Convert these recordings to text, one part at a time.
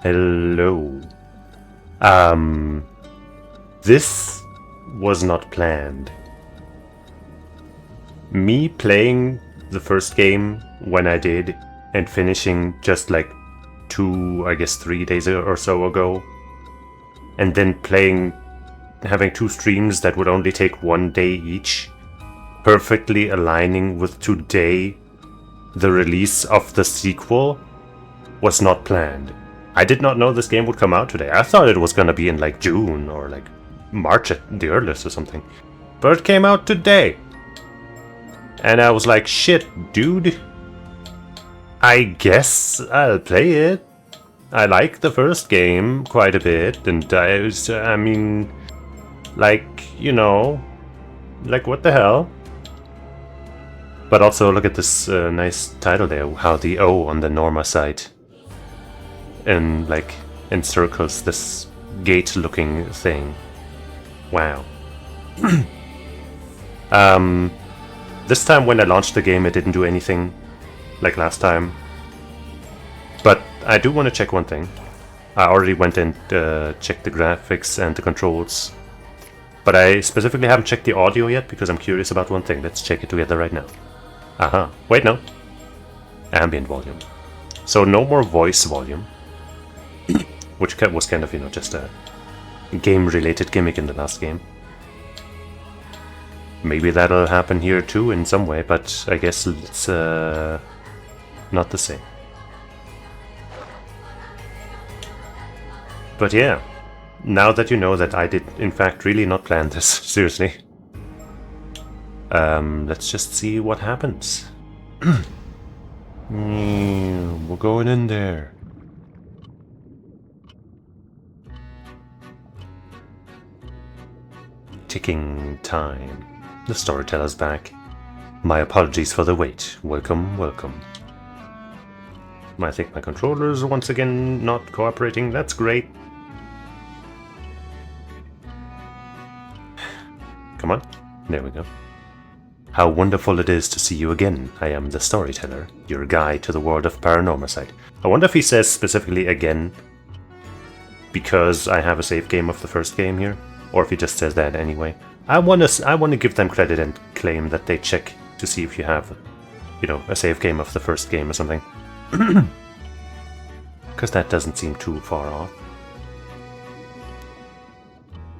Hello. This was not planned. Me playing the first game when I did and finishing just like 3 days or so ago, and then having 2 streams that would only take 1 day each, perfectly aligning with today, the release of the sequel, was not planned. I did not know this game would come out today. I thought it was gonna be in like June or like March at the earliest or something. But it came out today. And I was like, shit, dude. I guess I'll play it. I like the first game quite a bit, and I mean, like, you know, like what the hell? But also look at this nice title there, how the O on the Norma site and like encircles this gate-looking thing. Wow. This time when I launched the game, it didn't do anything like last time. But I do want to check one thing. I already went and checked the graphics and the controls. But I specifically haven't checked the audio yet because I'm curious about one thing. Let's check it together right now. Aha. Wait, no. Ambient volume. So no more voice volume. Which was kind of, you know, just a game-related gimmick in the last game. Maybe that'll happen here too in some way, but I guess it's not the same. But yeah, now that you know that I did in fact really not plan this, seriously. Let's just see what happens. We're going in there. Ticking time. The storyteller's back. My apologies for the wait. Welcome, welcome. I think my controller's once again not cooperating. That's great. Come on. There we go. How wonderful it is to see you again. I am the storyteller, your guide to the world of PARANORMASIGHT. I wonder if he says specifically again because I have a save game of the first game here, or if he just says that anyway. I want to give them credit and claim that they check to see if you have, you know, a save game of the first game or something. Because that doesn't seem too far off.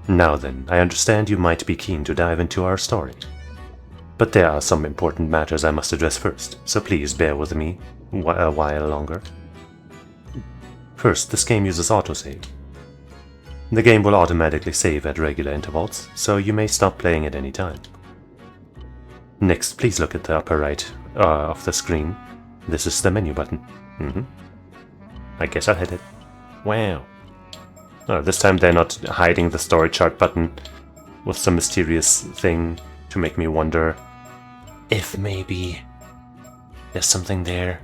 Now then, I understand you might be keen to dive into our story. But there are some important matters I must address first, so please bear with me a while longer. First, this game uses autosave. The game will automatically save at regular intervals, so you may stop playing at any time. Next, please look at the upper right of the screen. This is the menu button. I guess I'll hit it. Wow. Oh, this time they're not hiding the story chart button with some mysterious thing to make me wonder if maybe there's something there.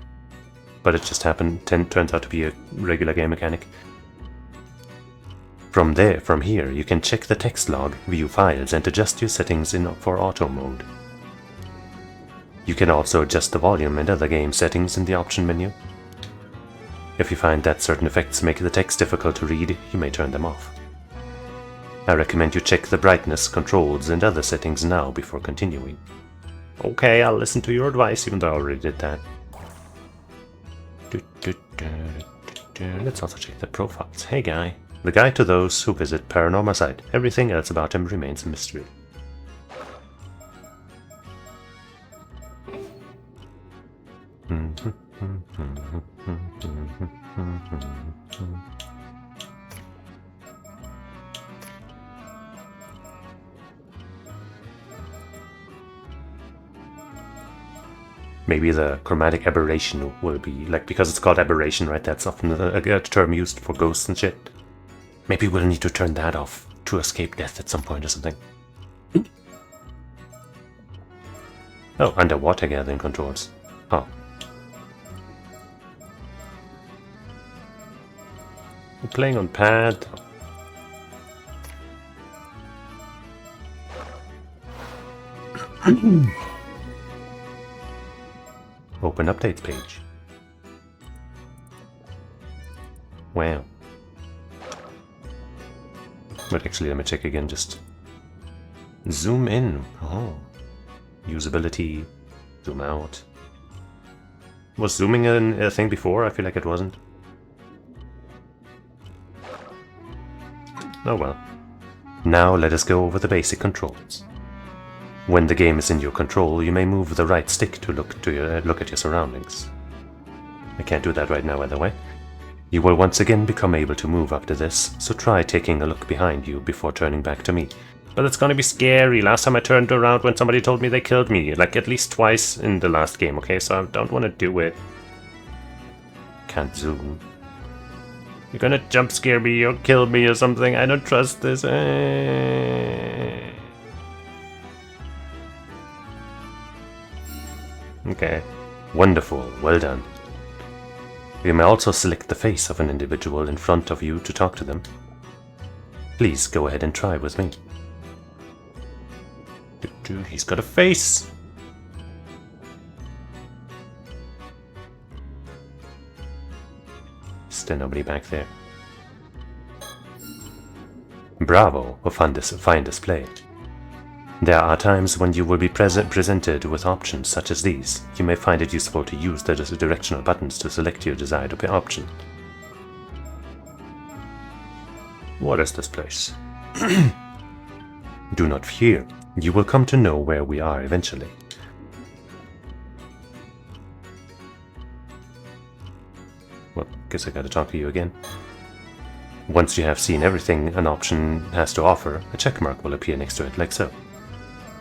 But it just turns out to be a regular game mechanic. From here, you can check the text log, view files, and adjust your settings for auto mode. You can also adjust the volume and other game settings in the option menu. If you find that certain effects make the text difficult to read, you may turn them off. I recommend you check the brightness, controls, and other settings now before continuing. Okay, I'll listen to your advice, even though I already did that. Let's also check the profiles. Hey guy. The guide to those who visit PARANORMASIGHT. Everything else about him remains a mystery. Maybe the chromatic aberration will be, like, because it's called aberration, right? That's often a term used for ghosts and shit. Maybe we'll need to turn that off to escape death at some point or something. Oh, underwater gathering controls. Oh. We're playing on pad. Open updates page. Wow. But actually, let me check again, just... Zoom in. Oh. Usability. Zoom out. Was zooming in a thing before? I feel like it wasn't. Oh well. Now let us go over the basic controls. When the game is in your control, you may move the right stick to look at your surroundings. I can't do that right now, by the way. You will once again become able to move after this, so try taking a look behind you before turning back to me. But it's gonna be scary. Last time I turned around when somebody told me they killed me, like at least twice in the last game, okay? So I don't want to do it. Can't zoom. You're gonna jump scare me or kill me or something. I don't trust this. Okay. Wonderful. Well done. You may also select the face of an individual in front of you to talk to them. Please go ahead and try with me. He's got a face! Still nobody back there. Bravo, a fine display. There are times when you will be presented with options such as these. You may find it useful to use the directional buttons to select your desired option. What is this place? Do not fear. You will come to know where we are eventually. Well, guess I gotta talk to you again. Once you have seen everything an option has to offer, a check mark will appear next to it, like so.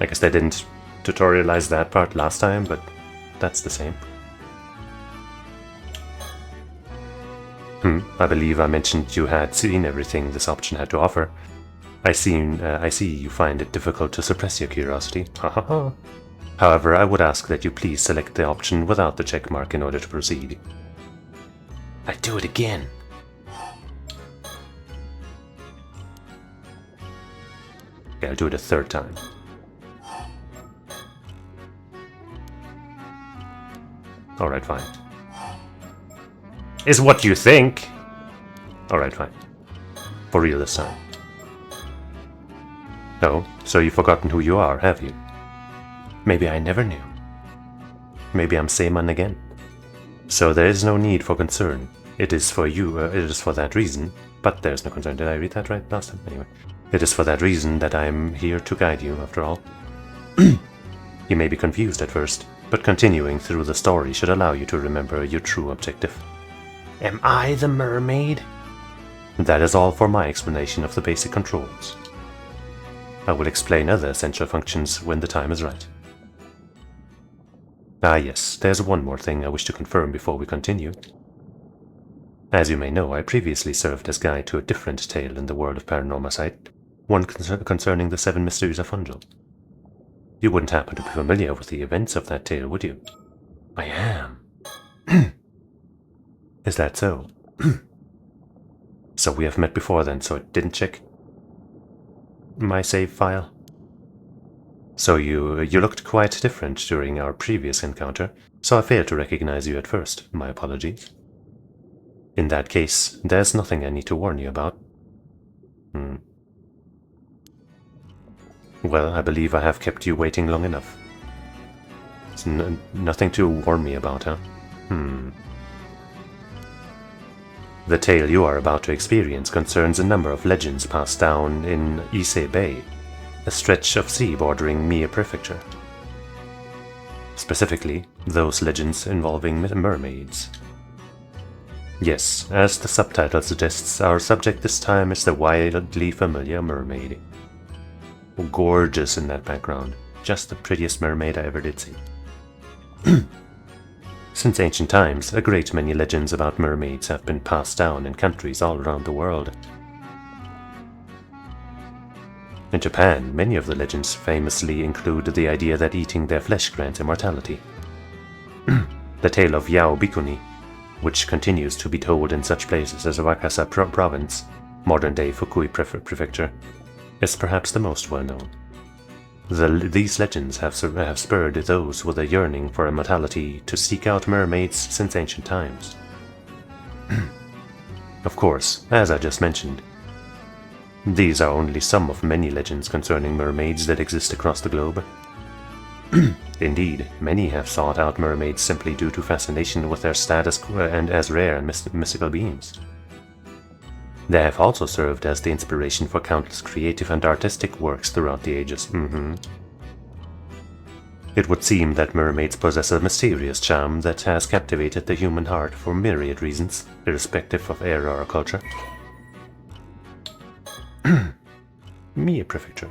I guess they didn't tutorialize that part last time, but that's the same. I believe I mentioned you had seen everything this option had to offer. I see you find it difficult to suppress your curiosity. Ha ha ha. However, I would ask that you please select the option without the check mark in order to proceed. I do it again. Okay, I'll do it a third time. Alright, fine. Is what you think! Alright, fine. For real this time. Oh, so you've forgotten who you are, have you? Maybe I never knew. Maybe I'm Seaman again. So there is no need for concern. It is for you, it is for that reason. But there's no concern. Did I read that right last time? Anyway. It is for that reason that I am here to guide you, after all. You may be confused at first, but continuing through the story should allow you to remember your true objective. Am I the mermaid? That is all for my explanation of the basic controls. I will explain other essential functions when the time is right. Ah yes, there's one more thing I wish to confirm before we continue. As you may know, I previously served as guide to a different tale in the world of Paranormasight, one concerning the 7 mysteries of Fungal. You wouldn't happen to be familiar with the events of that tale, would you? I am. Is that so? So we have met before then, so it didn't check my save file. So you looked quite different during our previous encounter, so I failed to recognize you at first. My apologies. In that case, there's nothing I need to warn you about. Well, I believe I have kept you waiting long enough. It's nothing to warn me about, huh? The tale you are about to experience concerns a number of legends passed down in Ise Bay, a stretch of sea bordering Mie Prefecture. Specifically, those legends involving mermaids. Yes, as the subtitle suggests, our subject this time is the wildly familiar mermaid. Gorgeous in that background, just the prettiest mermaid I ever did see. Since ancient times, a great many legends about mermaids have been passed down in countries all around the world. In Japan, many of the legends famously include the idea that eating their flesh grants immortality. The tale of Yao Bikuni, which continues to be told in such places as Wakasa Province, modern-day Fukui Prefecture, is perhaps the most well-known. These legends have spurred those with a yearning for immortality to seek out mermaids since ancient times. Of course, as I just mentioned, these are only some of many legends concerning mermaids that exist across the globe. Indeed, many have sought out mermaids simply due to fascination with their status and as rare and mystical beings. They have also served as the inspiration for countless creative and artistic works throughout the ages. It would seem that mermaids possess a mysterious charm that has captivated the human heart for myriad reasons, irrespective of era or culture. Mie Prefecture.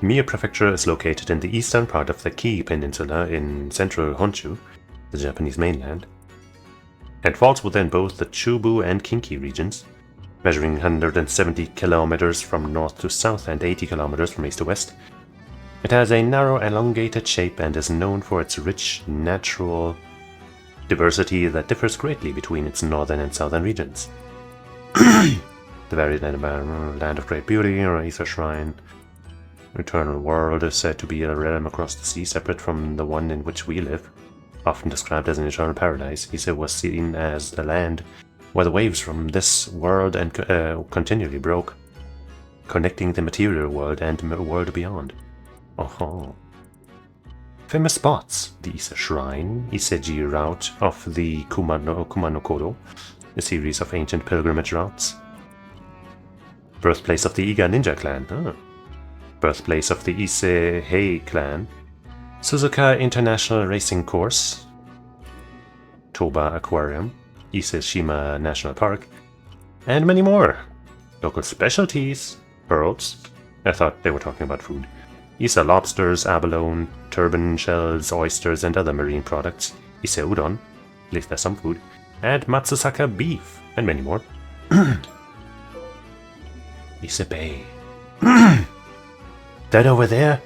Mie Prefecture is located in the eastern part of the Kii Peninsula in central Honshu, the Japanese mainland, and falls within both the Chubu and Kinki regions, measuring 170 kilometers from north to south and 80 kilometers from east to west. It has a narrow, elongated shape and is known for its rich, natural diversity that differs greatly between its northern and southern regions. The very land of great beauty, or Aether Shrine. Eternal world is said to be a realm across the sea, separate from the one in which we live. Often described as an eternal paradise, Ise was seen as the land where the waves from this world and continually broke, connecting the material world and the world beyond. Famous spots: the Ise Shrine, Iseji route of the Kumanokoro, a series of ancient pilgrimage routes. Birthplace of the Iga Ninja Clan. Birthplace of the Ise Hei Clan. Suzuka International Racing Course. Toba Aquarium. Ise Shima National Park. And many more. Local specialties. Pearls. I thought they were talking about food. Ise lobsters, abalone, turban shells, oysters, and other marine products. Ise udon. At least there's some food. And Matsusaka beef. And many more. Ise Bay. That over there?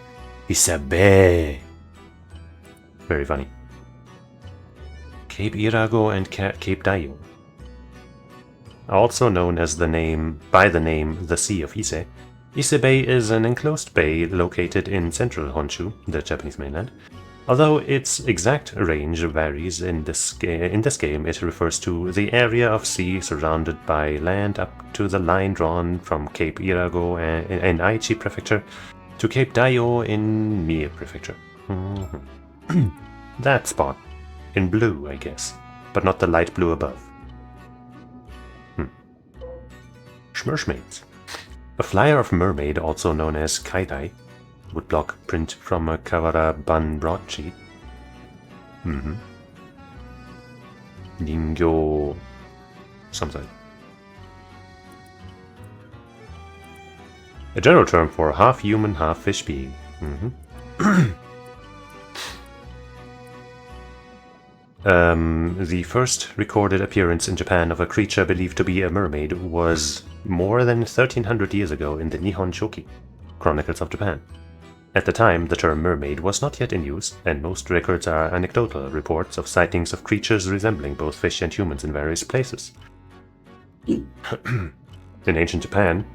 Ise Bay. Very funny. Cape Irago and Cape Daio. Also known as by the name the Sea of Ise, Ise Bay is an enclosed bay located in central Honshu, the Japanese mainland. Although its exact range varies in this game, it refers to the area of sea surrounded by land up to the line drawn from Cape Irago in Aichi Prefecture to Cape Daio in Mie Prefecture. That spot. In blue, I guess, but not the light blue above. Schmerschmaids. A flyer of Mermaid, also known as Kaidai, woodblock print from a Kawara Ban broadsheet. Ningyo something. A general term for half human, half fish being. The first recorded appearance in Japan of a creature believed to be a mermaid was more than 1300 years ago in the Nihon Shoki, Chronicles of Japan. At the time, the term mermaid was not yet in use, and most records are anecdotal reports of sightings of creatures resembling both fish and humans in various places. In ancient Japan,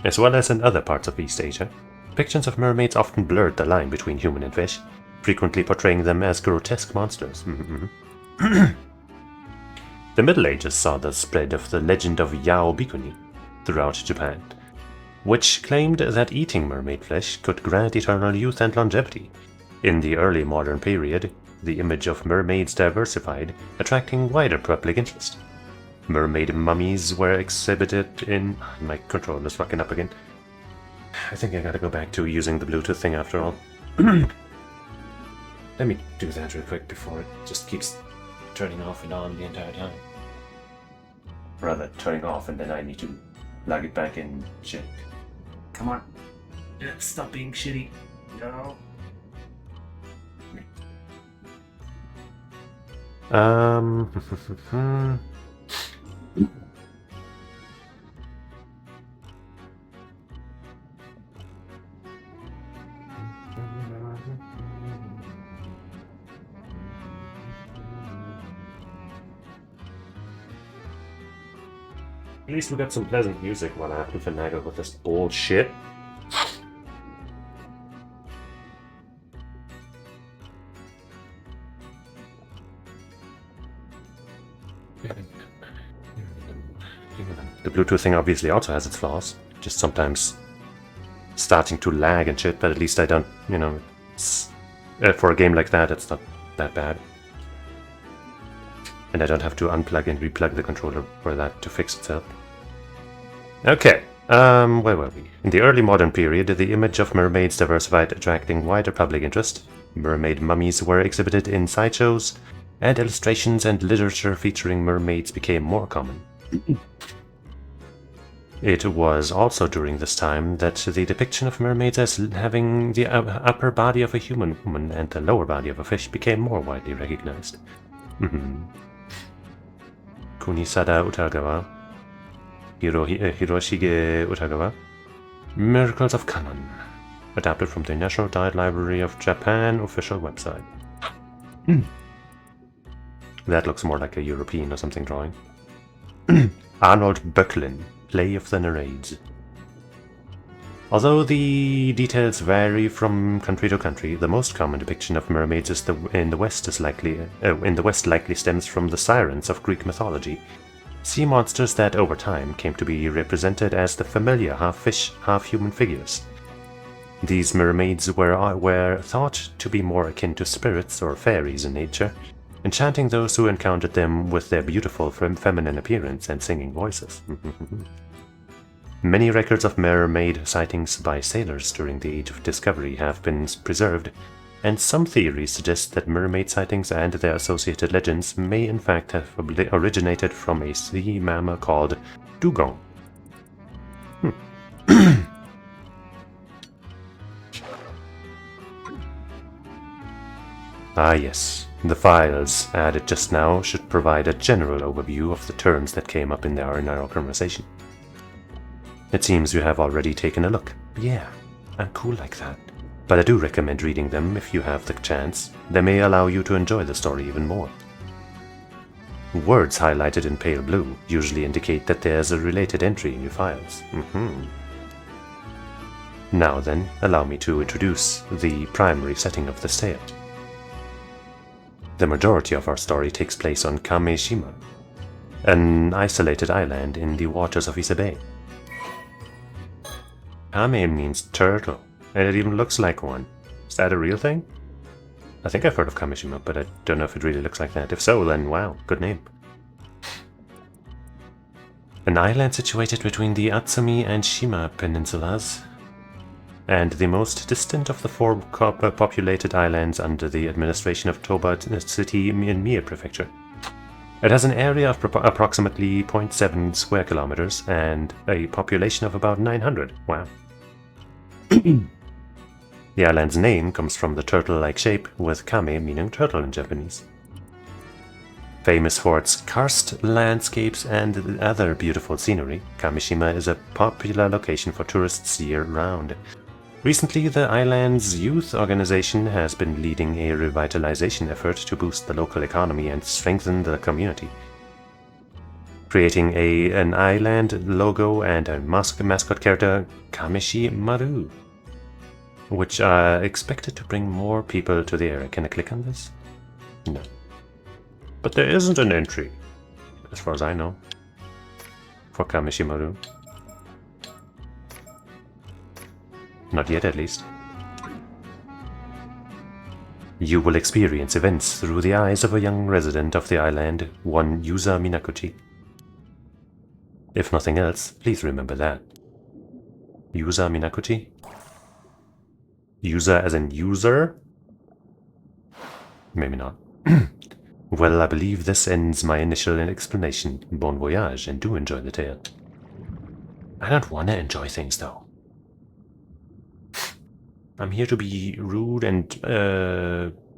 as well as in other parts of East Asia, depictions of mermaids often blurred the line between human and fish, frequently portraying them as grotesque monsters. The Middle Ages saw the spread of the legend of Yao Bikuni throughout Japan, which claimed that eating mermaid flesh could grant eternal youth and longevity. In the early modern period, the image of mermaids diversified, attracting wider public interest. Mermaid mummies were exhibited in... My controller's fucking up again. I think I gotta go back to using the Bluetooth thing after all. Let me do that real quick before it just keeps turning off and on the entire time. Rather, turning off and then I need to plug it back in. Shit. Come on. Stop being shitty. No. At least we got some pleasant music while I have to finagle with this bullshit. The Bluetooth thing obviously also has its flaws. Just sometimes starting to lag and shit, but at least I don't, you know, for a game like that, it's not that bad. And I don't have to unplug and replug the controller for that to fix itself. Okay, where were we? In the early modern period, the image of mermaids diversified, attracting wider public interest. Mermaid mummies were exhibited in sideshows, and illustrations and literature featuring mermaids became more common. It was also during this time that the depiction of mermaids as having the upper body of a human woman and the lower body of a fish became more widely recognized. Kunisada Utagawa, Hiroshige Utagawa, Miracles of Kanon, adapted from the National Diet Library of Japan official website. That looks more like a European or something drawing. Arnold Böcklin, Play of the Nereids. Although the details vary from country to country, the most common depiction of mermaids in the West likely stems from the sirens of Greek mythology, sea monsters that over time came to be represented as the familiar half-fish, half-human figures. These mermaids were thought to be more akin to spirits or fairies in nature, enchanting those who encountered them with their beautiful feminine appearance and singing voices. Many records of mermaid sightings by sailors during the Age of Discovery have been preserved, and some theories suggest that mermaid sightings and their associated legends may in fact have originated from a sea mammal called dugong. Ah yes, the files added just now should provide a general overview of the terms that came up in our conversation. It seems you have already taken a look. Yeah, I'm cool like that. But I do recommend reading them if you have the chance. They may allow you to enjoy the story even more. Words highlighted in pale blue usually indicate that there's a related entry in your files. Now then, allow me to introduce the primary setting of this tale. The majority of our story takes place on Kameshima, an isolated island in the waters of Ise Bay. Kame means turtle, and it even looks like one. Is that a real thing? I think I've heard of Kameshima, but I don't know if it really looks like that. If so, then wow, good name. An island situated between the Atsumi and Shima peninsulas, and the most distant of the four populated islands under the administration of Toba City in Mie Prefecture. It has an area of approximately 0.7 square kilometers and a population of about 900. Wow. The island's name comes from the turtle-like shape, with kame meaning turtle in Japanese. Famous for its karst landscapes and other beautiful scenery, Kameshima is a popular location for tourists year-round. Recently, the island's youth organization has been leading a revitalization effort to boost the local economy and strengthen the community, creating an island logo and a mascot character, Kameshi Maru, which are expected to bring more people to the area. Can I click on this? No. But there isn't an entry, as far as I know, for Kameshi Maru. Not yet, at least. You will experience events through the eyes of a young resident of the island, one Yuza Minakuchi. If nothing else, please remember that. Yuza Minakuchi? User as in user? Maybe not. Well, I believe this ends my initial explanation. Bon voyage, and do enjoy the tale. I don't want to enjoy things, though. I'm here to be rude and,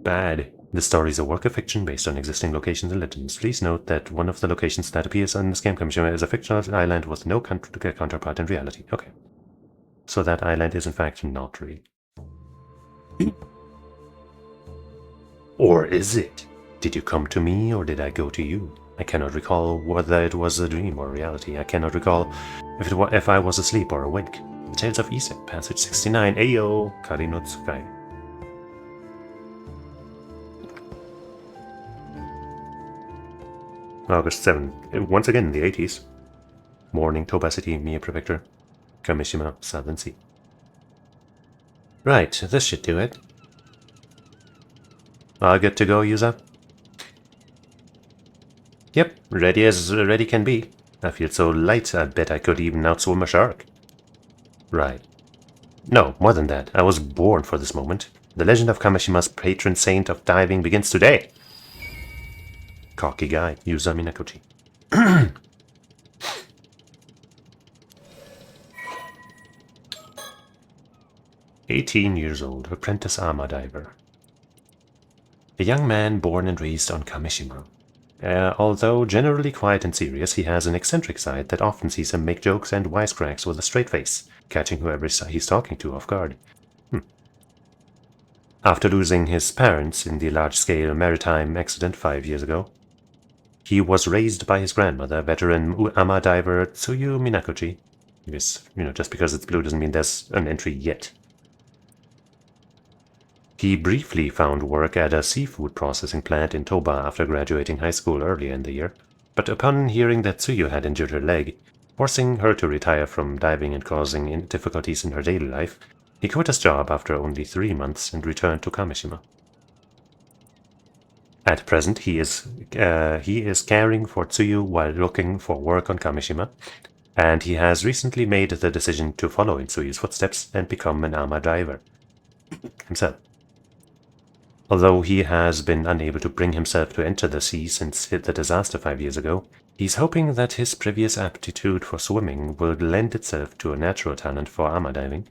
bad. This story is a work of fiction based on existing locations and legends. Please note that one of the locations that appears on this game Kameshima is a fictional island with no counterpart in reality. Okay. So that island is in fact not real. Or is it? Did you come to me or did I go to you? I cannot recall whether it was a dream or reality. I cannot recall if I was asleep or awake. The Tales of Isak, Passage 69. Ayo, Kari no Tsukai. August 7. Once again in the 80s. Morning, Toba City, Mie Prefecture. Kamishima, Southern Sea. Right, this should do it. All good to go, Yuza? Yep, ready as ready can be. I feel so light, I bet I could even outswim a shark. Right. No, more than that. I was born for this moment. The legend of Kamishima's patron saint of diving begins today. Cocky guy, Yuza Minakuchi. 18 years old, apprentice ama diver. A young man born and raised on Kamishima. Although generally quiet and serious, he has an eccentric side that often sees him make jokes and wisecracks with a straight face, catching whoever he's talking to off guard. After losing his parents in the large-scale maritime accident 5 years ago, he was raised by his grandmother, veteran ama diver Tsuyu Minakuchi. Because, just because it's blue doesn't mean there's an entry yet. He briefly found work at a seafood processing plant in Toba after graduating high school earlier in the year, but upon hearing that Tsuyu had injured her leg, forcing her to retire from diving and causing difficulties in her daily life, he quit his job after only 3 months and returned to Kamishima. At present, he is caring for Tsuyu while looking for work on Kamishima, and he has recently made the decision to follow in Tsuyu's footsteps and become an ama diver himself. Although he has been unable to bring himself to enter the sea since the disaster 5 years ago, he's hoping that his previous aptitude for swimming will lend itself to a natural talent for ama diving.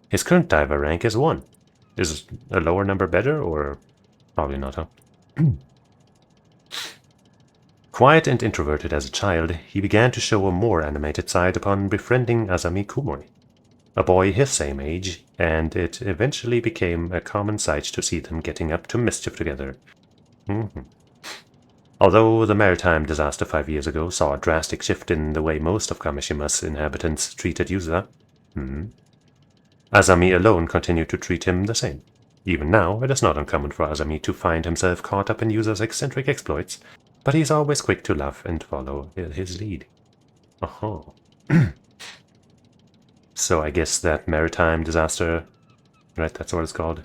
His current diver rank is 1. Is a lower number better, or probably not, huh? Quiet and introverted as a child, he began to show a more animated side upon befriending Azami Kumori, a boy his same age, and it eventually became a common sight to see them getting up to mischief together. Although the maritime disaster 5 years ago saw a drastic shift in the way most of Kamishima's inhabitants treated Yuza, Azami alone continued to treat him the same. Even now, it is not uncommon for Azami to find himself caught up in Yuza's eccentric exploits, but he's always quick to laugh and follow his lead. Oh. So I guess that maritime disaster, right, that's what it's called.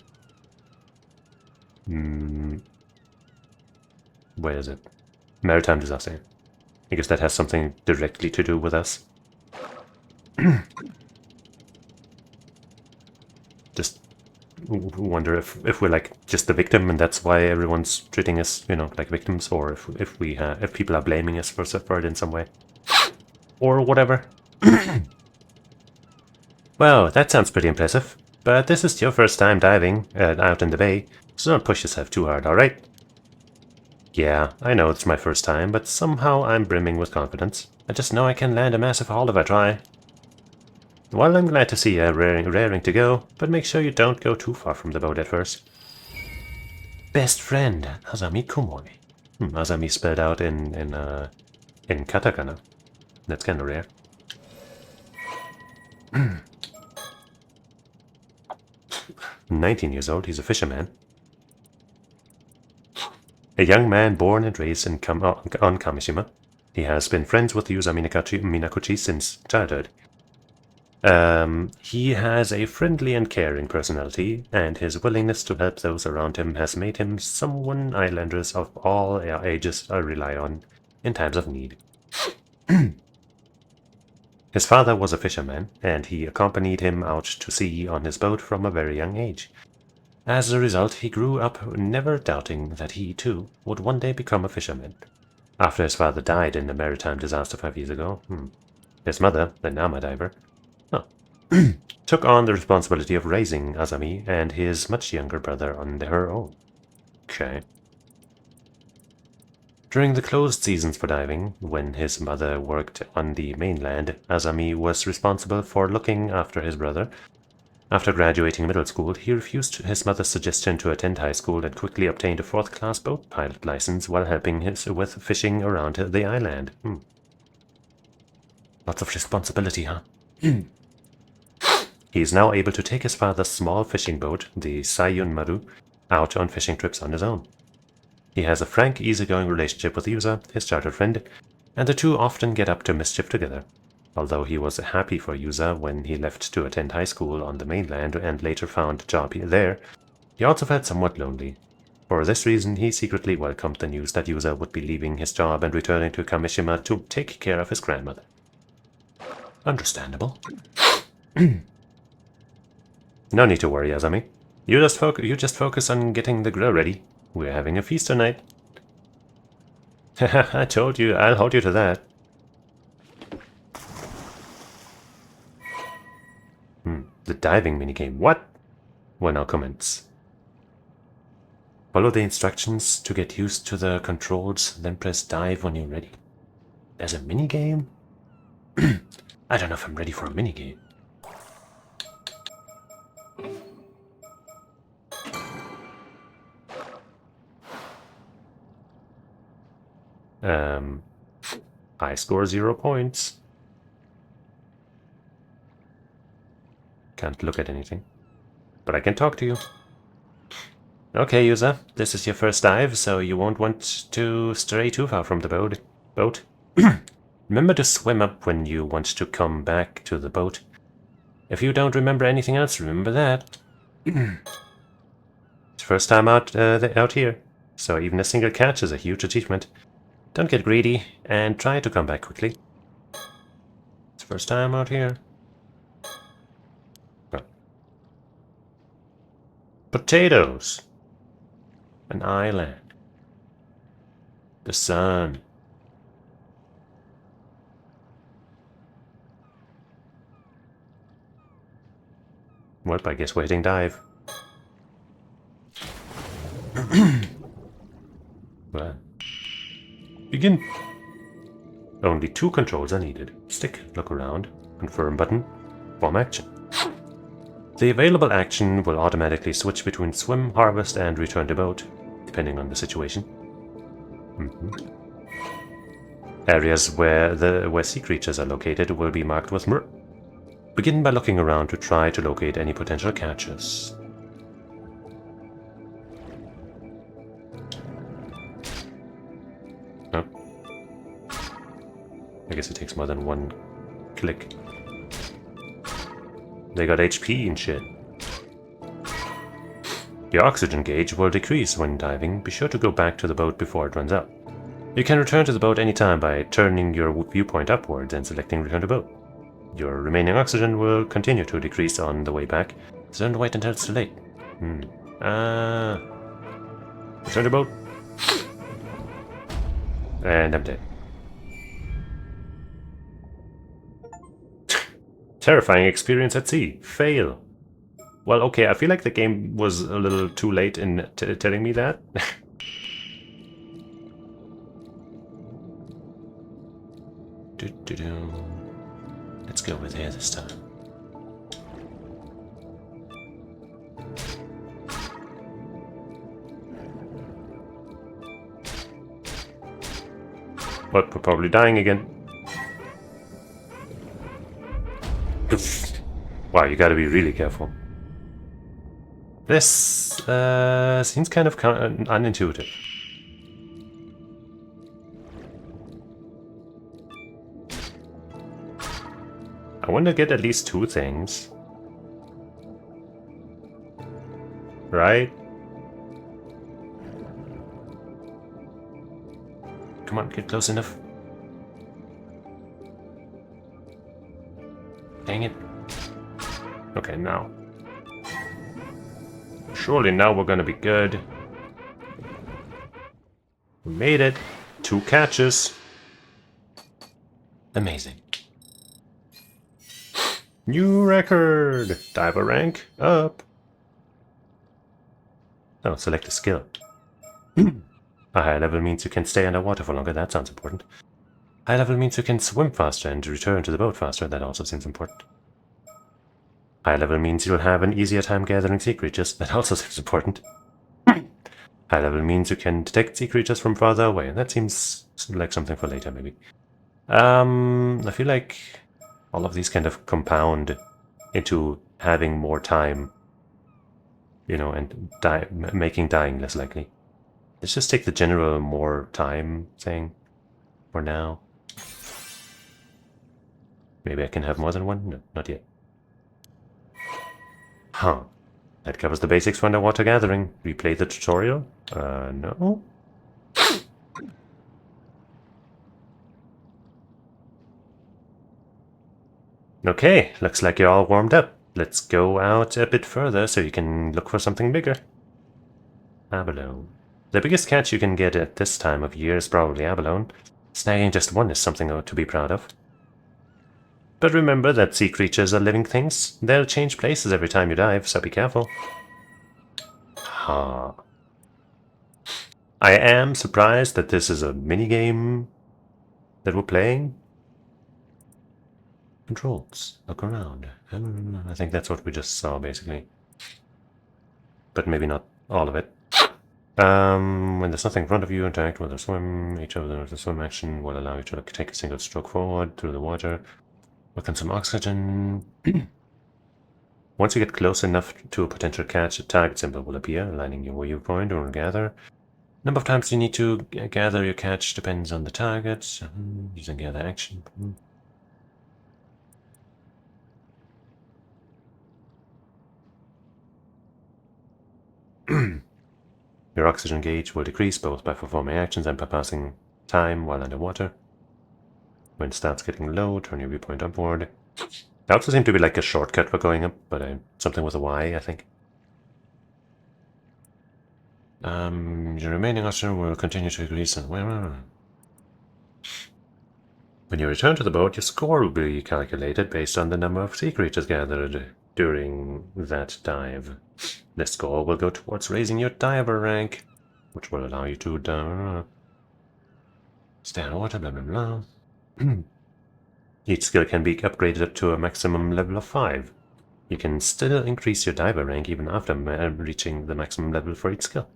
Where is it? Maritime disaster. I guess that has something directly to do with us. Just wonder if we're like just the victim and that's why everyone's treating us, like victims, or if people are blaming us for it in some way. Or whatever. Well, that sounds pretty impressive, but this is your first time diving out in the bay, so don't push yourself too hard, alright? Yeah, I know it's my first time, but somehow I'm brimming with confidence. I just know I can land a massive haul if I try. Well, I'm glad to see you raring to go, but make sure you don't go too far from the boat at first. Best friend, Azami Kumori. Azami spelled out in katakana. That's kind of rare. 19 years old, he's a fisherman. A young man born and raised on Kamishima. He has been friends with Yuza Minakuchi since childhood. He has a friendly and caring personality, and his willingness to help those around him has made him someone islanders of all ages rely on in times of need. His father was a fisherman, and he accompanied him out to sea on his boat from a very young age. As a result, he grew up never doubting that he, too, would one day become a fisherman. After his father died in the maritime disaster 5 years ago, his mother, the ama diver, took on the responsibility of raising Azami and his much younger brother on her own. Okay. During the closed seasons for diving, when his mother worked on the mainland, Azami was responsible for looking after his brother. After graduating middle school, he refused his mother's suggestion to attend high school and quickly obtained a 4th-class boat pilot license while helping with fishing around the island. Lots of responsibility, huh? He is now able to take his father's small fishing boat, the Sayun Maru, out on fishing trips on his own. He has a frank, easygoing relationship with Yusa, his childhood friend, and the two often get up to mischief together. Although he was happy for Yusa when he left to attend high school on the mainland and later found a job there, he also felt somewhat lonely. For this reason, he secretly welcomed the news that Yusa would be leaving his job and returning to Kamishima to take care of his grandmother. Understandable. No need to worry, Azami. You just focus on getting the grill ready. We're having a feast tonight. Haha, I told you, I'll hold you to that. The diving minigame. What? Will now commence. Follow the instructions to get used to the controls, then press dive when you're ready. There's a minigame? I don't know if I'm ready for a minigame. I score 0 points. Can't look at anything. But I can talk to you. Okay, Yusa, this is your first dive, so you won't want to stray too far from the boat. Remember to swim up when you want to come back to the boat. If you don't remember anything else, remember that. It's first time out here, so even a single catch is a huge achievement. Don't get greedy, and try to come back quickly. It's first time out here. Oh. Potatoes. An island. The sun. Well, I guess waiting dive. Well. Begin. Only 2 controls are needed. Stick, look around, confirm button, form action. The available action will automatically switch between swim, harvest, and return to boat, depending on the situation. Areas where sea creatures are located will be marked with mer. Begin by looking around to try to locate any potential catches. Oh. I guess it takes more than 1 click. They got HP and shit. Your oxygen gauge will decrease when diving. Be sure to go back to the boat before it runs out. You can return to the boat anytime by turning your viewpoint upwards and selecting return to boat. Your remaining oxygen will continue to decrease on the way back, so don't wait until it's too late. Return to boat. And I'm dead. Terrifying experience at sea. Fail. Well, okay, I feel like the game was a little too late in telling me that. Let's go with here this time. But we're probably dying again. Wow, you gotta be really careful. This seems kind of unintuitive. I want to get at least 2 things. Right? Come on, get close enough. Dang it. Okay, now. Surely now we're gonna be good. We made it. 2 catches. Amazing. New record! Diver rank up. Oh, select a skill. A high level means you can stay underwater for longer. That sounds important. High level means you can swim faster and return to the boat faster. That also seems important. High level means you'll have an easier time gathering sea creatures. That also seems important. High level means you can detect sea creatures from farther away. That seems like something for later, maybe. I feel like all of these kind of compound into having more time, you know, and making dying less likely. Let's just take the general more time thing for now. Maybe I can have more than one? No, not yet. Huh. That covers the basics for underwater gathering. Replay the tutorial? No? Okay, looks like you're all warmed up. Let's go out a bit further so you can look for something bigger. Abalone. The biggest catch you can get at this time of year is probably abalone. Snagging just one is something to be proud of. But remember that sea creatures are living things. They'll change places every time you dive, so be careful. Huh. I am surprised that this is a minigame that we're playing. Controls. Look around. I think that's what we just saw, basically. But maybe not all of it. When there's nothing in front of you, interact with a swim. Each of the swim action will allow you to take a single stroke forward through the water. Work on some oxygen. Once you get close enough to a potential catch, a target symbol will appear, aligning your viewpoint or gather. Number of times you need to gather your catch depends on the target. Using gather action. Your oxygen gauge will decrease both by performing actions and by passing time while underwater. When it starts getting low, turn your viewpoint upward. That also seemed to be like a shortcut for going up, but something with a Y, I think. Your remaining oxygen will continue to increase. When you return to the boat, your score will be calculated based on the number of sea creatures gathered during that dive. This score will go towards raising your diver rank, which will allow you to stay underwater, blah blah blah. Each skill can be upgraded up to a maximum level of 5. You can still increase your diver rank even after reaching the maximum level for each skill.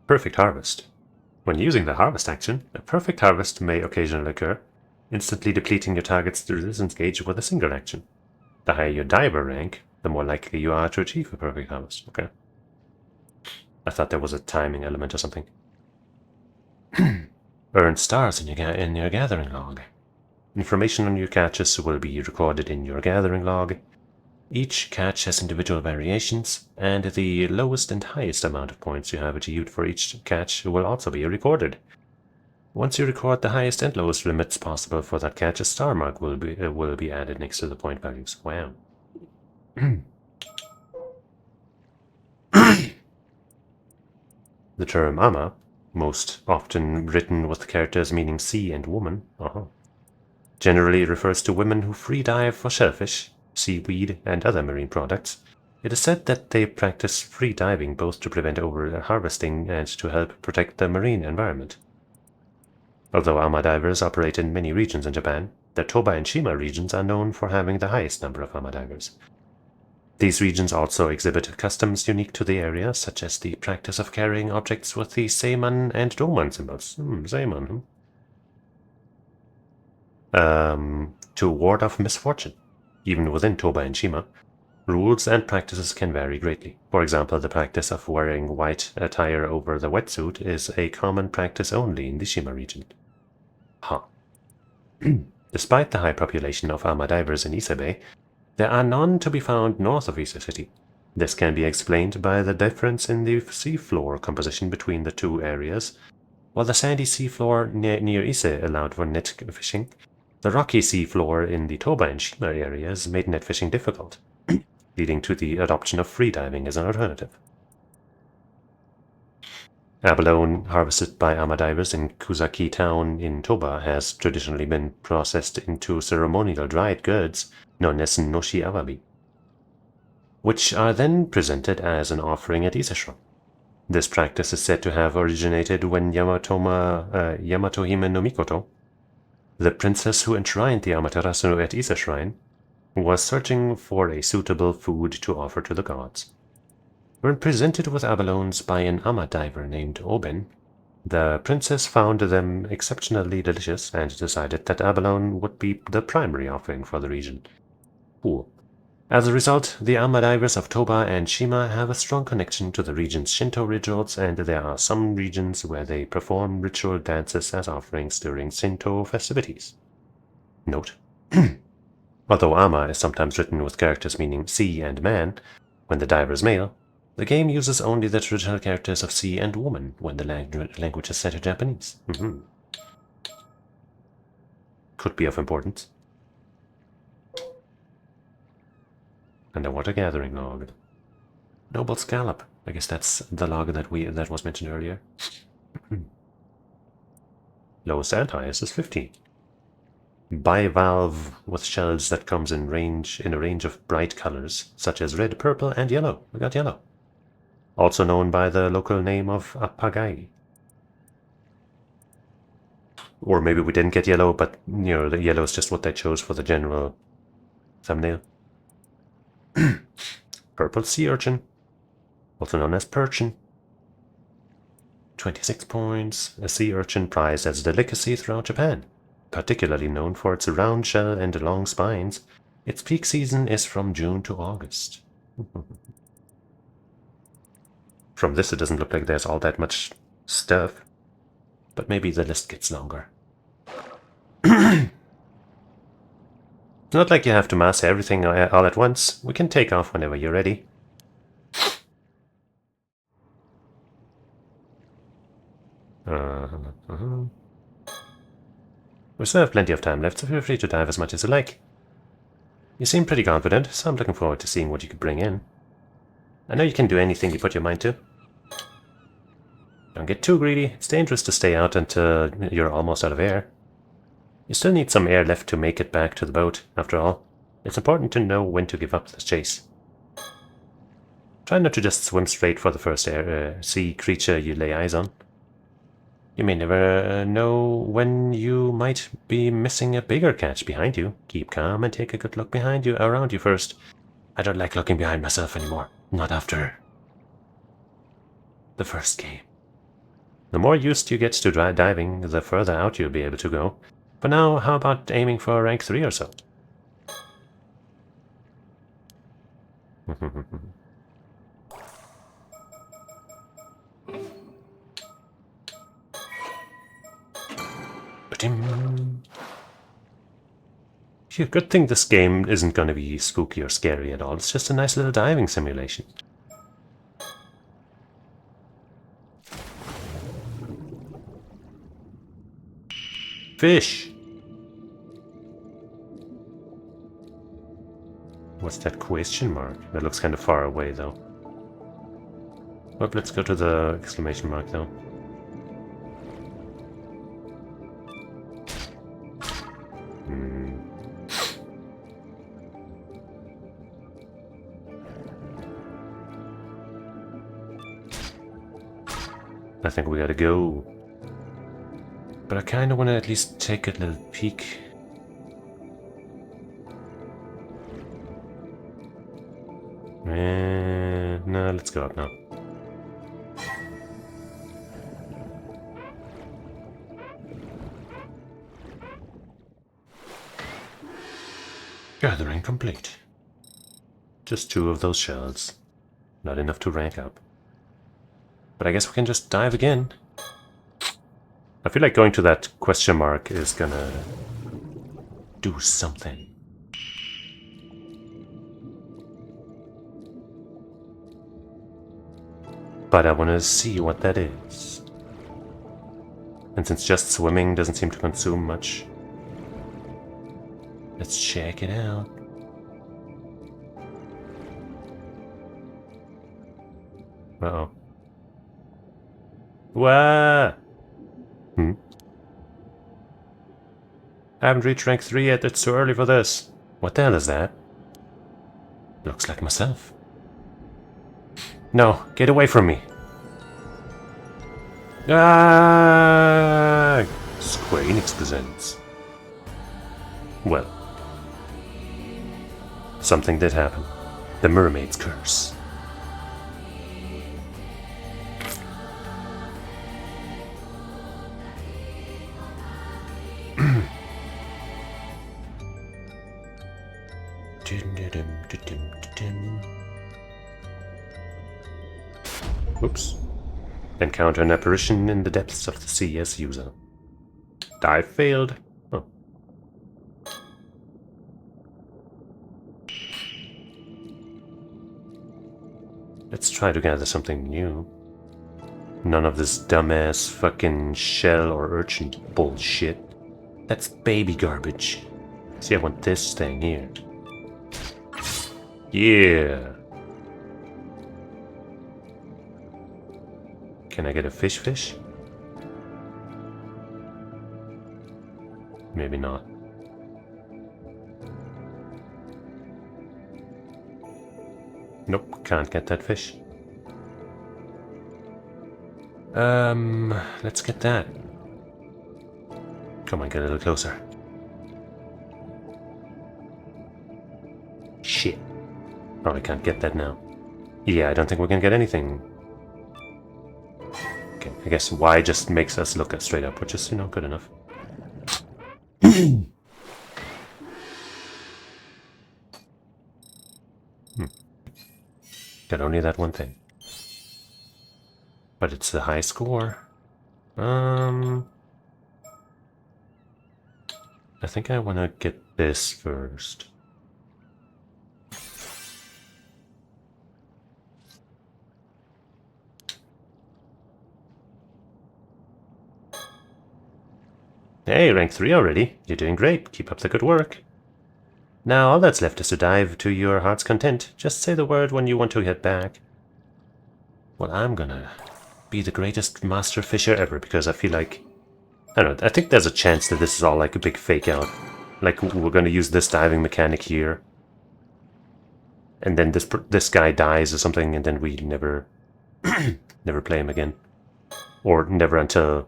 Perfect Harvest. When using the Harvest action, a Perfect Harvest may occasionally occur, instantly depleting your target's resistance gauge with a single action. The higher your diver rank, the more likely you are to achieve a Perfect Harvest. Okay. I thought there was a timing element or something. Earn stars in your gathering log. Information on your catches will be recorded in your gathering log. Each catch has individual variations, and the lowest and highest amount of points you have achieved for each catch will also be recorded. Once you record the highest and lowest limits possible for that catch, a star mark will be added next to the point values. Wow. The term ama, most often written with characters meaning sea and woman, generally refers to women who free dive for shellfish, seaweed, and other marine products. It is said that they practice free diving both to prevent over-harvesting and to help protect the marine environment. Although ama divers operate in many regions in Japan, the Toba and Shima regions are known for having the highest number of ama divers. These regions also exhibit customs unique to the area, such as the practice of carrying objects with the Seiman and Doman symbols. Seiman. To ward off misfortune. Even within Toba and Shima, rules and practices can vary greatly. For example, the practice of wearing white attire over the wetsuit is a common practice only in the Shima region. Despite the high population of ama divers in Ise Bay, there are none to be found north of Ise City. This can be explained by the difference in the seafloor composition between the two areas. While the sandy seafloor near Ise allowed for net fishing, the rocky seafloor in the Toba and Shima areas made net fishing difficult, leading to the adoption of freediving as an alternative. Abalone harvested by ama divers in Kusaki town in Toba has traditionally been processed into ceremonial dried goods known as noshi awabi, which are then presented as an offering at Ise-shrine. This practice is said to have originated when Yamato Hime no Mikoto, The princess who enshrined the Amaterasu at Ise Shrine was searching for a suitable food to offer to the gods. When presented with abalones by an Ama diver named Oben, the princess found them exceptionally delicious and decided that abalone would be the primary offering for the region. Cool. As a result, the Ama divers of Toba and Shima have a strong connection to the region's Shinto rituals, and there are some regions where they perform ritual dances as offerings during Shinto festivities. Note: although Ama is sometimes written with characters meaning sea and man when the diver is male, the game uses only the traditional characters of sea and woman when the language is set to Japanese. Could be of importance. Underwater gathering log. Noble scallop. I guess that's the log that was mentioned earlier. Lowest and highest is 50. Bivalve with shells that comes in a range of bright colors, such as red, purple, and yellow. We got yellow. Also known by the local name of apagai. Or maybe we didn't get yellow, but the yellow is just what they chose for the general thumbnail. Purple sea urchin, also known as perchin. 26 points. A sea urchin prized as a delicacy throughout Japan. Particularly known for its round shell and long spines, its peak season is from June to August. From this, it doesn't look like there's all that much stuff, but maybe the list gets longer. It's not like you have to master everything all at once. We can take off whenever you're ready. We still have plenty of time left, so feel free to dive as much as you like. You seem pretty confident, so I'm looking forward to seeing what you could bring in. I know you can do anything you put your mind to. Don't get too greedy. It's dangerous to stay out until you're almost out of air. You still need some air left to make it back to the boat, after all. It's important to know when to give up the chase. Try not to just swim straight for the first sea creature you lay eyes on. You may never know when you might be missing a bigger catch behind you. Keep calm and take a good look around you first. I don't like looking behind myself anymore. Not after the first game. The more used you get to diving, the further out you'll be able to go. For now, how about aiming for rank 3 or so? Good thing this game isn't going to be spooky or scary at all. It's just a nice little diving simulation. Fish! What's that question mark? That looks kind of far away, though. Well, let's go to the exclamation mark, though. I think we gotta go. But I kinda wanna at least take a little peek. No, let's go up now. Gathering complete. Just 2 of those shells. Not enough to rank up. But I guess we can just dive again. I feel like going to that question mark is gonna do something. But I want to see what that is. And since just swimming doesn't seem to consume much, let's check it out. Uh-oh. What? I haven't reached rank 3 yet, it's too early for this. What the hell is that? Looks like myself. No, get away from me. Ah! Square Enix presents Well, something did happen. The Mermaid's curse. Oops. Encounter an apparition in the depths of the sea as user. Dive failed. Oh. Let's try to gather something new. None of this dumbass fucking shell or urchin bullshit. That's baby garbage. See, I want this thing here. Yeah. Can I get a fish? Maybe not. Nope, can't get that fish. Let's get that. Come on, get a little closer. Shit. Probably can't get that now. Yeah, I don't think we're gonna get anything. Okay, I guess Y just makes us look straight up, which is, you know, good enough. Got only that one thing. But it's a high score. I think I want to get this first. Hey, rank 3 already. You're doing great. Keep up the good work. Now all that's left is to dive to your heart's content. Just say the word when you want to head back. Well, I'm gonna be the greatest master fisher ever, because I feel like... I don't know, I think there's a chance that this is all like a big fake out. Like, we're gonna use this diving mechanic here. And then this guy dies or something, and then we never... never play him again. Or never until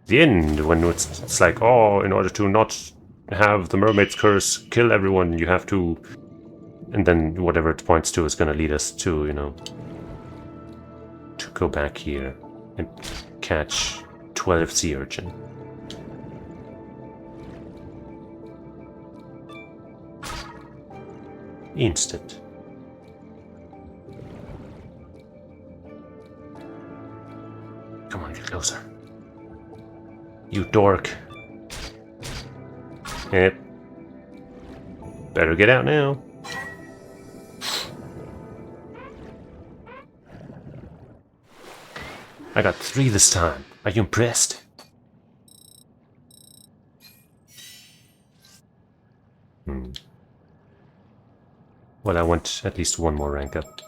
the end, when it's like, oh, in order to not have the Mermaid's curse kill everyone, you have to... And then whatever it points to is gonna lead us to, you know... to go back here and catch 12 sea urchin. Instant. Come on, get closer. You dork. Yep. Better get out now. I got 3 this time. Are you impressed? Well, I want at least one more rank up.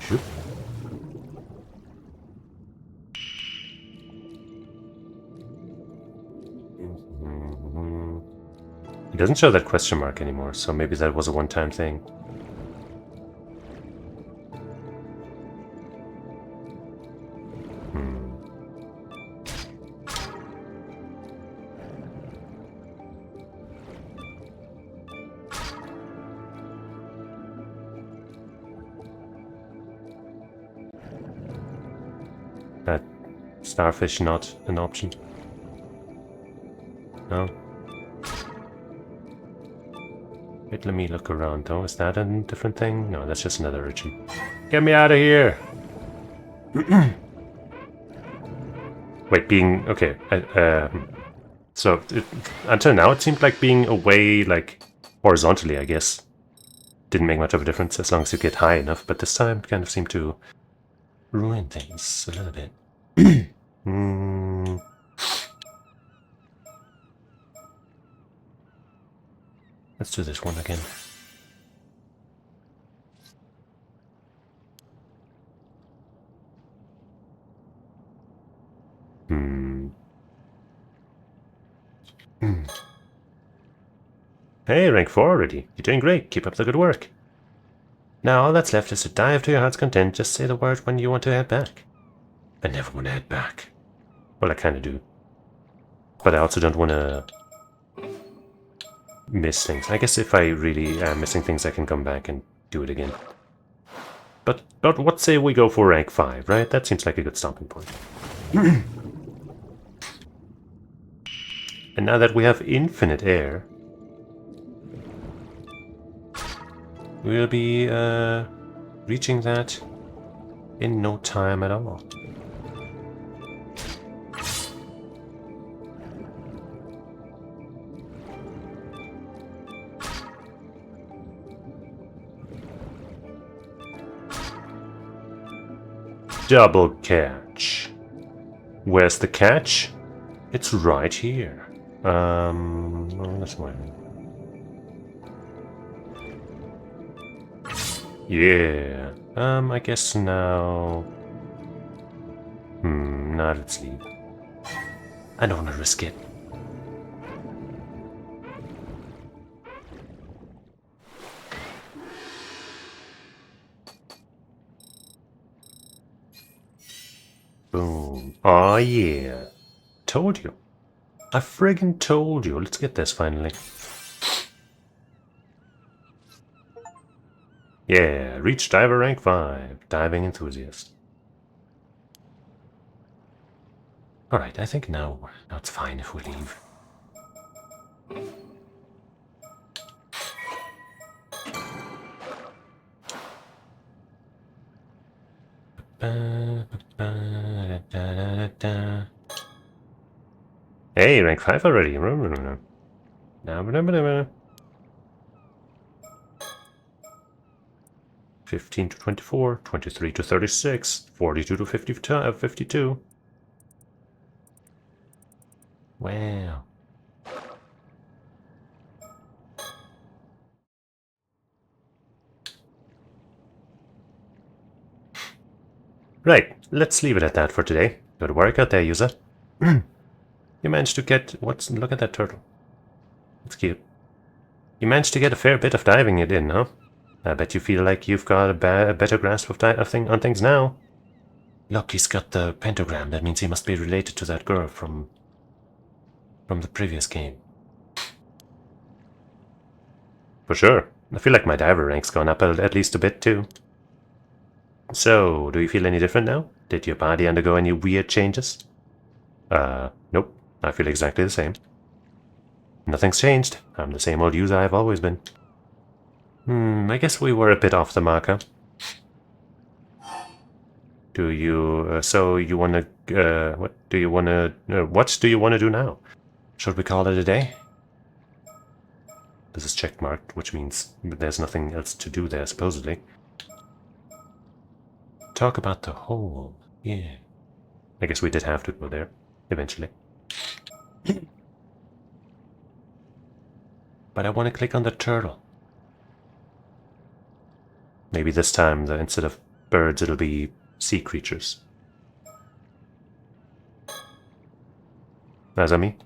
Shoot. It doesn't show that question mark anymore, so maybe that was a one-time thing. That starfish not an option? No? Wait, let me look around though. Is that a different thing? No, that's just another urchin. Get me out of here! Wait, being... okay. So, until now it seemed like being away, like, horizontally, I guess, didn't make much of a difference as long as you get high enough, but this time it kind of seemed to ruin things a little bit. Let's do this one again. Hey, rank 4 already. You're doing great. Keep up the good work. Now all that's left is to dive to your heart's content. Just say the word when you want to head back. I never want to head back. Well, I kind of do. But I also don't want to miss things. I guess if I really am missing things, I can come back and do it again. But what say we go for rank 5, right? That seems like a good stopping point. And now that we have infinite air, we'll be reaching that in no time at all. Double catch. Where's the catch? It's right here. That's one. Yeah. I guess now. Now let's leave. I don't want to risk it. Boom. Oh yeah. Told you. I friggin' told you. Let's get this finally. Yeah, reach diver rank 5. Diving enthusiast. Alright, I think now it's fine if we leave. Hey, rank 5 already. 15 to 24, 23 to 36, 42 to 52. Wow. Right, let's leave it at that for today. Good work out there, user. You managed to get... Look at that turtle. It's cute. You managed to get a fair bit of diving it in, huh? I bet you feel like you've got a better grasp of on things now. Look, he's got the pentagram. That means he must be related to that girl from the previous game. For sure. I feel like my diver rank's gone up at least a bit too. So, do you feel any different now? Did your body undergo any weird changes? Nope. I feel exactly the same. Nothing's changed. I'm the same old user I've always been. I guess we were a bit off the mark, huh? Do you, so you wanna, what do you wanna do now? Should we call it a day? This is checkmarked, which means there's nothing else to do there, supposedly. Talk about the hole. Yeah. I guess we did have to go there, eventually. But I want to click on the turtle. Maybe this time, instead of birds, it'll be sea creatures. Azami?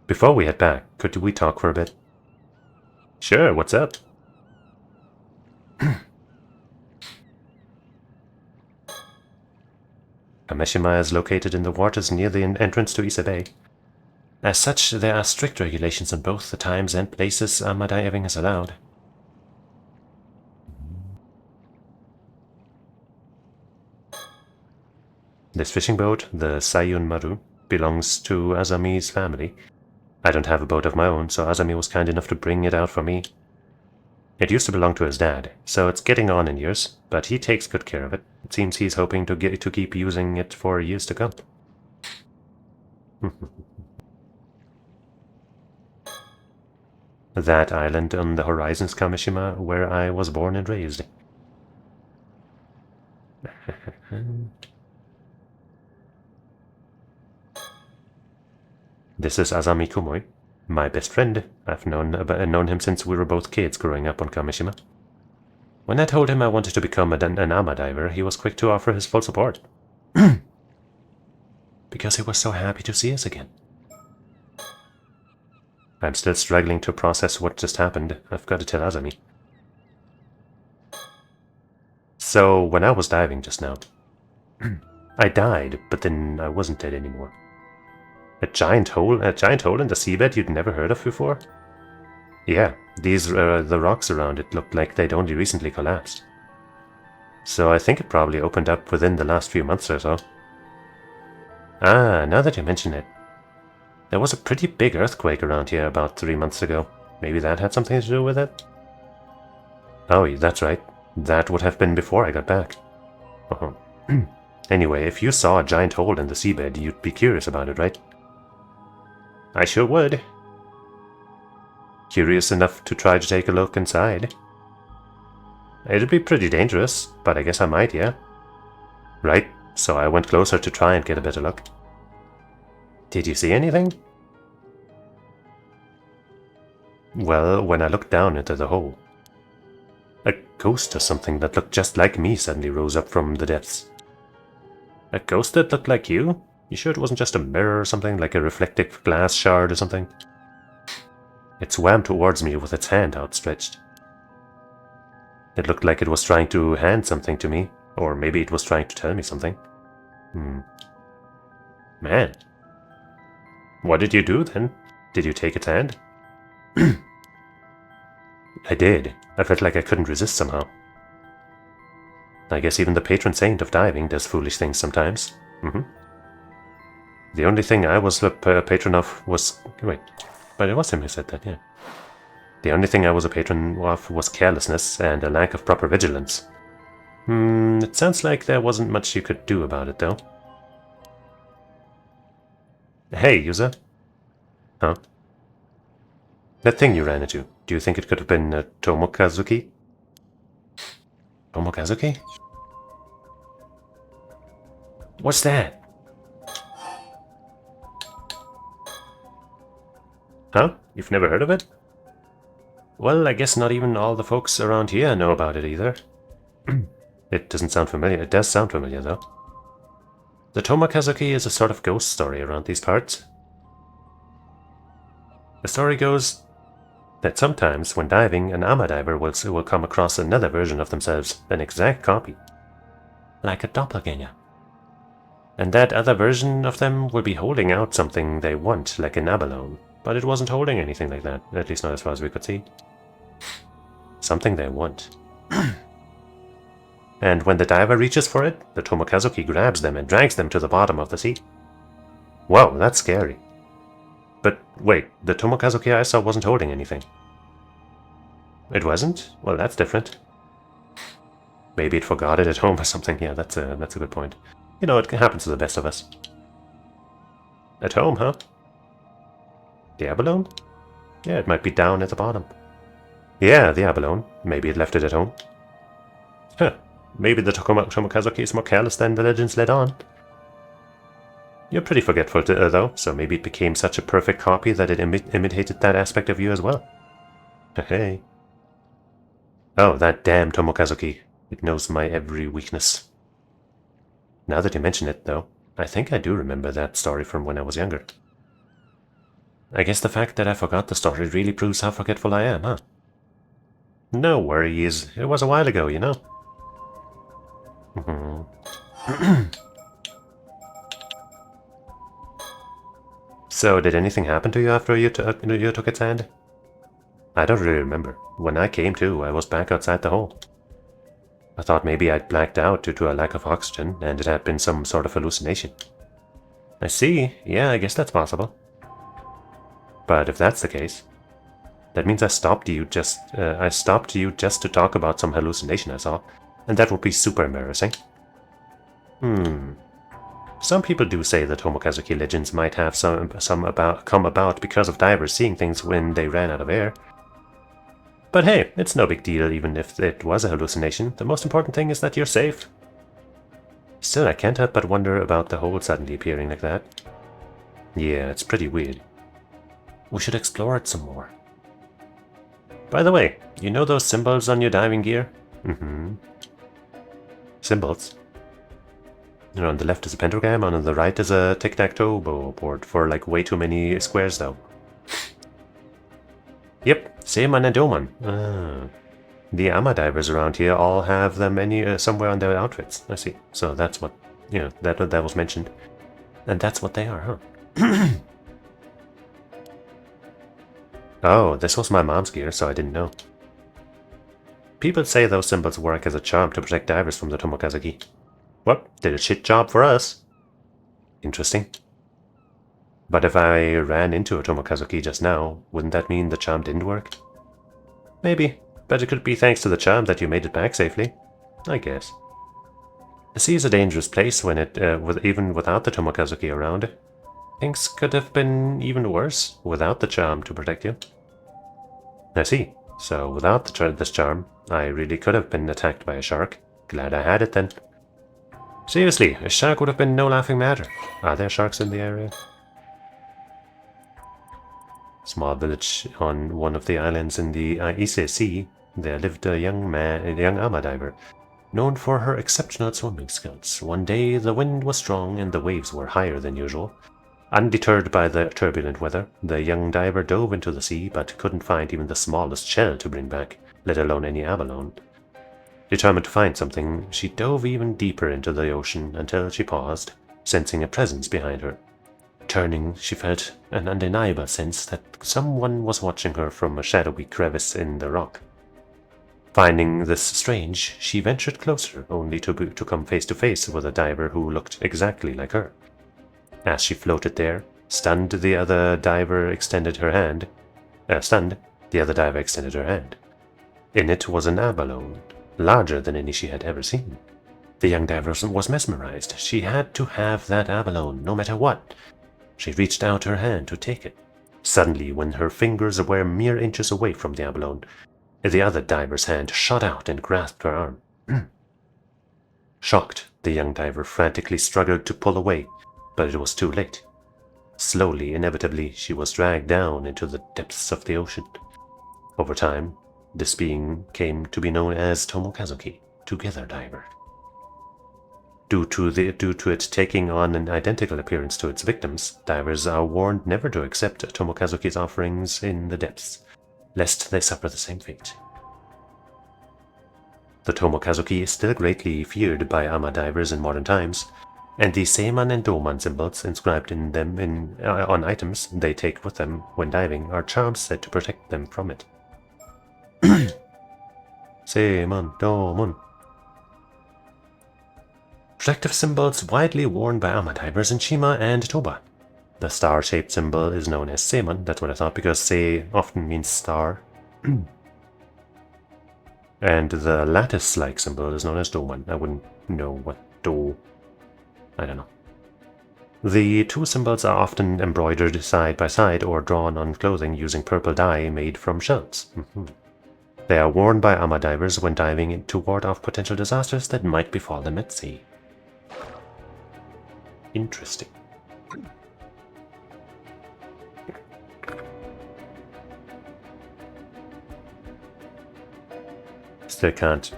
Before we head back, could we talk for a bit? Sure, what's up? Kameshima is located in the waters near the entrance to Ise Bay. As such, there are strict regulations on both the times and places diving is allowed. This fishing boat, the Sayun Maru, belongs to Azami's family. I don't have a boat of my own, so Azami was kind enough to bring it out for me. It used to belong to his dad, so it's getting on in years, but he takes good care of it. It seems he's hoping to keep using it for years to come. That island on the horizon is Kamishima, where I was born and raised. This is Azami Kumoi, my best friend. I've known him since we were both kids growing up on Kamishima. When I told him I wanted to become an AMA diver, he was quick to offer his full support. Because he was so happy to see us again. I'm still struggling to process what just happened. I've got to tell Azami. So, when I was diving just now, I died, but then I wasn't dead anymore. A giant hole in the seabed you'd never heard of before? Yeah, the rocks around it looked like they'd only recently collapsed. So I think it probably opened up within the last few months or so. Ah, now that you mention it, there was a pretty big earthquake around here about 3 months ago. Maybe that had something to do with it? Oh, that's right. That would have been before I got back. Anyway, if you saw a giant hole in the seabed, you'd be curious about it, right? I sure would. Curious enough to try to take a look inside. It'd be pretty dangerous, but I guess I might, yeah. Right, so I went closer to try and get a better look. Did you see anything? Well, when I looked down into the hole, a ghost or something that looked just like me suddenly rose up from the depths. A ghost that looked like you? You sure it wasn't just a mirror or something, like a reflective glass shard or something? It swam towards me with its hand outstretched. It looked like it was trying to hand something to me, or maybe it was trying to tell me something. Man. What did you do then? Did you take its hand? I did. I felt like I couldn't resist somehow. I guess even the patron saint of diving does foolish things sometimes. The only thing I was a patron of was... Wait, but it was him who said that, yeah. The only thing I was a patron of was carelessness and a lack of proper vigilance. It sounds like there wasn't much you could do about it, though. Hey, user. Huh? That thing you ran into, do you think it could have been a Tomokazuki? Tomokazuki? What's that? Huh? You've never heard of it? Well, I guess not even all the folks around here know about it either. It doesn't sound familiar. It does sound familiar, though. The Tomokazuki is a sort of ghost story around these parts. The story goes that sometimes, when diving, an ama diver will come across another version of themselves, an exact copy. Like a doppelganger. And that other version of them will be holding out something they want, like an abalone. But it wasn't holding anything like that, at least not as far as we could see. Something they want. And when the diver reaches for it, the Tomokazuki grabs them and drags them to the bottom of the sea. Whoa, that's scary. But wait, the Tomokazuki I saw wasn't holding anything. It wasn't? Well, that's different. Maybe it forgot it at home or something. Yeah, that's a good point. You know, it happens to the best of us. At home, huh? The abalone? Yeah, it might be down at the bottom. Yeah, the abalone. Maybe it left it at home. Huh. Maybe the Tomokazuki is more careless than the legends let on. You're pretty forgetful, though, so maybe it became such a perfect copy that it imitated that aspect of you as well. Hey. Oh, that damn Tomokazuki. It knows my every weakness. Now that you mention it, though, I think I do remember that story from when I was younger. I guess the fact that I forgot the story really proves how forgetful I am, huh? No worries. It was a while ago, you know? So, did anything happen to you after you took its hand? I don't really remember. When I came to, I was back outside the hole. I thought maybe I'd blacked out due to a lack of oxygen, and it had been some sort of hallucination. I see. Yeah, I guess that's possible. But if that's the case, that means I stopped you just to talk about some hallucination I saw, and that would be super embarrassing. Some people do say that Tomokazuki legends might have come about because of divers seeing things when they ran out of air. But hey, it's no big deal even if it was a hallucination. The most important thing is that you're safe. Still, I can't help but wonder about the hole suddenly appearing like that. Yeah, it's pretty weird. We should explore it some more. By the way, you know those symbols on your diving gear? Symbols? You know, on the left is a pentagram, and on the right is a tic-tac-toe board for like way too many squares though. Yep, same on Adomon. The Ama divers around here all have them somewhere on their outfits. I see. So that's what, that was mentioned. And that's what they are, huh? Oh, this was my mom's gear, so I didn't know. People say those symbols work as a charm to protect divers from the Tomokazuki. Well, did a shit job for us. Interesting. But if I ran into a Tomokazuki just now, wouldn't that mean the charm didn't work? Maybe, but it could be thanks to the charm that you made it back safely. I guess. The sea is a dangerous place when even without the Tomokazuki around. Things could have been even worse without the charm to protect you. I see. So without this charm, I really could have been attacked by a shark. Glad I had it then. Seriously, a shark would have been no laughing matter. Are there sharks in the area? Small village on one of the islands in the Ise Sea. There lived a young Ama diver, known for her exceptional swimming skills. One day the wind was strong and the waves were higher than usual. Undeterred by the turbulent weather, the young diver dove into the sea but couldn't find even the smallest shell to bring back, let alone any abalone. Determined to find something, she dove even deeper into the ocean until she paused, sensing a presence behind her. Turning, she felt an undeniable sense that someone was watching her from a shadowy crevice in the rock. Finding this strange, she ventured closer, only to come face to face with a diver who looked exactly like her. As she floated there, stunned, the other diver extended her hand. In it was an abalone, larger than any she had ever seen. The young diver was mesmerized. She had to have that abalone, no matter what. She reached out her hand to take it. Suddenly, when her fingers were mere inches away from the abalone, the other diver's hand shot out and grasped her arm. Shocked, the young diver frantically struggled to pull away, but it was too late. Slowly, inevitably, she was dragged down into the depths of the ocean. Over time, this being came to be known as Tomokazuki, Together Diver. Due to it taking on an identical appearance to its victims, divers are warned never to accept Tomokazuki's offerings in the depths, lest they suffer the same fate. The Tomokazuki is still greatly feared by Ama divers in modern times, and the Seiman and Doman symbols inscribed in them on items they take with them when diving are charms said to protect them from it. Seiman, Doman. Protective symbols widely worn by Ama divers in Shima and Toba. The star-shaped symbol is known as Seiman, that's what I thought, because Sei often means star. And the lattice-like symbol is known as Doman. I wouldn't know what Do... I don't know. The two symbols are often embroidered side by side or drawn on clothing using purple dye made from shells. They are worn by Ama divers when diving to ward off potential disasters that might befall them at sea. Interesting. Still can't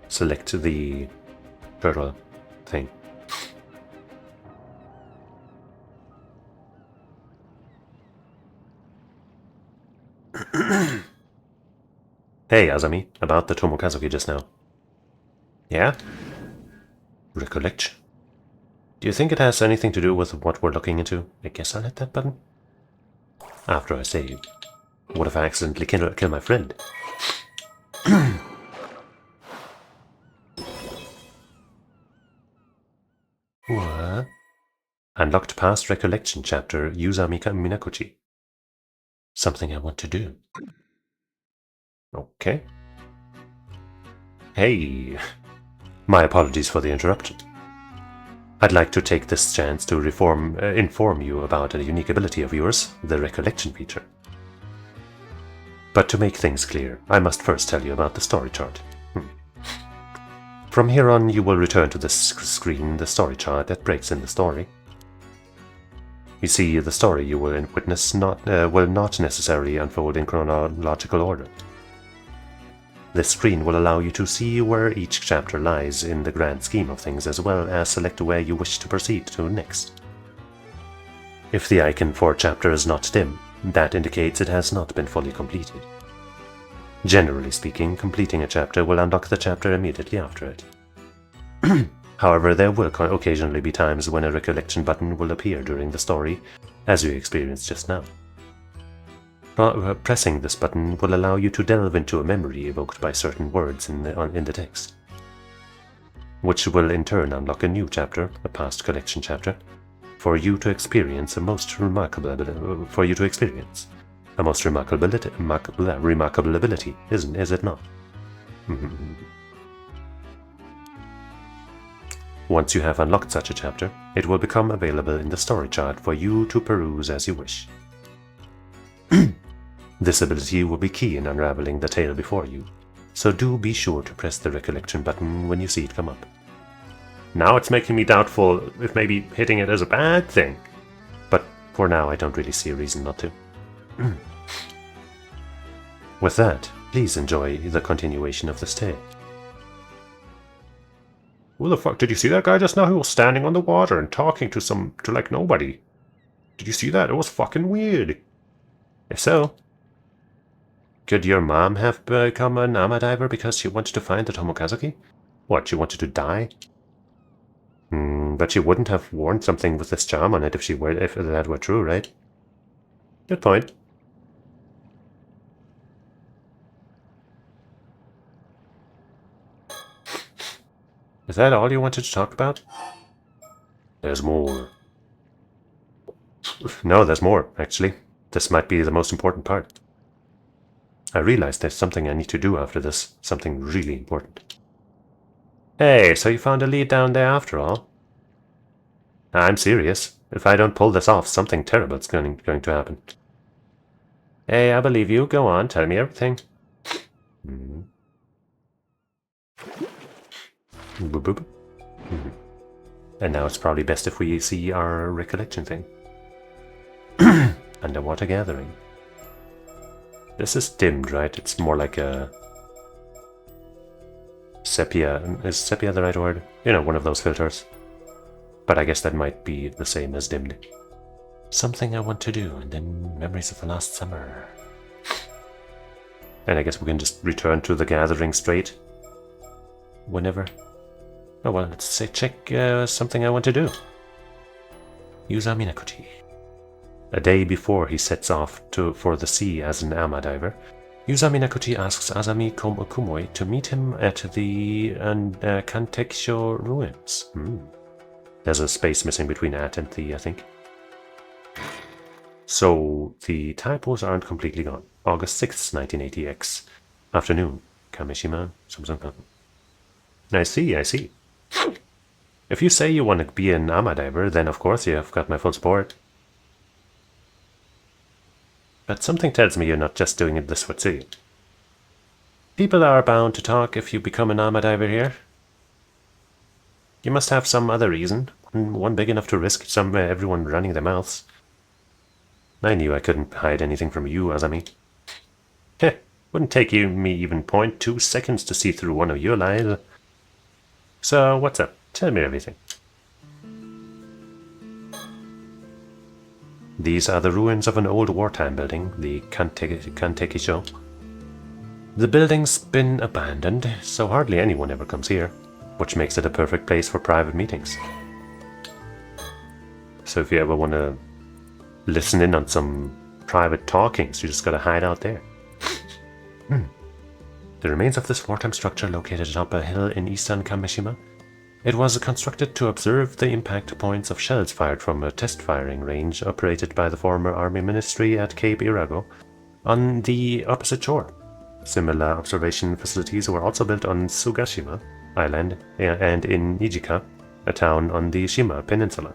select the turtle thing. Hey, Azami, about the Tomokazuki just now. Yeah? Recollection. Do you think it has anything to do with what we're looking into? I guess I'll hit that button. After I save. What if I accidentally kill my friend? What? Unlocked past recollection chapter, Yuza Minakuchi. Something I want to do. Okay. Hey. My apologies for the interruption. I'd like to take this chance to inform you about a unique ability of yours, the recollection feature. But to make things clear, I must first tell you about the story chart. From here on, you will return to this screen the story chart that breaks in the story. You see, the story you will witness will not necessarily unfold in chronological order. This screen will allow you to see where each chapter lies in the grand scheme of things, as well as select where you wish to proceed to next. If the icon for a chapter is not dim, that indicates it has not been fully completed. Generally speaking, completing a chapter will unlock the chapter immediately after it. However, there will occasionally be times when a recollection button will appear during the story, as you experienced just now. Pressing this button will allow you to delve into a memory evoked by certain words in the text, which will in turn unlock a new chapter, a past collection chapter, for you to experience a most remarkable ability, is it not? Once you have unlocked such a chapter, it will become available in the story chart for you to peruse as you wish. This ability will be key in unraveling the tale before you, so do be sure to press the recollection button when you see it come up. Now it's making me doubtful if maybe hitting it is a bad thing, but for now I don't really see a reason not to. With that, please enjoy the continuation of this tale. Who the fuck, did you see that guy just now who was standing on the water and talking to like nobody? Did you see that? It was fucking weird. If so, could your mom have become an ama diver because she wanted to find the Tomokazuki? What, she wanted to die? But she wouldn't have worn something with this charm on it if that were true, right? Good point. Is that all you wanted to talk about? There's more. No, there's more, actually. This might be the most important part. I realized there's something I need to do after this. Something really important. Hey, so you found a lead down there after all? I'm serious. If I don't pull this off, something terrible is going to happen. Hey, I believe you. Go on, tell me everything. Boop, boop. And now it's probably best if we see our recollection thing. Underwater gathering. This is dimmed, right? It's more like a sepia. Is sepia the right word? You know, one of those filters. But I guess that might be the same as dimmed. Something I want to do, and then memories of the last summer. And I guess we can just return to the gathering straight. Whenever. Oh well, let's say check something I want to do. Use Aminakuchi. A day before he sets off for the sea as an ama diver, Yuza Minakuchi asks Azami Kumoi to meet him at the Kantekisho ruins. There's a space missing between at and the, I think. So the typos aren't completely gone. August 6th, 1980X. Afternoon. Kamishima. I see. If you say you want to be an ama diver, then of course you have got my full support. But something tells me you're not just doing it this for silly. People are bound to talk if you become an ama diver here. You must have some other reason, one big enough to risk everyone running their mouths. I knew I couldn't hide anything from you, Azami. Heh, wouldn't take me even 0.2 seconds to see through one of your lies. So, what's up? Tell me everything. These are the ruins of an old wartime building, the Kantekisho. The building's been abandoned, so hardly anyone ever comes here, which makes it a perfect place for private meetings. So if you ever want to listen in on some private talkings, you just gotta hide out there. The remains of this wartime structure located atop a hill in eastern Kamishima. It was constructed to observe the impact points of shells fired from a test firing range operated by the former army ministry at Cape Irago on the opposite shore. Similar observation facilities were also built on Sugashima Island and in Ijika, a town on the Shima Peninsula.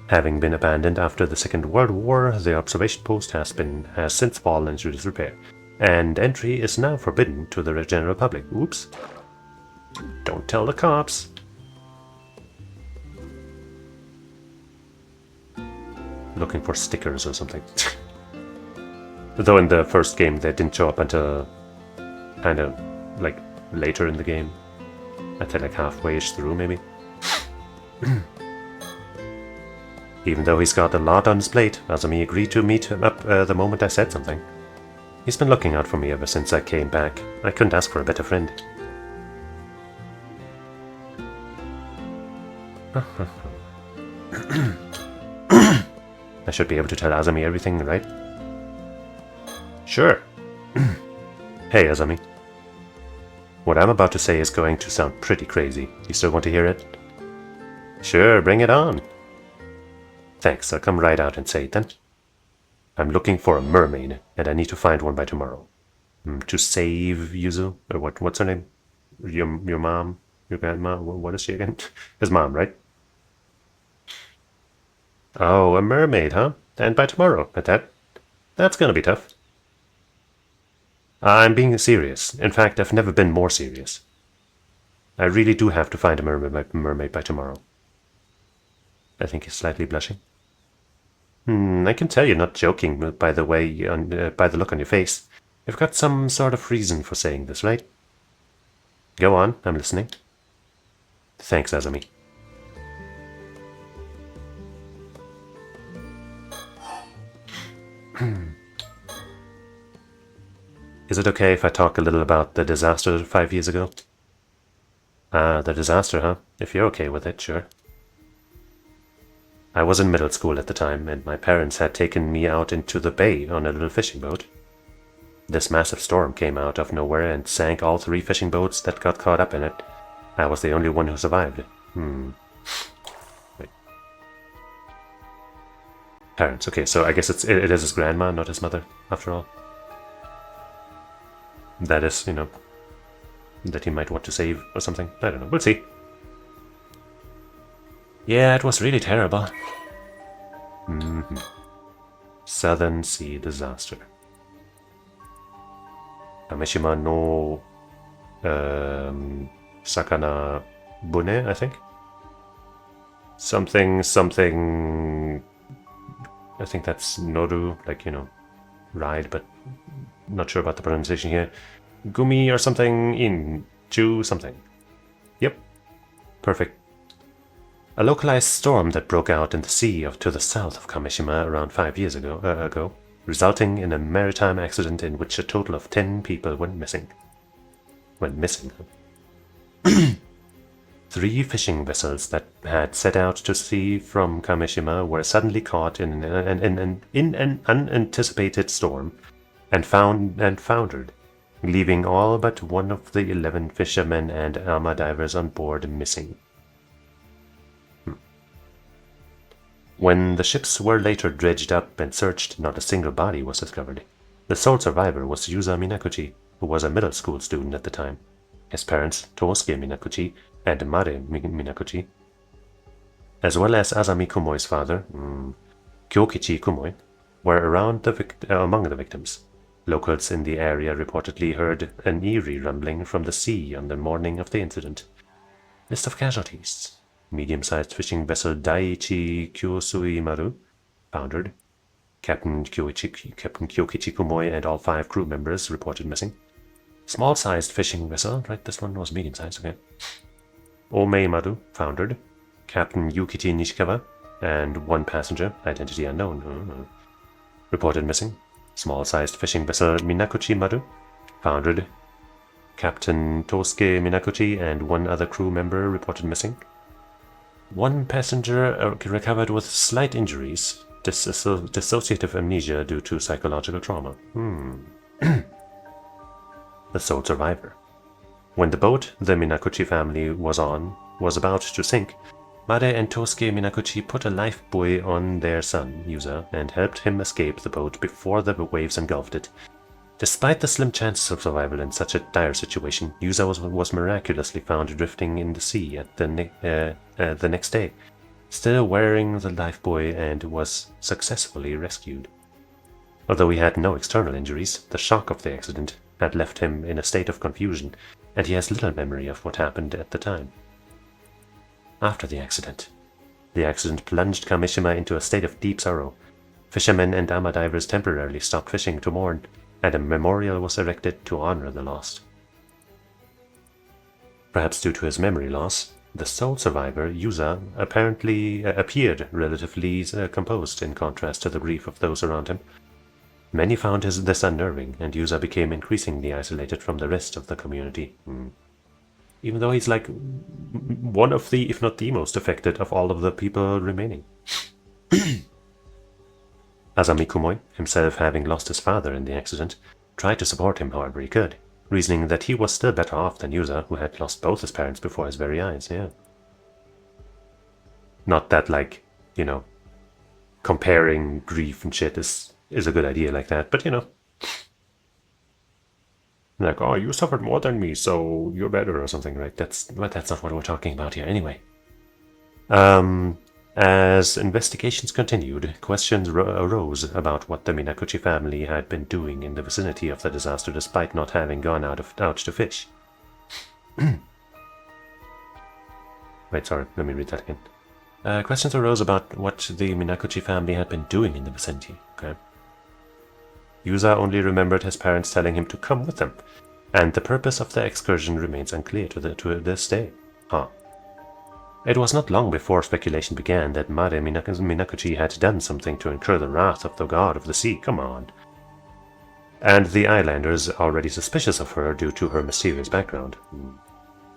Having been abandoned after the Second World War, the observation post has since fallen into disrepair, and entry is now forbidden to the general public. Oops. Don't tell the cops. Looking for stickers or something. Though in the first game they didn't show up until kind of like later in the game. I'd say like halfway-ish through maybe. Even though he's got a lot on his plate, Azami agreed to meet him up the moment I said something. He's been looking out for me ever since I came back. I couldn't ask for a better friend. I should be able to tell Azami everything, right? Sure. Hey, Azami. What I'm about to say is going to sound pretty crazy. You still want to hear it? Sure, bring it on. Thanks, I'll come right out and say it then. I'm looking for a mermaid, and I need to find one by tomorrow. To save Yuzu? Or what's her name? Your mom? Your grandma? What is she again? His mom, right? Oh, a mermaid, huh? And by tomorrow, at that? That's gonna be tough. I'm being serious. In fact, I've never been more serious. I really do have to find a mermaid by tomorrow. I think he's slightly blushing. I can tell you're not joking by the by the look on your face. You've got some sort of reason for saying this, right? Go on, I'm listening. Thanks, Azami. Is it okay if I talk a little about the disaster 5 years ago? The disaster, huh? If you're okay with it, sure. I was in middle school at the time, and my parents had taken me out into the bay on a little fishing boat. This massive storm came out of nowhere and sank all 3 fishing boats that got caught up in it. I was the only one who survived. Wait. Parents, okay, so I guess it is his grandma, not his mother, after all. That is, that he might want to save or something. I don't know, we'll see. Yeah, it was really terrible. Southern Sea disaster. Kamishima no Sakana Bune, I think. Something. I think that's Noru, like, ride, but not sure about the pronunciation here. Gumi or something in Chu something. Yep, perfect. A localized storm that broke out in the sea to the south of Kamishima around 5 years ago, resulting in a maritime accident in which a total of 10 people went missing. 3 fishing vessels that had set out to sea from Kamishima were suddenly caught in an unanticipated storm and foundered, leaving all but one of the 11 fishermen and armor divers on board missing. When the ships were later dredged up and searched, not a single body was discovered. The sole survivor was Yuza Minakuchi, who was a middle school student at the time. His parents, Tosuke Minakuchi and Mare Minakuchi, as well as Azami Kumoi's father, Kyokichi Kumoi, were among the victims. Locals in the area reportedly heard an eerie rumbling from the sea on the morning of the incident. List of casualties. Medium-sized fishing vessel Daiichi Kyosui Maru, foundered. Captain Kyokichi Kumoi and all 5 crew members reported missing. Small-sized fishing vessel, right, this one was medium-sized, okay. Omei Maru, foundered. Captain Yukichi Nishikawa and 1 passenger, identity unknown, reported missing. Small-sized fishing vessel Minakuchi Maru, foundered. Captain Tosuke Minakuchi and 1 other crew member reported missing. 1 passenger recovered with slight injuries, dissociative amnesia due to psychological trauma. The sole survivor. When the boat the Minakuchi family was on was about to sink, Mare and Tosuke Minakuchi put a life buoy on their son, Yuza, and helped him escape the boat before the waves engulfed it. Despite the slim chances of survival in such a dire situation, Yuza was miraculously found drifting in the sea at the next day, still wearing the lifebuoy, and was successfully rescued. Although he had no external injuries, the shock of the accident had left him in a state of confusion, and he has little memory of what happened at the time. After the accident plunged Kamishima into a state of deep sorrow. Fishermen and armor divers temporarily stopped fishing to mourn, and a memorial was erected to honor the lost. Perhaps due to his memory loss, the sole survivor, Yuza, apparently appeared relatively composed in contrast to the grief of those around him. Many found this unnerving, and Yuza became increasingly isolated from the rest of the community. Even though he's like one of the, if not the most affected of all of the people remaining. Azami Kumoi, himself having lost his father in the accident, tried to support him however he could, reasoning that he was still better off than Yuza, who had lost both his parents before his very eyes, yeah. Not that, like, you know, comparing grief and shit is a good idea like that, but you know. Like, oh, you suffered more than me, so you're better or something, right? That's not what we're talking about here anyway. As investigations continued, questions arose about what the Minakuchi family had been doing in the vicinity of the disaster despite not having gone out to fish. Wait, sorry, let me read that again. Questions arose about what the Minakuchi family had been doing in the vicinity, okay? Yuza only remembered his parents telling him to come with them, and the purpose of the excursion remains unclear to this day. Huh. It was not long before speculation began that Mare Minakuchi had done something to incur the wrath of the god of the sea, come on. And the islanders, already suspicious of her due to her mysterious background,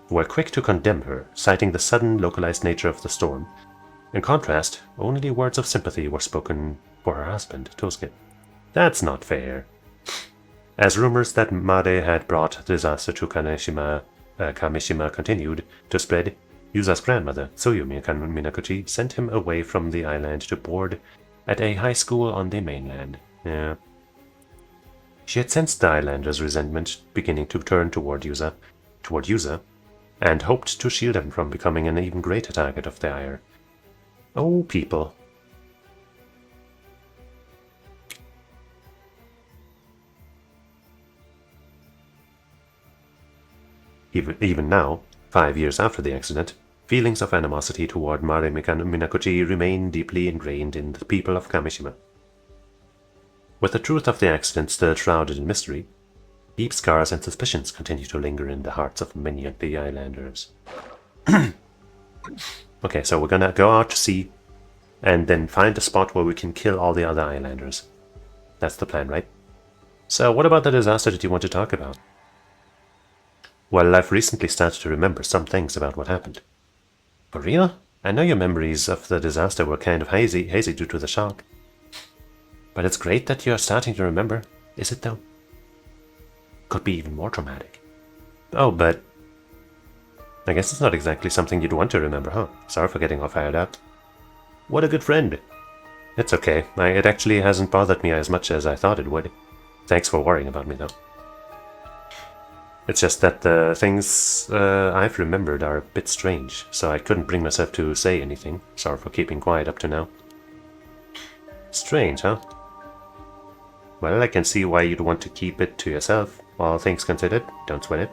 were quick to condemn her, citing the sudden, localized nature of the storm. In contrast, only words of sympathy were spoken for her husband, Tosuke. That's not fair. As rumors that Mare had brought disaster to Kamishima continued to spread, Yuza's grandmother, Tsuyumi Minakuchi, sent him away from the island to board at a high school on the mainland. Yeah. She had sensed the islanders' resentment beginning to turn toward Yuza, and hoped to shield him from becoming an even greater target of their ire. Oh, people. Even now, 5 years after the accident, feelings of animosity toward Mare Minakuchi remain deeply ingrained in the people of Kamishima. With the truth of the accident still shrouded in mystery, deep scars and suspicions continue to linger in the hearts of many of the islanders. Okay, so we're gonna go out to sea, and then find a spot where we can kill all the other islanders. That's the plan, right? So what about the disaster that you want to talk about? Well, I've recently started to remember some things about what happened. For real? I know your memories of the disaster were kind of hazy due to the shock. But it's great that you're starting to remember, is it though? Could be even more traumatic. Oh, but I guess it's not exactly something you'd want to remember, huh? Sorry for getting all fired up. What a good friend. It's okay. It actually hasn't bothered me as much as I thought it would. Thanks for worrying about me, though. It's just that the things I've remembered are a bit strange, so I couldn't bring myself to say anything. Sorry for keeping quiet up to now. Strange, huh? Well, I can see why you'd want to keep it to yourself. All things considered, don't sweat it.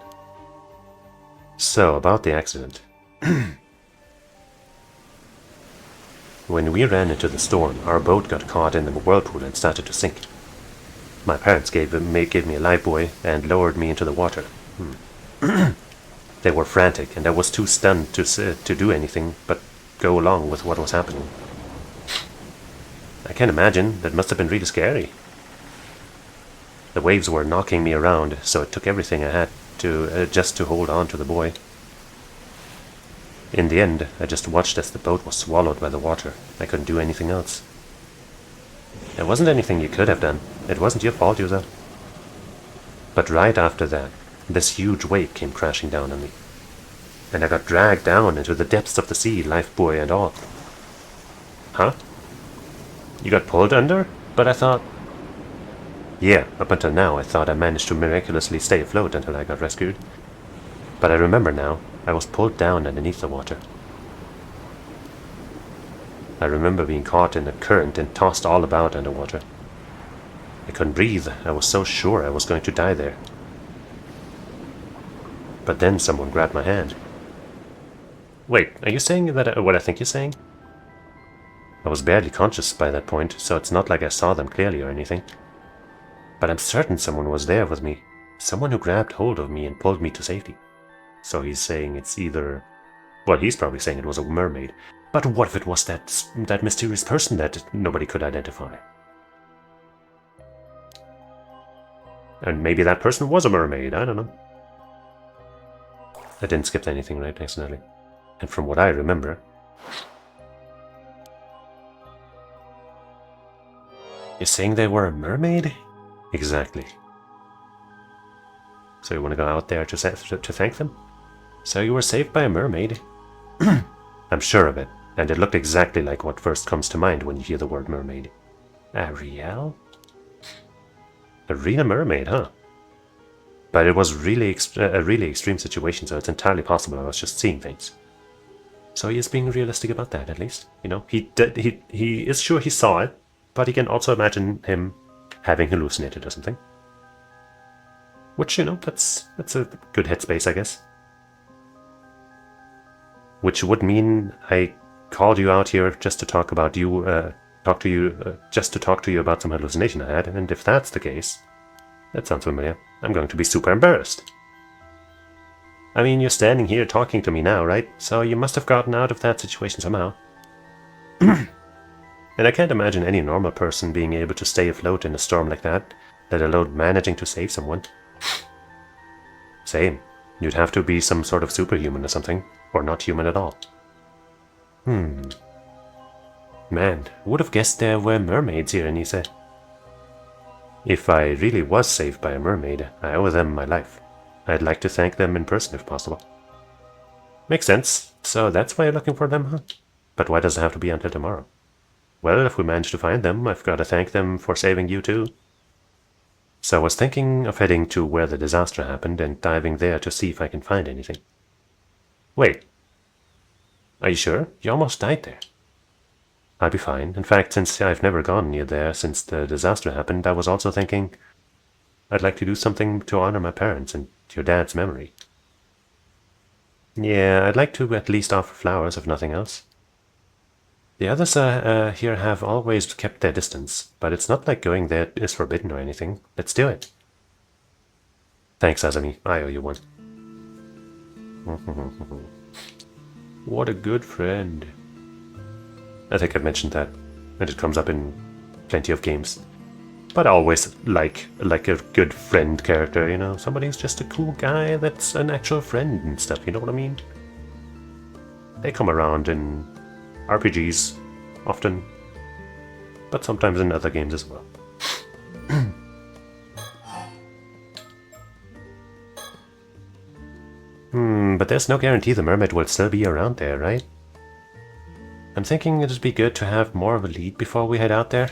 So, about the accident. When we ran into the storm, our boat got caught in the whirlpool and started to sink. My parents gave me a lifebuoy and lowered me into the water. They were frantic, and I was too stunned to do anything but go along with what was happening. I can imagine that must have been really scary. The waves were knocking me around, so it took everything I had to just to hold on to the buoy. In the end, I just watched as the boat was swallowed by the water. I couldn't do anything else. There wasn't anything you could have done. It wasn't your fault, Yuza. But right after that, this huge wave came crashing down on me. And I got dragged down into the depths of the sea, lifebuoy and all. Huh? You got pulled under? But I thought... Yeah, up until now I thought I managed to miraculously stay afloat until I got rescued. But I remember now, I was pulled down underneath the water. I remember being caught in a current and tossed all about underwater. I couldn't breathe. I was so sure I was going to die there. But then someone grabbed my hand. Wait, are you saying that what I think you're saying? I was barely conscious by that point, so it's not like I saw them clearly or anything. But I'm certain someone was there with me. Someone who grabbed hold of me and pulled me to safety. So he's saying it's either... Well, he's probably saying it was a mermaid. But what if it was that mysterious person that nobody could identify? And maybe that person was a mermaid, I don't know. I didn't skip anything, right, accidentally. And from what I remember... You're saying they were a mermaid? Exactly. So you want to go out there to thank them? So you were saved by a mermaid? I'm sure of it, and it looked exactly like what first comes to mind when you hear the word mermaid. Ariel? A real mermaid, huh? But it was really a really extreme situation, so it's entirely possible I was just seeing things. So he is being realistic about that, at least. You know, he is sure he saw it, but he can also imagine him having hallucinated or something. Which, you know, that's a good headspace, I guess. Which would mean I called you out here just to talk about you, just to talk to you about some hallucination I had, and if that's the case, that sounds familiar, I'm going to be super embarrassed. I mean, you're standing here talking to me now, right? So you must have gotten out of that situation somehow. And I can't imagine any normal person being able to stay afloat in a storm like that, let alone managing to save someone. Same. You'd have to be some sort of superhuman or something, or not human at all. Man, would have guessed there were mermaids here, Anise. If I really was saved by a mermaid, I owe them my life. I'd like to thank them in person if possible. Makes sense. So that's why you're looking for them, huh? But why does it have to be until tomorrow? Well, if we manage to find them, I've got to thank them for saving you too. So I was thinking of heading to where the disaster happened and diving there to see if I can find anything. Wait. Are you sure? You almost died there. I'll be fine. In fact, since I've never gone near there since the disaster happened, I was also thinking I'd like to do something to honor my parents and your dad's memory. Yeah, I'd like to at least offer flowers, if nothing else. The others here have always kept their distance, but it's not like going there is forbidden or anything. Let's do it. Thanks, Azami. I owe you one. What a good friend. I think I've mentioned that, and it comes up in plenty of games. But I always like a good friend character, you know? Somebody who's just a cool guy that's an actual friend and stuff, you know what I mean? They come around in RPGs, often, but sometimes in other games as well. But there's no guarantee the mermaid will still be around there, right? I'm thinking it'd be good to have more of a lead before we head out there.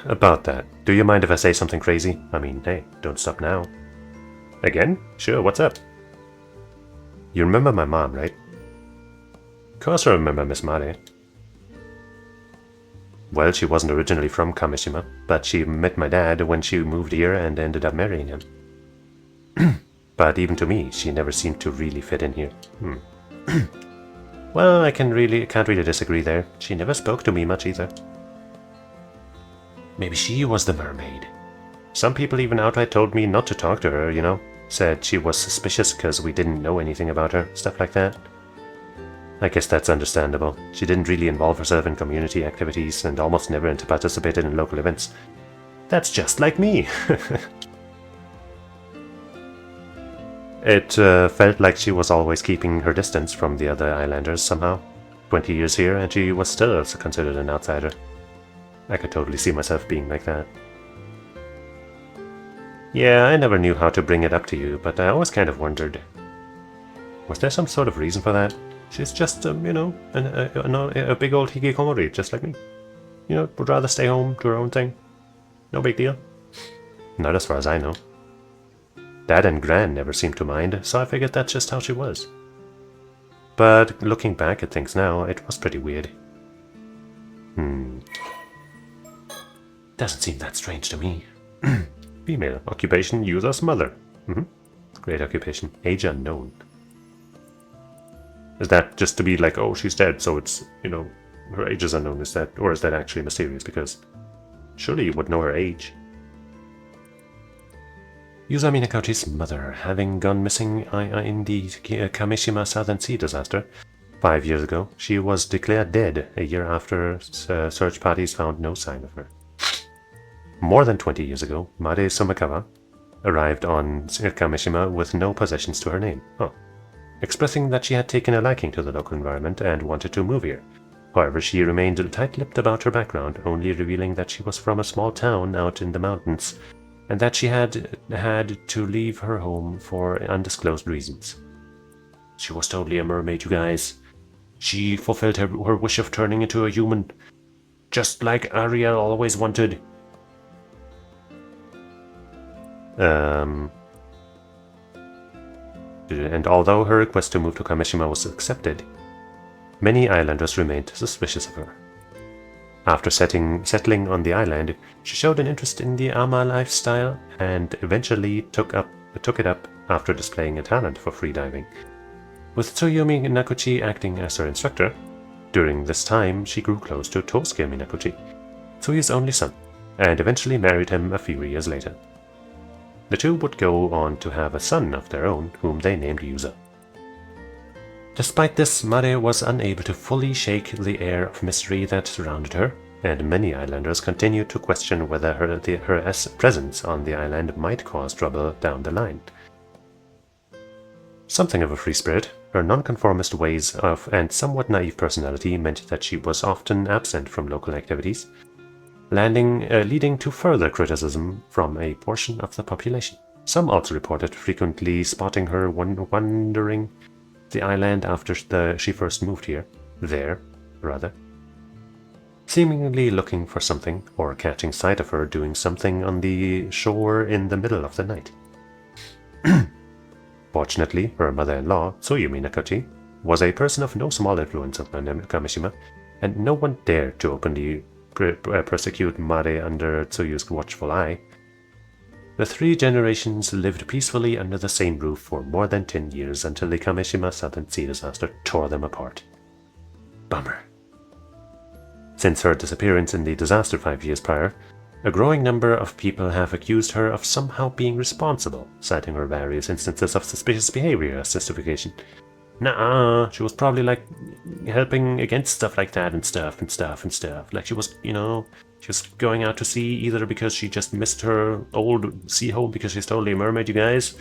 About that, do you mind if I say something crazy? I mean, hey, don't stop now. Again? Sure, what's up? You remember my mom, right? Of course I remember Miss Mare. Well, she wasn't originally from Kamishima, but she met my dad when she moved here and ended up marrying him. But even to me, she never seemed to really fit in here. Well, I can't really disagree there. She never spoke to me much either. Maybe she was the mermaid. Some people even outright told me not to talk to her, you know? Said she was suspicious because we didn't know anything about her, stuff like that. I guess that's understandable. She didn't really involve herself in community activities and almost never participated in local events. That's just like me! It felt like she was always keeping her distance from the other islanders somehow. 20 years here and she was still considered an outsider. I could totally see myself being like that. Yeah, I never knew how to bring it up to you, but I always kind of wondered. Was there some sort of reason for that? She's just, you know, a big old hikikomori, just like me. You know, would rather stay home, do her own thing. No big deal. Not as far as I know. Dad and Gran never seemed to mind, so I figured that's just how she was. But looking back at things now, it was pretty weird. Doesn't seem that strange to me. Female, occupation, user's mother. Great occupation, age unknown. Is that just to be like, oh, she's dead, so it's, you know, her age is unknown, is that, or is that actually mysterious? Because surely you would know her age. Yuza Minakochi's mother, having gone missing in the Kamishima Southern Sea disaster 5 years ago, she was declared dead a year after search parties found no sign of her. More than 20 years ago, Made Sumikawa arrived on Kamishima with no possessions to her name, expressing that she had taken a liking to the local environment and wanted to move here. However, she remained tight-lipped about her background, only revealing that she was from a small town out in the mountains, and that she had to leave her home for undisclosed reasons. She was totally a mermaid, you guys. She fulfilled her wish of turning into a human, just like Ariel always wanted. And although her request to move to Kamishima was accepted, many islanders remained suspicious of her. After settling on the island, she showed an interest in the ama lifestyle and eventually took it up after displaying a talent for freediving, with Tsuyomi Minakuchi acting as her instructor. During this time, she grew close to Tosuke Minakuchi, Tsuyu's only son, and eventually married him a few years later. The two would go on to have a son of their own, whom they named Yuza. Despite this, Mare was unable to fully shake the air of mystery that surrounded her, and many islanders continued to question whether her presence on the island might cause trouble down the line. Something of a free spirit, her nonconformist ways and somewhat naive personality meant that she was often absent from local activities, leading to further criticism from a portion of the population. Some also reported frequently spotting her wandering the island after she first moved there, seemingly looking for something or catching sight of her doing something on the shore in the middle of the night. Fortunately, her mother-in-law, Tsuyomi Minakuchi, was a person of no small influence on Kamishima, and no one dared to openly persecute Mare under Tsuyu's watchful eye. The three generations lived peacefully under the same roof for more than 10 years until the Kamishima Southern Sea disaster tore them apart. Bummer. Since her disappearance in the disaster 5 years prior, a growing number of people have accused her of somehow being responsible, citing her various instances of suspicious behavior as justification. Nah, she was probably helping against stuff like that and stuff. Like she was, she was going out to sea either because she just missed her old sea home because she's totally a mermaid, you guys,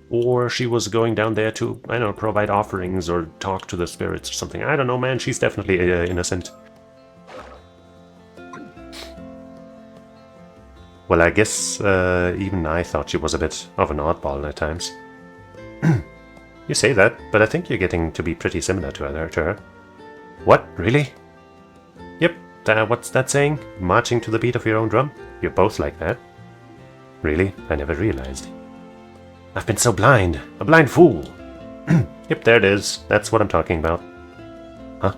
or she was going down there to, provide offerings or talk to the spirits or something. I don't know, man. She's definitely innocent. Well, I guess even I thought she was a bit of an oddball at times. You say that, but I think you're getting to be pretty similar to her. What? Really? Yep, what's that saying? Marching to the beat of your own drum? You're both like that. Really? I never realized. I've been so blind. A blind fool. Yep, there it is. That's what I'm talking about. Huh?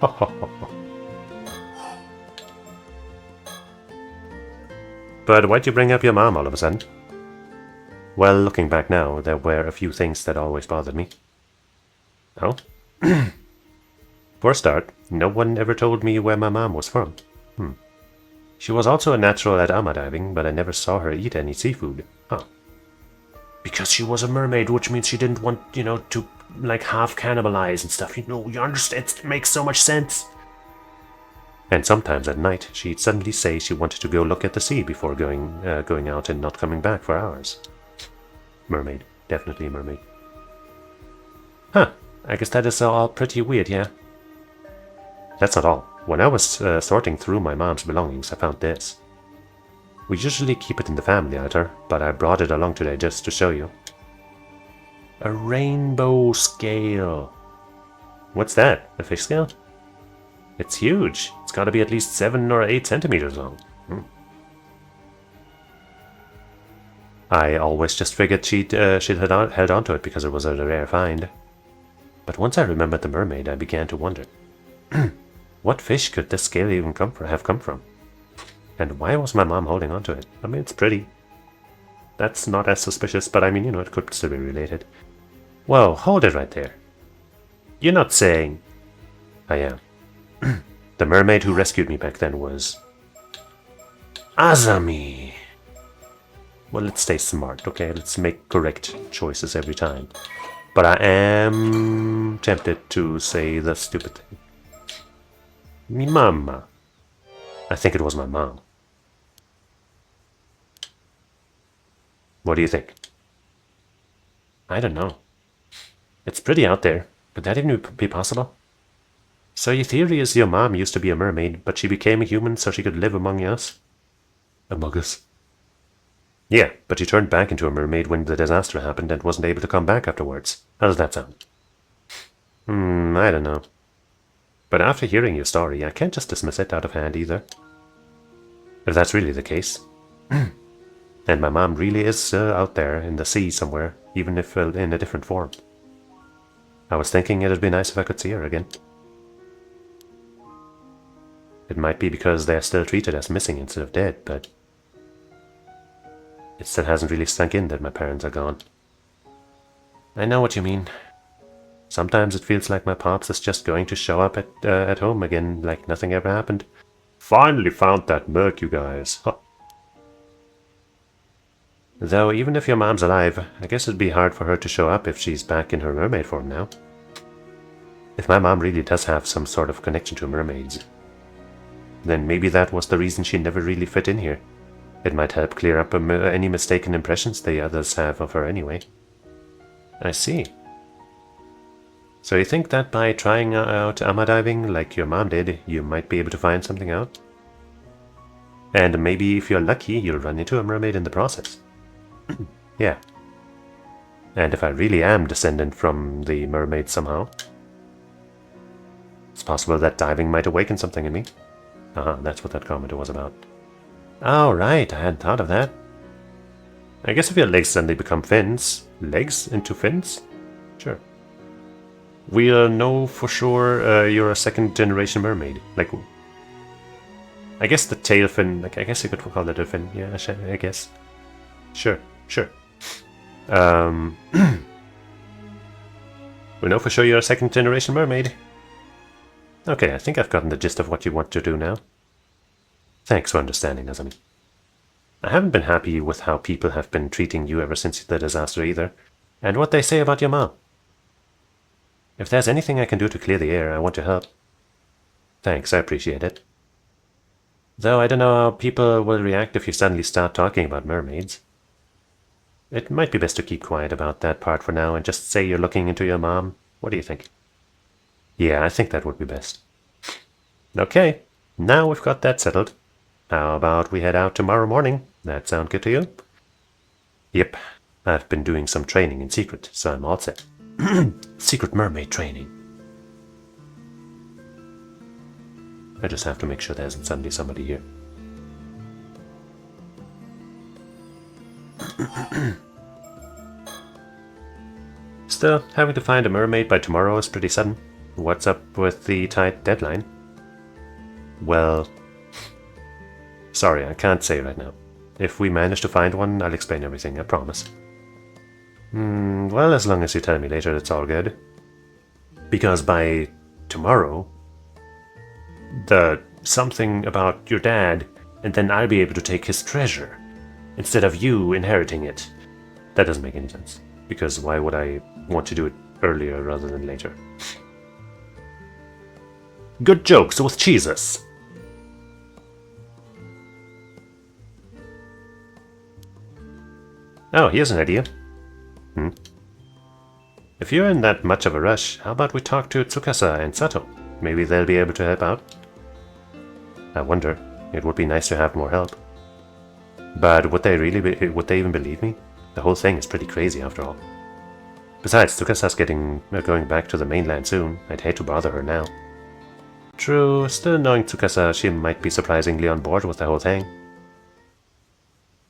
Ho ho ho ho. But why'd you bring up your mom all of a sudden? Well, looking back now, there were a few things that always bothered me. Oh? For a start, no one ever told me where my mom was from. She was also a natural at ama diving, but I never saw her eat any seafood. Huh. Because she was a mermaid, which means she didn't want, to, half cannibalize and stuff. You understand? It makes so much sense. And sometimes at night, she'd suddenly say she wanted to go look at the sea before going out and not coming back for hours. Mermaid. Definitely a mermaid. Huh. I guess that is all pretty weird, yeah? That's not all. When I was sorting through my mom's belongings, I found this. We usually keep it in the family altar, but I brought it along today just to show you. A rainbow scale. What's that? A fish scale? It's huge. It's got to be at least 7 or 8 centimeters long. I always just figured she'd held on to it because it was a rare find. But once I remembered the mermaid, I began to wonder. What fish could this scale even have come from? And why was my mom holding on to it? I mean, it's pretty. That's not as suspicious, but it could still be related. Whoa, hold it right there. You're not saying... I am. The mermaid who rescued me back then was... Azami! Well, let's stay smart, okay? Let's make correct choices every time. But I am tempted to say the stupid thing. Mi mamma. I think it was my mom. What do you think? I don't know. It's pretty out there. Could that even be possible? So your theory is your mom used to be a mermaid, but she became a human so she could live among us? Among us? Yeah, but she turned back into a mermaid when the disaster happened and wasn't able to come back afterwards. How does that sound? I don't know. But after hearing your story, I can't just dismiss it out of hand either. If that's really the case. And my mom really is out there in the sea somewhere, even if in a different form. I was thinking it'd be nice if I could see her again. It might be because they're still treated as missing instead of dead, but it still hasn't really sunk in that my parents are gone. I know what you mean. Sometimes it feels like my pops is just going to show up at home again like nothing ever happened. Finally found that milk, you guys. Huh. Though, even if your mom's alive, I guess it'd be hard for her to show up if she's back in her mermaid form now. If my mom really does have some sort of connection to mermaids, then maybe that was the reason she never really fit in here. It might help clear up any mistaken impressions the others have of her anyway. I see. So you think that by trying out ama diving like your mom did, you might be able to find something out? And maybe if you're lucky, you'll run into a mermaid in the process. Yeah. And if I really am descendant from the mermaid somehow, it's possible that diving might awaken something in me. That's what that comment was about. Oh, right, I hadn't thought of that. I guess if your legs suddenly become fins, legs into fins? Sure. We'll know for sure you're a second-generation mermaid. Like, I guess the tail fin, like, I guess you could call that a fin. Yeah, I guess. Sure. We know for sure you're a second-generation mermaid. Okay, I think I've gotten the gist of what you want to do now. Thanks for understanding, Azami. I haven't been happy with how people have been treating you ever since the disaster either, and what they say about your mom. If there's anything I can do to clear the air, I want to help. Thanks, I appreciate it. Though I don't know how people will react if you suddenly start talking about mermaids. It might be best to keep quiet about that part for now and just say you're looking into your mom. What do you think? Yeah, I think that would be best. Okay, now we've got that settled. How about we head out tomorrow morning? That sound good to you? Yep, I've been doing some training in secret, so I'm all set. Secret mermaid training. I just have to make sure there isn't suddenly somebody here. Still, having to find a mermaid by tomorrow is pretty sudden. What's up with the tight deadline? Well, sorry, I can't say right now. If we manage to find one, I'll explain everything, I promise. Well, as long as you tell me later, it's all good. Because by tomorrow, something about your dad, and then I'll be able to take his treasure, instead of you inheriting it. That doesn't make any sense, because why would I want to do it earlier rather than later? Good jokes with Cheesus. Oh, here's an idea. If you're in that much of a rush, how about we talk to Tsukasa and Sato? Maybe they'll be able to help out. I wonder. It would be nice to have more help. But would they even believe me? The whole thing is pretty crazy after all. Besides, Tsukasa's going back to the mainland soon. I'd hate to bother her now. True, still knowing Tsukasa, she might be surprisingly on board with the whole thing.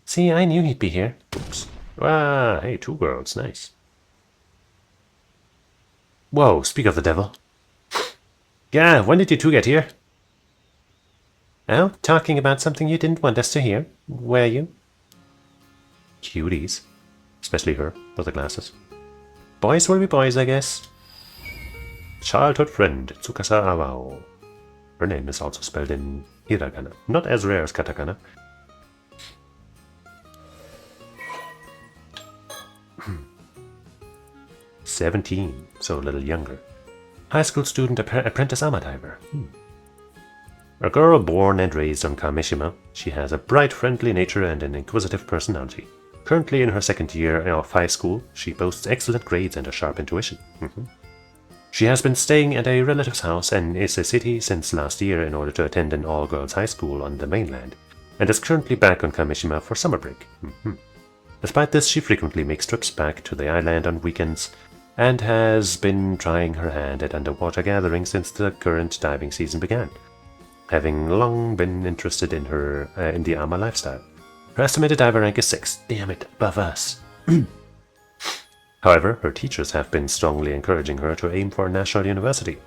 See, I knew he'd be here. Oops. Ah, hey, 2 girls, nice. Whoa, speak of the devil. Yeah, when did you 2 get here? Oh, talking about something you didn't want us to hear, were you? Cuties. Especially her, with the glasses. Boys will be boys, I guess. Childhood friend, Tsukasa Awao. Her name is also spelled in hiragana, not as rare as katakana. "17, so a little younger. High school student, apprentice ama diver. A girl born and raised on Kamishima, she has a bright, friendly nature and an inquisitive personality. Currently in her second year of high school, she boasts excellent grades and a sharp intuition. She has been staying at a relative's house in Ise City since last year in order to attend an all-girls high school on the mainland, and is currently back on Kamishima for summer break. Despite this, she frequently makes trips back to the island on weekends, and has been trying her hand at underwater gathering since the current diving season began, having long been interested in the Ama lifestyle. Her estimated diver rank is 6. Damn it, above us. However, her teachers have been strongly encouraging her to aim for a national university.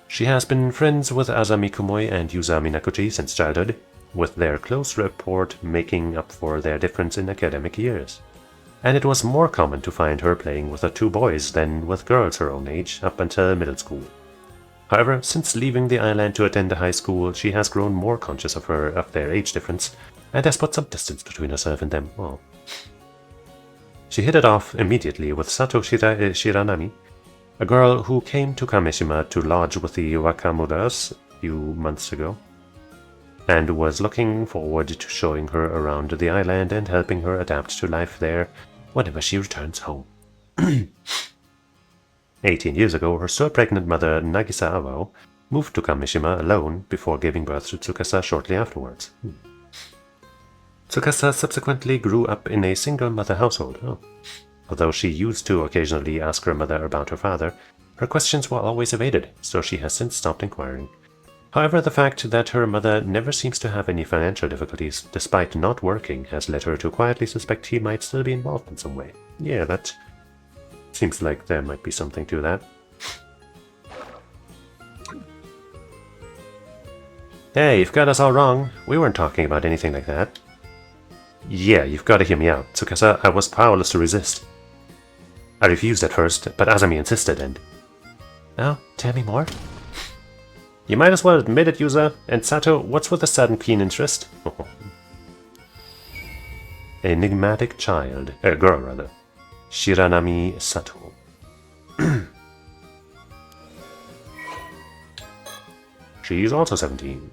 She has been friends with Azami Kumoi and Yuza Minakuchi since childhood, with their close rapport making up for their difference in academic years. And it was more common to find her playing with the 2 boys than with girls her own age up until middle school. However, since leaving the island to attend a high school, she has grown more conscious of their age difference, and has put some distance between herself and them. Oh. She hit it off immediately with Sato Shiranami, a girl who came to Kamishima to lodge with the Wakamuras a few months ago, and was looking forward to showing her around the island and helping her adapt to life there whenever she returns home. 18 years ago, her still pregnant mother Nagisa Awao moved to Kamishima alone before giving birth to Tsukasa shortly afterwards. Tsukasa subsequently grew up in a single-mother household. Although she used to occasionally ask her mother about her father, her questions were always evaded, so she has since stopped inquiring. However, the fact that her mother never seems to have any financial difficulties, despite not working, has led her to quietly suspect he might still be involved in some way. Yeah, that seems like there might be something to that. Hey, you've got us all wrong. We weren't talking about anything like that. Yeah, you've got to hear me out, Tsukasa. I was powerless to resist. I refused at first, but Azami insisted and... Oh, tell me more? You might as well admit it, Yuza. And Sato, what's with the sudden keen interest? Enigmatic child. Girl, rather. Shiranami Sato. She's also 17.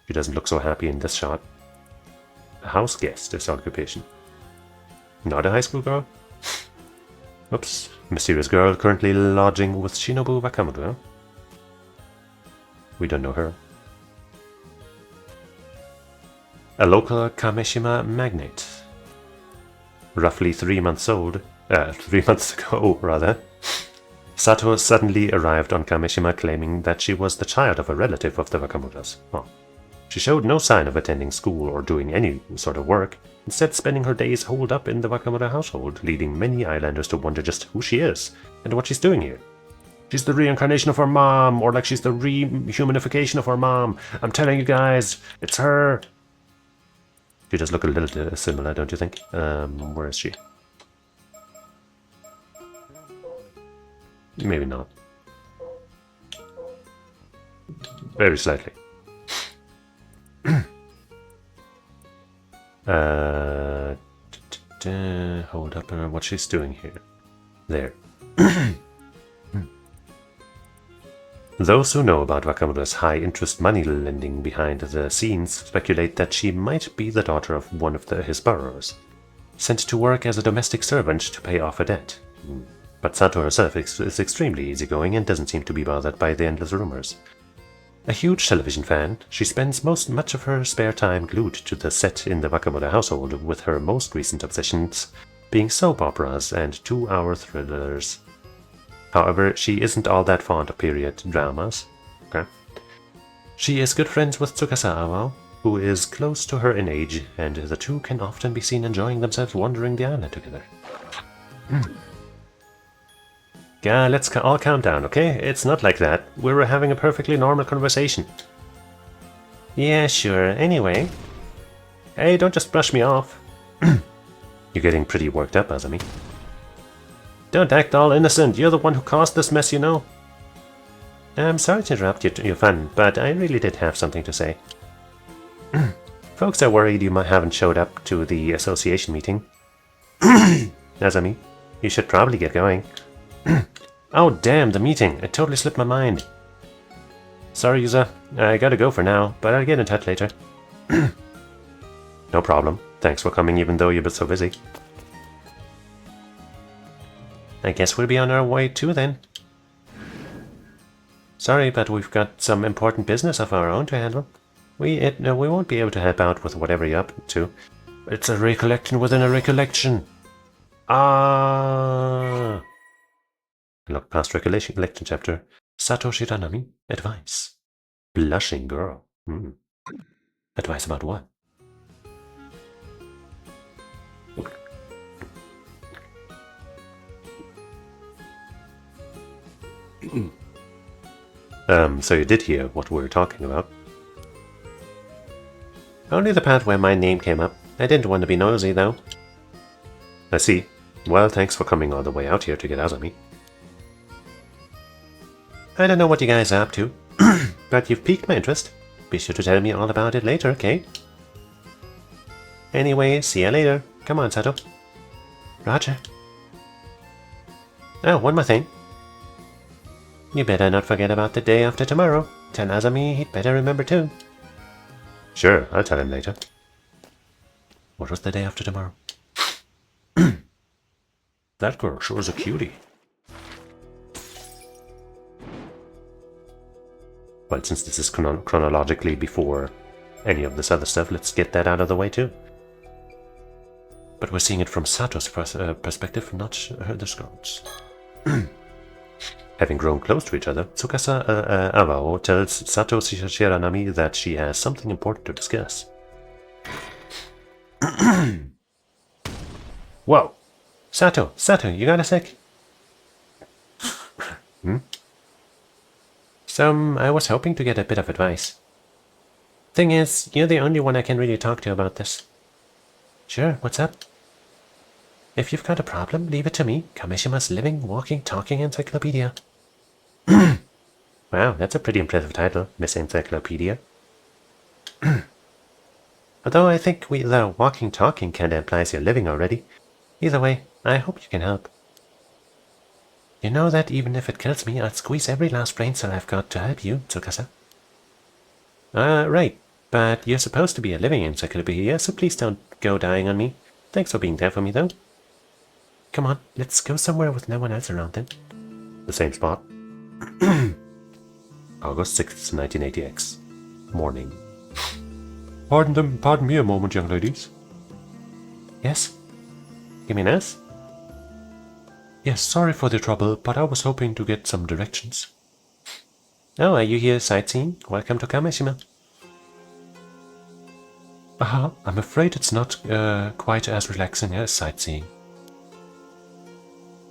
She doesn't look so happy in this shot. A house guest is occupation. Not a high school girl? Oops. Mysterious girl currently lodging with Shinobu Wakamoto. We don't know her. A local Kamishima magnate. Roughly 3 months old. 3 months ago, rather. Sato suddenly arrived on Kamishima claiming that she was the child of a relative of the Wakamotos. She showed no sign of attending school or doing any sort of work, instead spending her days holed up in the Wakamoto household, leading many islanders to wonder just who she is and what she's doing here. She's the reincarnation of her mom, or like she's the rehumanification of her mom. I'm telling you guys, it's her. She does look a little similar, don't you think? Where is she? Maybe not. Very slightly. Hold up what she's doing here. There. Those who know about Wakamoto's high-interest money lending behind the scenes speculate that she might be the daughter of one of his borrowers, sent to work as a domestic servant to pay off a debt. But Sato herself is extremely easygoing and doesn't seem to be bothered by the endless rumors. A huge television fan, she spends much of her spare time glued to the set in the Wakamoto household, with her most recent obsessions being soap operas and 2-hour thrillers. However, she isn't all that fond of period dramas. Okay. She is good friends with Tsukasa Awao, who is close to her in age, and the two can often be seen enjoying themselves wandering the island together. Yeah, let's all calm down, okay? It's not like that. We were having a perfectly normal conversation. Yeah, sure. Anyway. Hey, don't just brush me off. You're getting pretty worked up, Azami. Don't act all innocent. You're the one who caused this mess, you know. I'm sorry to interrupt your fun, but I really did have something to say. Folks are worried you haven't showed up to the association meeting. Azami, you should probably get going. Oh damn, the meeting. It totally slipped my mind. Sorry, Yuza. I gotta go for now, but I'll get in touch later. No problem. Thanks for coming even though you've been so busy. I guess we'll be on our way too then. Sorry, but we've got some important business of our own to handle. We won't be able to help out with whatever you're up to. It's a recollection within a recollection. Ah. Look past recollection chapter. Satoshi Ranami, advice. Blushing girl. Advice about what? So you did hear what we were talking about. Only the part where my name came up. I didn't want to be nosy, though. I see. Well, thanks for coming all the way out here to get out of me. I don't know what you guys are up to, but you've piqued my interest. Be sure to tell me all about it later, okay? Anyway, see ya later. Come on, Sato. Roger. Oh, one more thing. You better not forget about the day after tomorrow. Tell Azami he'd better remember too. Sure, I'll tell him later. What was the day after tomorrow? That girl sure is a cutie. Well, since this is chronologically before any of this other stuff, let's get that out of the way too. But we're seeing it from Sato's perspective, not the scouts. Having grown close to each other, Tsukasa Awao tells Sato Shiranami that she has something important to discuss. Whoa! Sato, you got a sec? So, I was hoping to get a bit of advice. Thing is, you're the only one I can really talk to about this. Sure, what's up? If you've got a problem, leave it to me, Kameshima's living, walking, talking encyclopedia. Wow, that's a pretty impressive title, Miss Encyclopedia. Although I think the walking, talking kinda implies you're living already. Either way, I hope you can help. You know that even if it kills me, I'd squeeze every last brain cell I've got to help you, Tsukasa. Right. But you're supposed to be a living encyclopedia, so please don't go dying on me. Thanks for being there for me, though. Come on, let's go somewhere with no one else around then. The same spot. August 6th, 1980X. Morning. Pardon me a moment, young ladies. Yes? You mean us? Yes, sorry for the trouble, but I was hoping to get some directions. Oh, are you here sightseeing? Welcome to Kameshima. I'm afraid it's not quite as relaxing as sightseeing.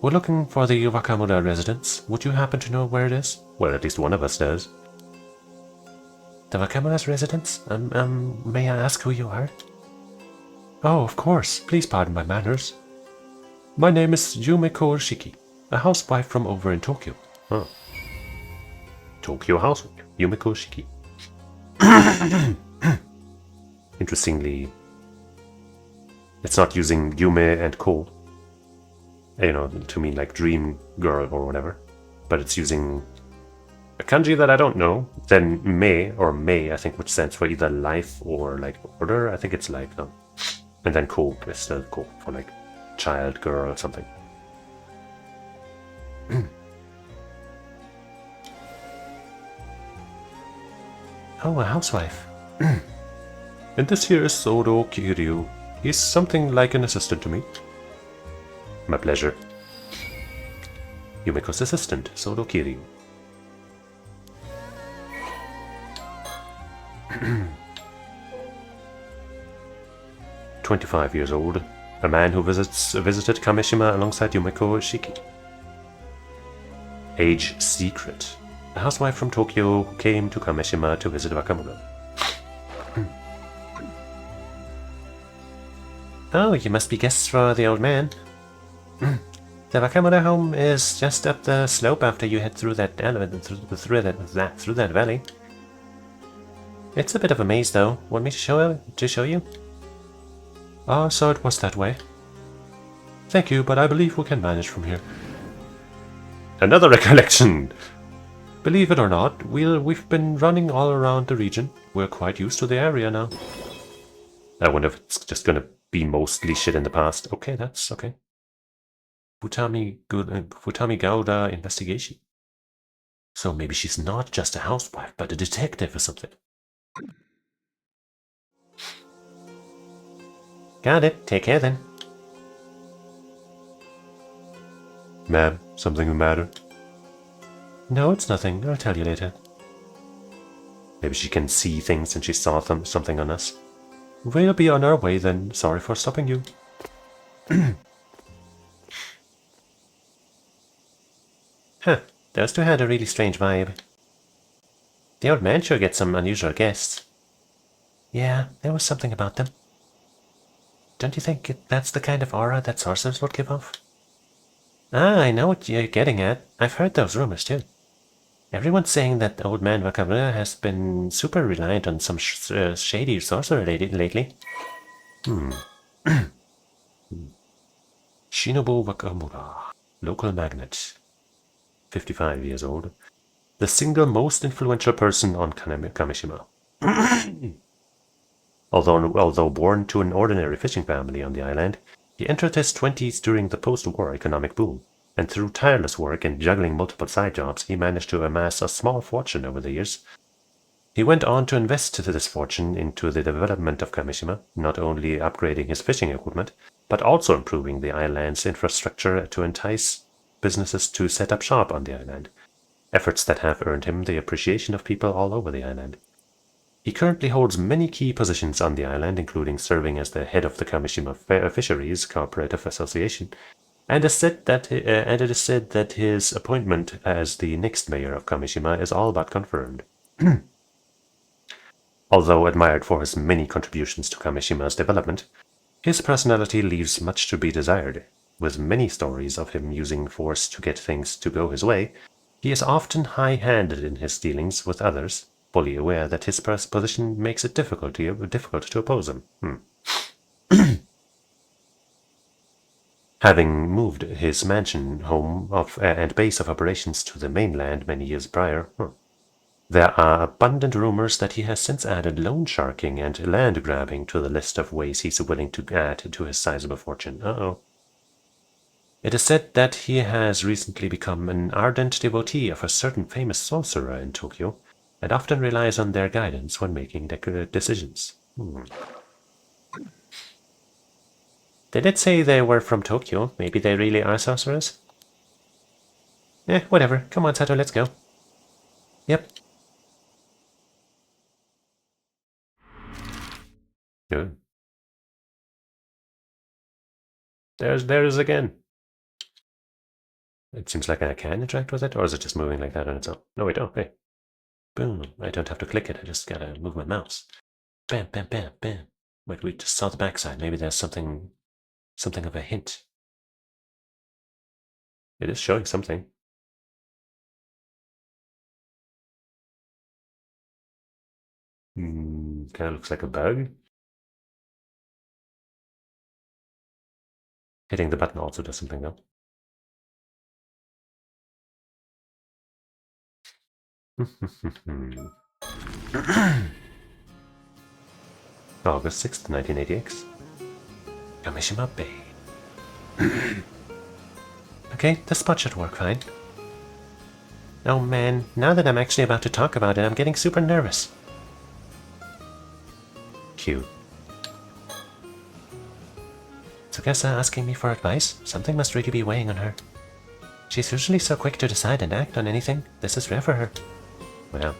We're looking for the Wakamura residence. Would you happen to know where it is? Well, at least one of us does. The Wakamura's residence? May I ask who you are? Oh, of course. Please pardon my manners. My name is Yumeko Shiki, a housewife from over in Tokyo. Huh. Tokyo housewife, Yumeko Shiki. Interestingly, it's not using Yume and Ko, you know, to mean like dream girl or whatever, but it's using a kanji that I don't know, then me, or Mei, I think, which stands for either life or like order. I think it's life now. And then Ko is still Ko for like child, girl, or something. Oh, a housewife. And this here is Sodo Kiryu. He's something like an assistant to me. My pleasure. Yumeko's assistant, Sodo Kiryu. "25 years old. A man who visited Kameshima alongside Yumeko Shiki. Age secret. A housewife from Tokyo who came to Kameshima to visit Wakamura. Oh, you must be guests for the old man. The Wakamura home is just up the slope after you head through that through that valley. It's a bit of a maze, though. Want me to show you? Ah, so it was that way. Thank you, but I believe we can manage from here. Another recollection! Believe it or not, we've been running all around the region. We're quite used to the area now. I wonder if it's just gonna be mostly shit in the past. Okay, that's okay. Futami Gouda investigation. So maybe she's not just a housewife, but a detective or something. Got it. Take care then. Ma'am, something the matter? No, it's nothing. I'll tell you later. Maybe she can see things and she saw something on us. We'll be on our way then. Sorry for stopping you. Huh, those two had a really strange vibe. The old man sure gets some unusual guests. Yeah, there was something about them. Don't you think that's the kind of aura that sorcerers would give off? Ah, I know what you're getting at. I've heard those rumors too. Everyone's saying that old man Wakamura has been super reliant on some shady sorcerer lately. Shinobu Wakamura, local magnate, 55 years old, the single most influential person on Kamishima. Although born to an ordinary fishing family on the island, he entered his 20s during the post-war economic boom, and through tireless work and juggling multiple side jobs, he managed to amass a small fortune over the years. He went on to invest this fortune into the development of Kamishima, not only upgrading his fishing equipment, but also improving the island's infrastructure to entice businesses to set up shop on the island, efforts that have earned him the appreciation of people all over the island. He currently holds many key positions on the island, including serving as the head of the Kamishima Fisheries Cooperative Association, and it is said that his appointment as the next mayor of Kamishima is all but confirmed. Although admired for his many contributions to Kamishima's development, his personality leaves much to be desired. With many stories of him using force to get things to go his way, he is often high-handed in his dealings with others, fully aware that his position makes it difficult to oppose him. Having moved his mansion home and base of operations to the mainland many years prior, there are abundant rumors that he has since added loan sharking and land grabbing to the list of ways he's willing to add to his sizable fortune. It is said that he has recently become an ardent devotee of a certain famous sorcerer in Tokyo, and often relies on their guidance when making decisions. They did say they were from Tokyo. Maybe they really are sorcerers? Whatever. Come on, Sato, let's go. Yep. Good. There's again. It seems like I can interact with it, or is it just moving like that on its own? No, wait, okay. Boom. I don't have to click it, I just gotta move my mouse. Bam, bam, bam, bam. Wait, we just saw the backside. Maybe there's something of a hint. It is showing something. Kind of looks like a bug. Hitting the button also does something though. August 6th, 1988. Kamishima Bay. Okay, this spot should work fine. Oh man, now that I'm actually about to talk about it, I'm getting super nervous. Cute. Tsukasa asking me for advice? Something must really be weighing on her. She's usually so quick to decide and act on anything. This is rare for her. Well.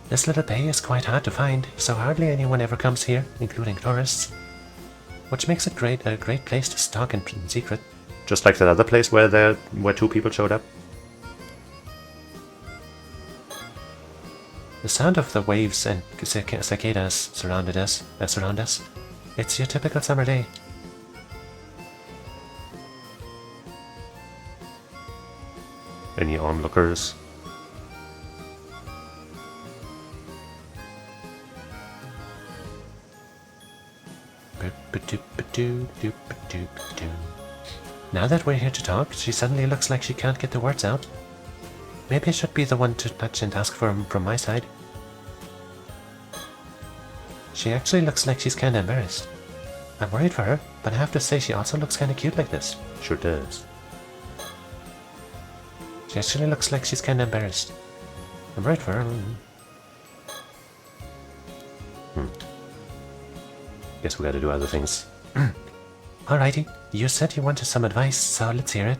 This little bay is quite hard to find, so hardly anyone ever comes here, including tourists. Which makes it a great place to stalk in secret. Just like that other place where two people showed up. The sound of the waves and cicadas surround us. It's your typical summer day. Any onlookers? Now that we're here to talk, she suddenly looks like she can't get the words out. Maybe I should be the one to touch and ask for him from my side. She actually looks like she's kinda embarrassed. I'm worried for her, but I have to say she also looks kinda cute like this. Sure does. She actually looks like she's kinda embarrassed. I'm worried for her. Guess we gotta do other things. Alrighty, you said you wanted some advice, so let's hear it.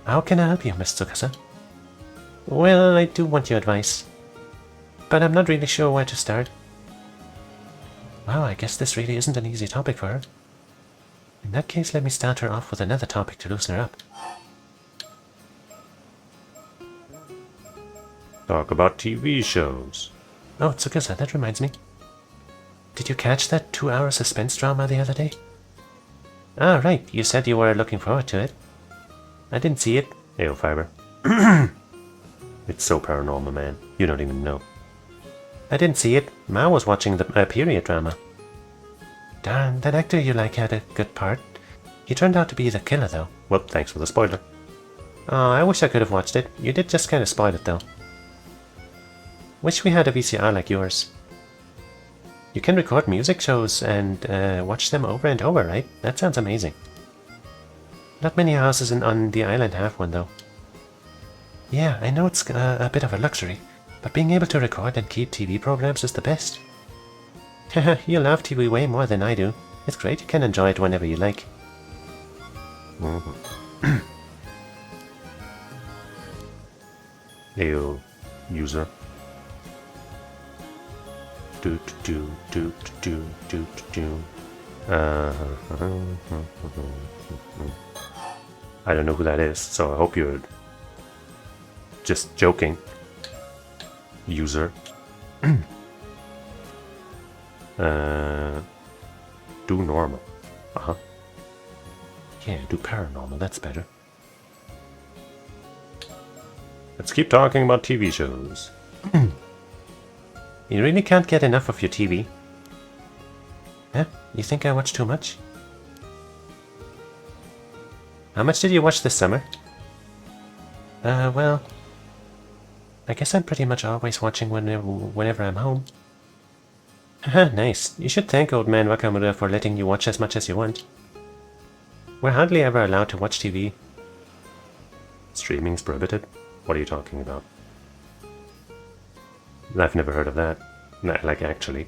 How can I help you, Miss Tsukasa? Well, I do want your advice, but I'm not really sure where to start. Wow, I guess this really isn't an easy topic for her. In that case, let me start her off with another topic to loosen her up. Talk about TV shows. Oh, Tsukasa, that reminds me. Did you catch that 2-hour suspense drama the other day? Ah, right, you said you were looking forward to it. I didn't see it. Ayo, Fiber. It's so paranormal, man. You don't even know. I didn't see it. Ma was watching the period drama. Darn, that actor you like had a good part. He turned out to be the killer, though. Well, thanks for the spoiler. Oh, I wish I could have watched it. You did just kind of spoil it, though. Wish we had a VCR like yours. You can record music shows and watch them over and over, right? That sounds amazing. Not many houses on the island have one, though. Yeah, I know it's a bit of a luxury, but being able to record and keep TV programs is the best. Haha, you love TV way more than I do. It's great, you can enjoy it whenever you like. Ayo, user. I don't know who that is, so I hope you're just joking, user. Do normal. Yeah, do paranormal, that's better. Let's keep talking about TV shows. You really can't get enough of your TV. Huh? You think I watch too much? How much did you watch this summer? Well, I guess I'm pretty much always watching whenever I'm home. Haha, nice. You should thank old man Wakamura for letting you watch as much as you want. We're hardly ever allowed to watch TV. Streaming's prohibited? What are you talking about? I've never heard of that. Like, actually.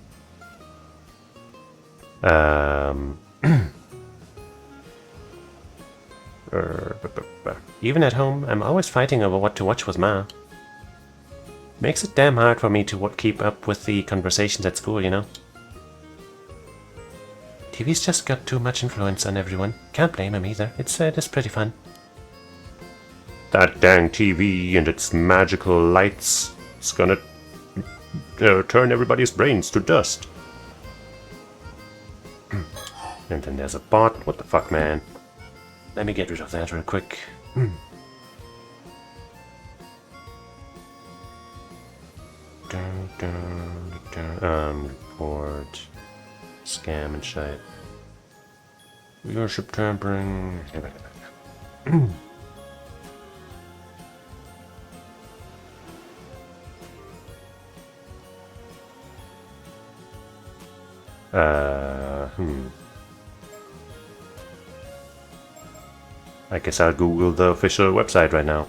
Even at home, I'm always fighting over what to watch with Ma. Makes it damn hard for me to keep up with the conversations at school, you know? TV's just got too much influence on everyone. Can't blame him either. It's pretty fun. That dang TV and its magical lights. It's gonna turn everybody's brains to dust. And then there's a bot. What the fuck, man? Let me get rid of that real quick. Report. Scam and shit. Viewership tampering. I guess I'll Google the official website right now.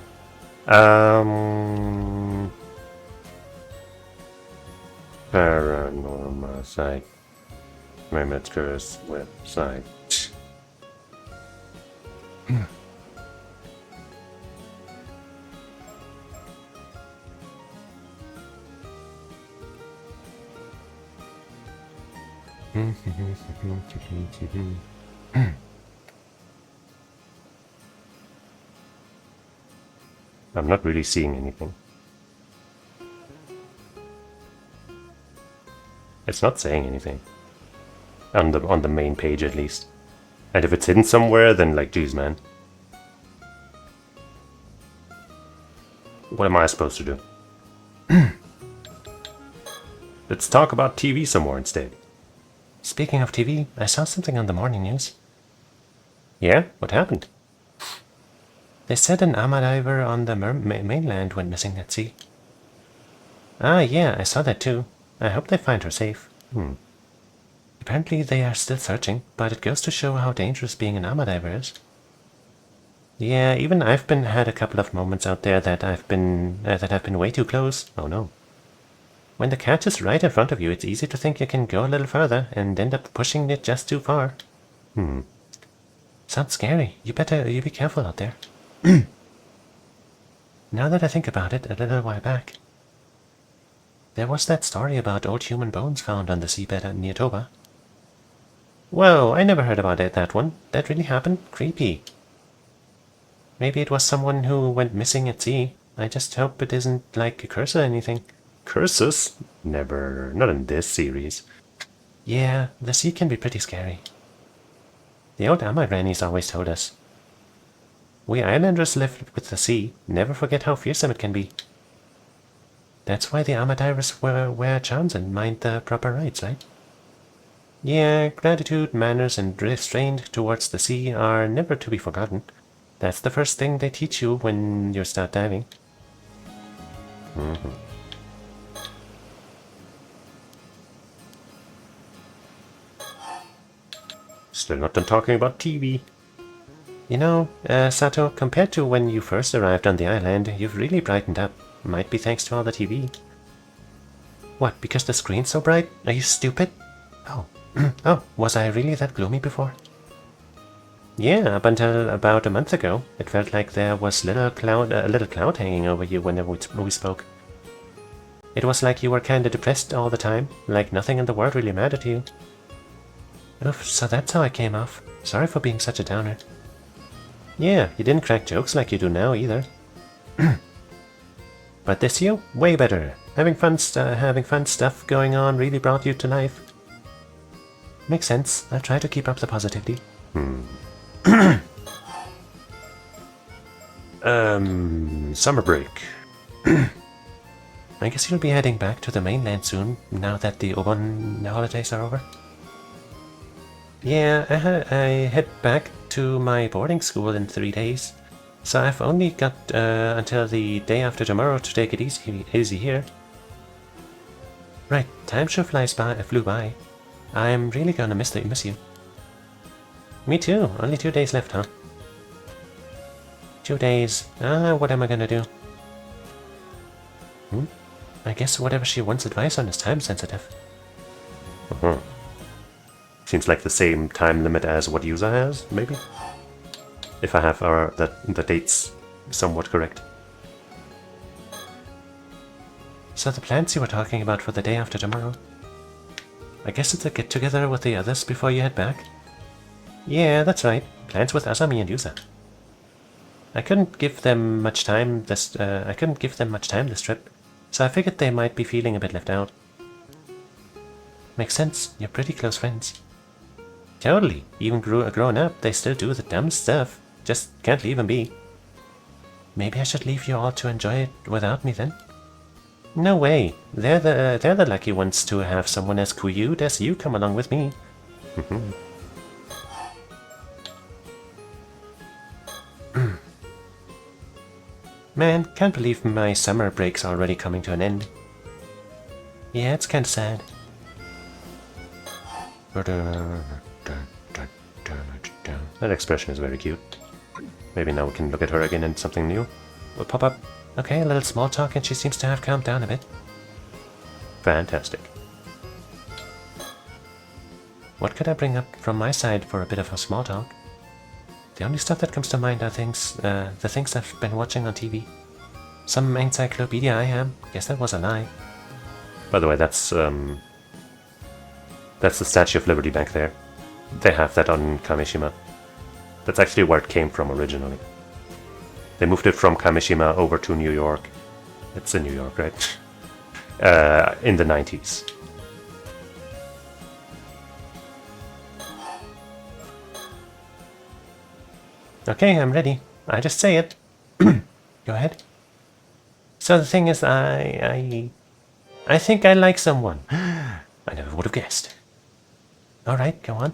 Paranormasite. Mermaid's Curse website. I'm not really seeing anything. It's not saying anything. On the main page at least. And if it's hidden somewhere, then like, geez, man. What am I supposed to do? Let's talk about TV some more instead. Speaking of TV, I saw something on the morning news. Yeah? What happened? They said an armor diver on the mainland went missing at sea. Ah, yeah, I saw that too. I hope they find her safe. Apparently they are still searching, but it goes to show how dangerous being an armor diver is. Yeah, even I've had a couple of moments out there that have been way too close. Oh no. When the catch is right in front of you, it's easy to think you can go a little further and end up pushing it just too far. Sounds scary. You be careful out there. Now that I think about it, a little while back, there was that story about old human bones found on the seabed near Toba. Whoa, I never heard about that one. That really happened? Creepy. Maybe it was someone who went missing at sea. I just hope it isn't like a curse or anything. Curses? Never. Not in this series. Yeah, the sea can be pretty scary. The old Amma grannies always told us. We islanders live with the sea. Never forget how fearsome it can be. That's why the Amma divers wear charms and mind the proper rites, right? Yeah, gratitude, manners, and restraint towards the sea are never to be forgotten. That's the first thing they teach you when you start diving. Still not done talking about TV. You know, Sato, compared to when you first arrived on the island, you've really brightened up. Might be thanks to all the TV. What, because the screen's so bright? Are you stupid? Oh, oh, was I really that gloomy before? Yeah, up until about a month ago, it felt like there was a little cloud hanging over you whenever we spoke. It was like you were kinda depressed all the time, like nothing in the world really mattered to you. Oof, so that's how I came off. Sorry for being such a downer. Yeah, you didn't crack jokes like you do now either. But this year, way better. Having fun stuff going on really brought you to life. Makes sense. I'll try to keep up the positivity. Summer break. I guess you'll be heading back to the mainland soon, now that the Obon holidays are over. Yeah, I head back to my boarding school in 3 days, so I've only got until the day after tomorrow to take it easy here. Right, time sure flew by. I'm really gonna miss you. Me too, only 2 days left, huh? 2 days, what am I gonna do? I guess whatever she wants advice on is time sensitive. Seems like the same time limit as what Yuza has, maybe? If I have the dates somewhat correct. So the plans you were talking about for the day after tomorrow? I guess it's a get-together with the others before you head back? Yeah, that's right. Plans with Asami and Yuza. I couldn't give them much time this trip, so I figured they might be feeling a bit left out. Makes sense. You're pretty close friends. Totally. Even grown up, they still do the dumb stuff. Just can't leave them be. Maybe I should leave you all to enjoy it without me then? No way. They're the lucky ones to have someone as cute as you come along with me. Man, can't believe my summer break's already coming to an end. Yeah, it's kinda sad. That expression is very cute. Maybe now we can look at her again and something new will pop up. Okay, a little small talk and she seems to have calmed down a bit. Fantastic. What could I bring up from my side for a bit of a small talk? The only stuff that comes to mind are the things I've been watching on TV. Some encyclopedia I am. Guess that was a lie. By the way, that's the Statue of Liberty back there. They have that on Kamishima. That's actually where it came from originally. They moved it from Kamishima over to New York. It's in New York, right? In the 90s. Okay, I'm ready. I just say it. Go ahead. So the thing is, I think I like someone. I never would have guessed. Alright, go on.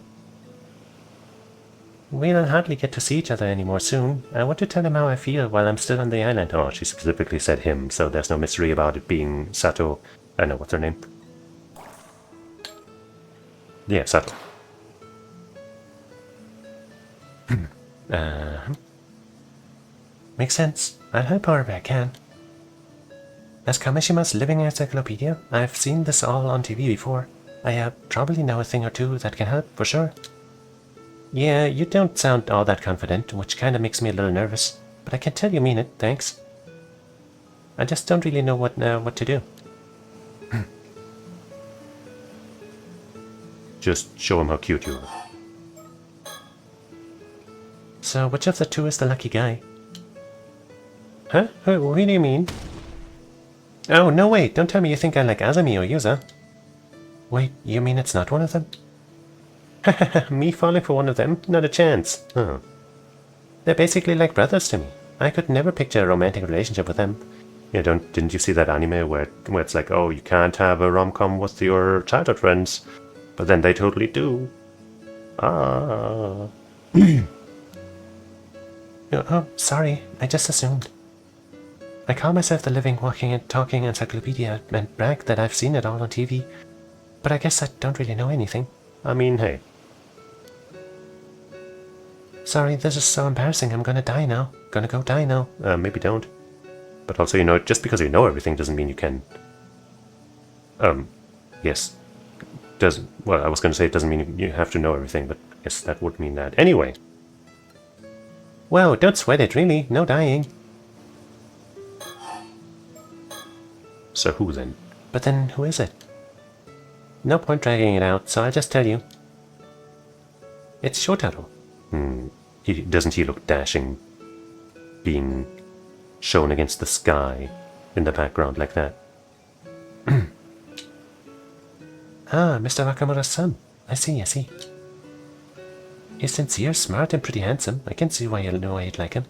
We'll hardly get to see each other anymore soon. I want to tell him how I feel while I'm still on the island. Oh, she specifically said him, so there's no mystery about it being Sato. I know, what's her name? Yeah, subtle. Makes sense. I'll help however I can. As Kamishima's living encyclopedia, I've seen this all on TV before. I probably know a thing or two that can help, for sure. Yeah, you don't sound all that confident, which kinda makes me a little nervous. But I can tell you mean it, thanks. I just don't really know what to do. Just show him how cute you are. So, which of the two is the lucky guy? Huh? What do you mean? Oh, no wait, don't tell me you think I like Azumi or Yuza. Wait, you mean it's not one of them? Me falling for one of them? Not a chance. Oh. They're basically like brothers to me. I could never picture a romantic relationship with them. Yeah, didn't you see that anime where it's like, oh, you can't have a rom-com with your childhood friends, but then they totally do. Ah. Oh, sorry, I just assumed. I call myself the living, walking and talking encyclopedia and brag that I've seen it all on TV, but I guess I don't really know anything. I mean, hey. Sorry, this is so embarrassing. I'm gonna die now. Gonna go die now. Maybe don't. But also, just because you know everything doesn't mean you can. Yes. Well, I was gonna say it doesn't mean you have to know everything, but I guess that would mean that. Anyway. Whoa, don't sweat it, really. No dying. So who then? But then, who is it? No point dragging it out, so I'll just tell you. It's Shotaro. Doesn't he look dashing, being shown against the sky in the background like that? Ah, Mr. Nakamura's son. I see. He's sincere, smart, and pretty handsome. I can see why you'd like him.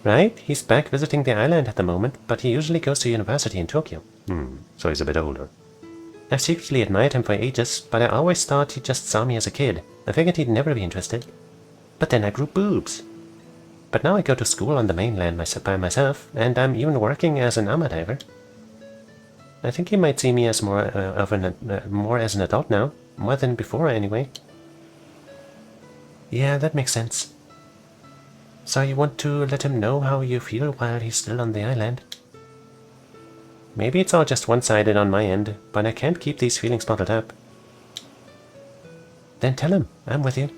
Right? He's back visiting the island at the moment, but he usually goes to university in Tokyo. So he's a bit older. I've secretly admired him for ages, but I always thought he just saw me as a kid. I figured he'd never be interested. But then I grew boobs. But now I go to school on the mainland by myself, and I'm even working as an ama diver. I think he might see me as more as an adult now, more than before anyway. Yeah, that makes sense. So you want to let him know how you feel while he's still on the island? Maybe it's all just one-sided on my end, but I can't keep these feelings bottled up. Then tell him, I'm with you.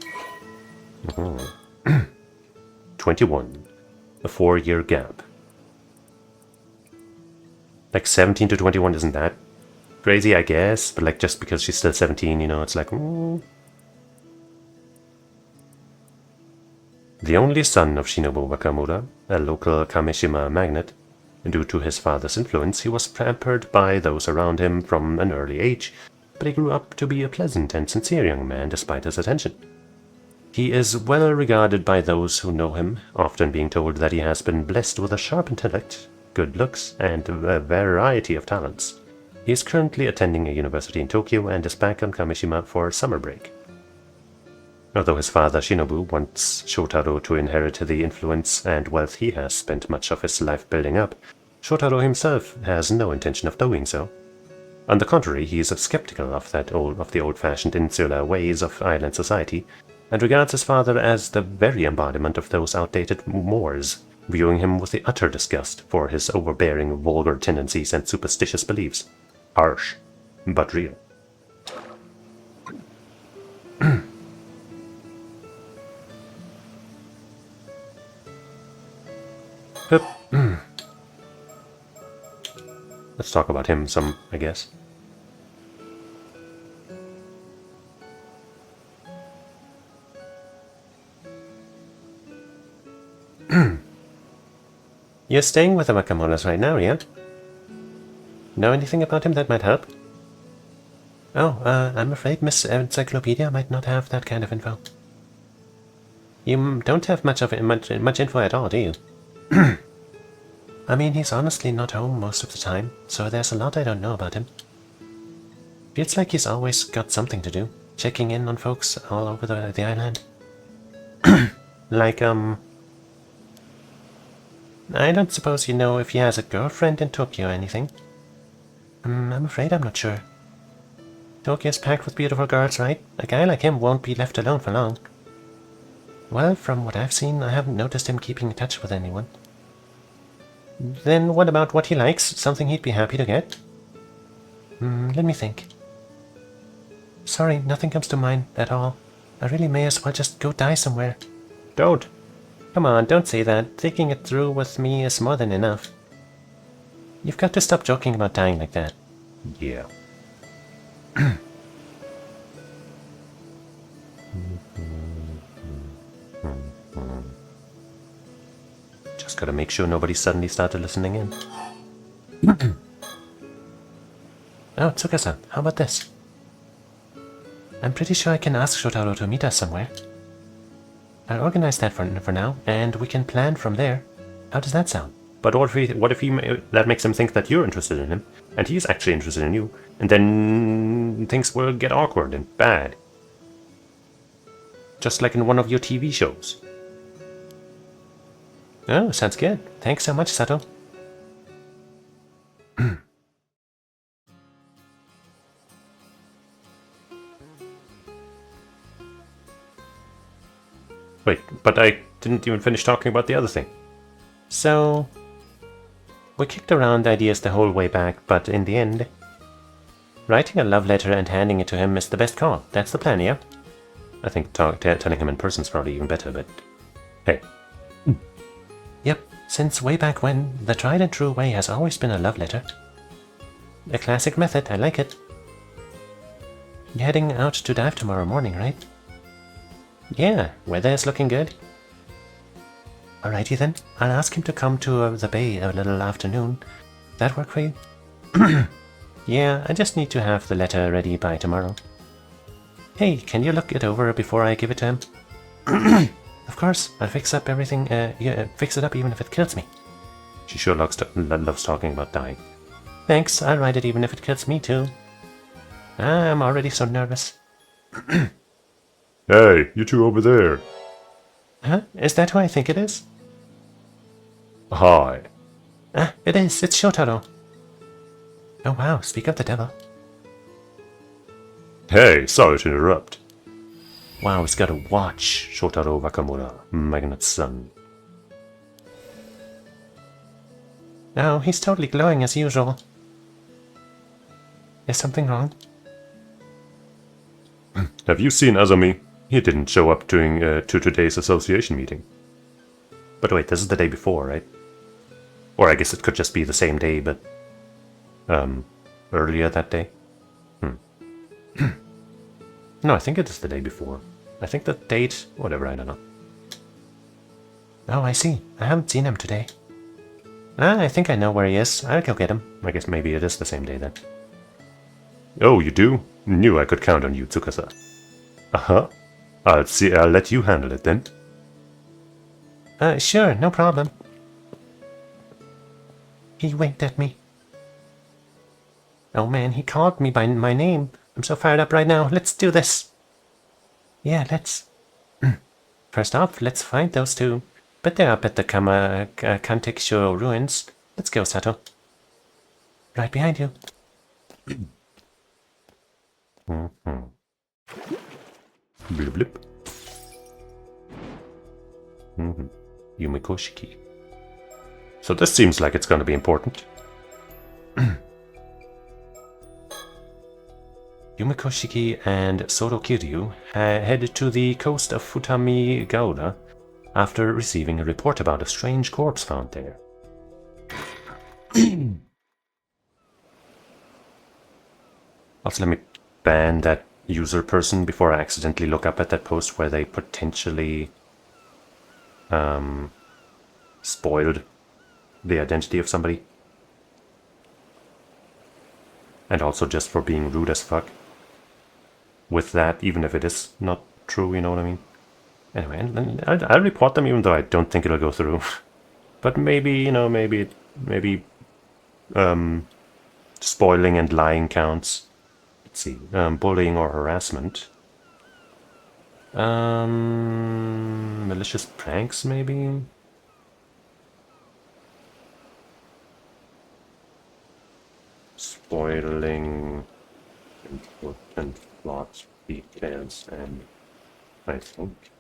21. A 4-year gap. Like 17 to 21 isn't that crazy, I guess, but like just because she's still 17, it's like... The only son of Shinobu Wakamura, a local Kamishima magnate, due to his father's influence, he was pampered by those around him from an early age, but he grew up to be a pleasant and sincere young man despite his attention. He is well regarded by those who know him, often being told that he has been blessed with a sharp intellect, good looks, and a variety of talents. He is currently attending a university in Tokyo and is back on Kamishima for summer break. Although his father Shinobu wants Shotaro to inherit the influence and wealth he has spent much of his life building up, Shotaro himself has no intention of doing so. On the contrary, he is skeptical of the old-fashioned insular ways of island society, and regards his father as the very embodiment of those outdated mores, viewing him with the utter disgust for his overbearing, vulgar tendencies and superstitious beliefs. Harsh, but real. Let's talk about him some, I guess. You're staying with the Wakamuras right now, yeah? Know anything about him that might help? Oh, I'm afraid Miss Encyclopedia might not have that kind of info. You don't have much info at all, do you? I mean, he's honestly not home most of the time, so there's a lot I don't know about him. Feels like he's always got something to do, checking in on folks all over the island. Like, I don't suppose you know if he has a girlfriend in Tokyo or anything. I'm afraid I'm not sure. Tokyo's packed with beautiful girls, right? A guy like him won't be left alone for long. Well, from what I've seen, I haven't noticed him keeping in touch with anyone. Then what about what he likes? Something he'd be happy to get? Let me think. Sorry, nothing comes to mind at all. I really may as well just go die somewhere. Don't. Come on, don't say that. Thinking it through with me is more than enough. You've got to stop joking about dying like that. Yeah. Just gotta make sure nobody suddenly started listening in. Oh, Tsukasa, how about this? I'm pretty sure I can ask Shotaro to meet us somewhere. I'll organize that for now, and we can plan from there. How does that sound? But what if that makes him think that you're interested in him, and he's actually interested in you, and then things will get awkward and bad. Just like in one of your TV shows. Oh, sounds good. Thanks so much, Sato. Wait, but I didn't even finish talking about the other thing. So, we kicked around ideas the whole way back, but in the end, writing a love letter and handing it to him is the best call. That's the plan, yeah? I think telling him in person is probably even better, but hey. Yep, since way back when, the tried and true way has always been a love letter. A classic method, I like it. You're heading out to dive tomorrow morning, right? Yeah, weather is looking good. Alrighty then, I'll ask him to come to the bay a little afternoon. That work for you? Yeah, I just need to have the letter ready by tomorrow. Hey, can you look it over before I give it to him? Of course, I'll fix up everything, fix it up even if it kills me. She sure loves talking about dying. Thanks, I'll write it even if it kills me too. I'm already so nervous. Hey, you two over there. Huh? Is that who I think it is? Hi. Ah, it is. It's Shotaro. Oh wow, speak of the devil. Hey, sorry to interrupt. Wow, he's got a watch. Shotaro Wakamura, Magnet's son. Oh, he's totally glowing as usual. Is something wrong? Have you seen Azumi? He didn't show up during to today's association meeting. But wait, this is the day before, right? Or I guess it could just be the same day, but earlier that day. No, I think it is the day before. I think the date, whatever, I don't know. Oh, I see. I haven't seen him today. Ah, I think I know where he is. I'll go get him. I guess maybe it is the same day then. Oh, you do? Knew I could count on you, Tsukasa. Uh-huh. I'll let you handle it then. Sure, no problem. He winked at me. Oh man, he called me by my name. I'm so fired up right now. Let's do this. Yeah, let's. First off, let's find those two. But they're up at the Kantekisho ruins. Let's go, Sato. Right behind you. Blip blip. Yumiko Shiki. So this seems like it's going to be important. Yumiko Shiki and Soro Kiryu head to the coast of Futami Gaoda after receiving a report about a strange corpse found there. Also, let me ban that user person before I accidentally look up at that post where they potentially spoiled the identity of somebody. And also just for being rude as fuck with that, even if it is not true, you know what I mean? Anyway, and I'll report them even though I don't think it'll go through. But maybe, you know, maybe spoiling and lying counts. Let's see, bullying or harassment. Malicious pranks, maybe? Spoiling important plot details, and I think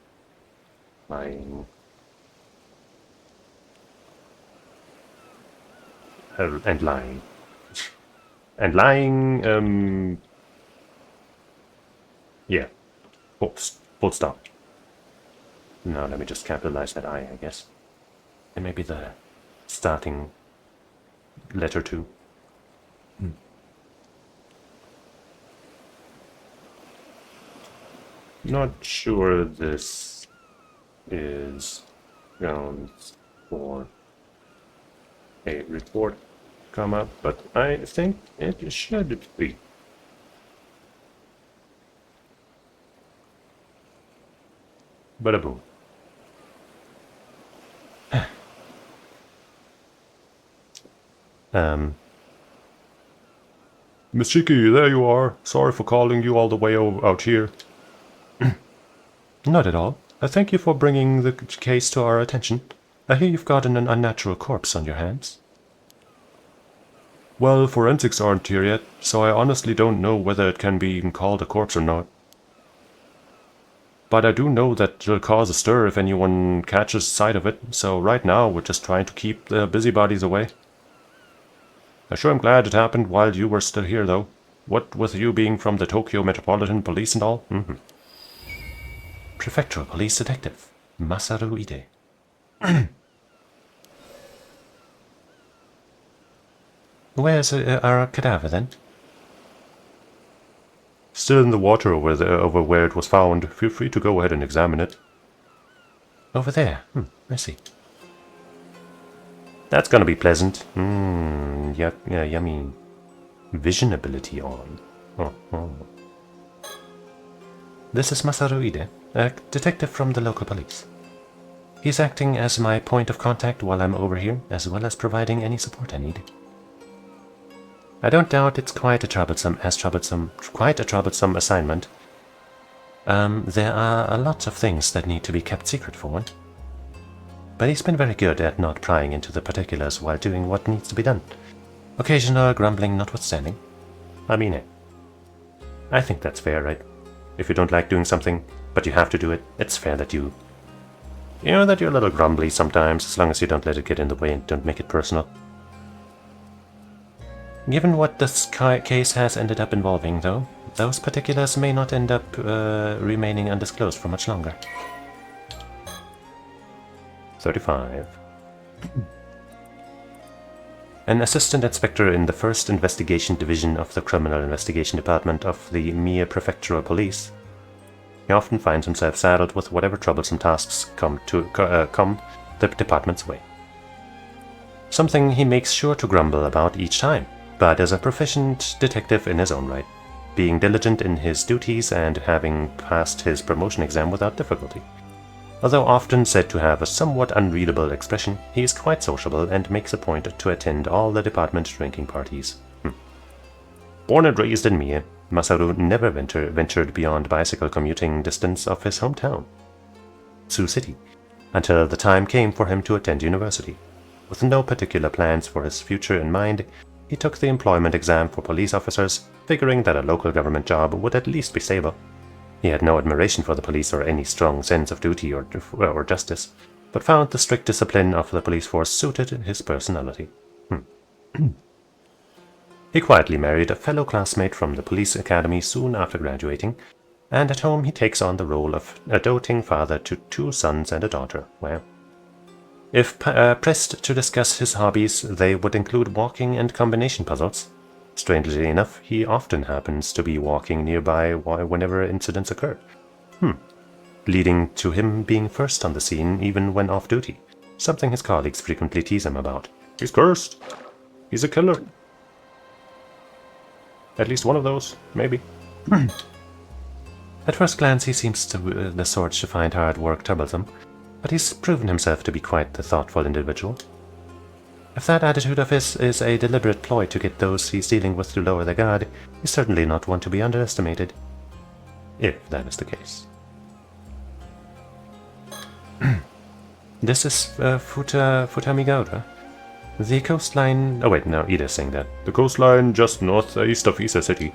lying and lying and lying. Yeah, full stop. Now let me just capitalize that I guess. And maybe the starting letter too. Not sure this is grounds for a report come up, but I think it should be. Bada boom. Miss Cheeky, there you are. Sorry for calling you all the way out here. Not at all. Thank you for bringing the case to our attention. I hear you've got an unnatural corpse on your hands. Well, forensics aren't here yet, so I honestly don't know whether it can be even called a corpse or not. But I do know that it'll cause a stir if anyone catches sight of it, so right now we're just trying to keep the busybodies away. I sure am glad it happened while you were still here, though. What with you being from the Tokyo Metropolitan Police and all? Prefectural Police Detective, Masaru Ide. Where's our cadaver, then? Still in the water over where it was found. Feel free to go ahead and examine it. Over there? I see. That's gonna be pleasant. Yeah, yummy. Vision ability on. Oh. This is Masaru Ide, a detective from the local police. He's acting as my point of contact while I'm over here, as well as providing any support I need. I don't doubt it's quite a troublesome assignment. There are a lot of things that need to be kept secret for one. But he's been very good at not prying into the particulars while doing what needs to be done. Occasional grumbling notwithstanding. I mean it. I think that's fair, right? If you don't like doing something, but you have to do it, it's fair that you know that you're a little grumbly sometimes, as long as you don't let it get in the way and don't make it personal. Given what this case has ended up involving, though, those particulars may not end up remaining undisclosed for much longer. 35. An assistant inspector in the 1st Investigation Division of the Criminal Investigation Department of the Mie Prefectural Police. He often finds himself saddled with whatever troublesome tasks come the department's way. Something he makes sure to grumble about each time, but is a proficient detective in his own right, being diligent in his duties and having passed his promotion exam without difficulty. Although often said to have a somewhat unreadable expression, he is quite sociable and makes a point to attend all the department's drinking parties. Born and raised in Mie, Masaru never ventured beyond bicycle commuting distance of his hometown, Sioux City, until the time came for him to attend university. With no particular plans for his future in mind, he took the employment exam for police officers, figuring that a local government job would at least be stable. He had no admiration for the police or any strong sense of duty or justice, but found the strict discipline of the police force suited his personality. He quietly married a fellow classmate from the police academy soon after graduating, and at home he takes on the role of a doting father to 2 sons and a daughter. Well, if pressed to discuss his hobbies, they would include walking and combination puzzles. Strangely enough, he often happens to be walking nearby whenever incidents occur. Leading to him being first on the scene even when off duty, something his colleagues frequently tease him about. He's cursed. He's a killer. At least one of those, maybe. At first glance, he seems the sort to find hard work troublesome, but he's proven himself to be quite the thoughtful individual. If that attitude of his is a deliberate ploy to get those he's dealing with to lower their guard, he's certainly not one to be underestimated. If that is the case. This is Futamigaura. The coastline... Oh wait, no, Ida's saying that. The coastline just northeast of Ise City.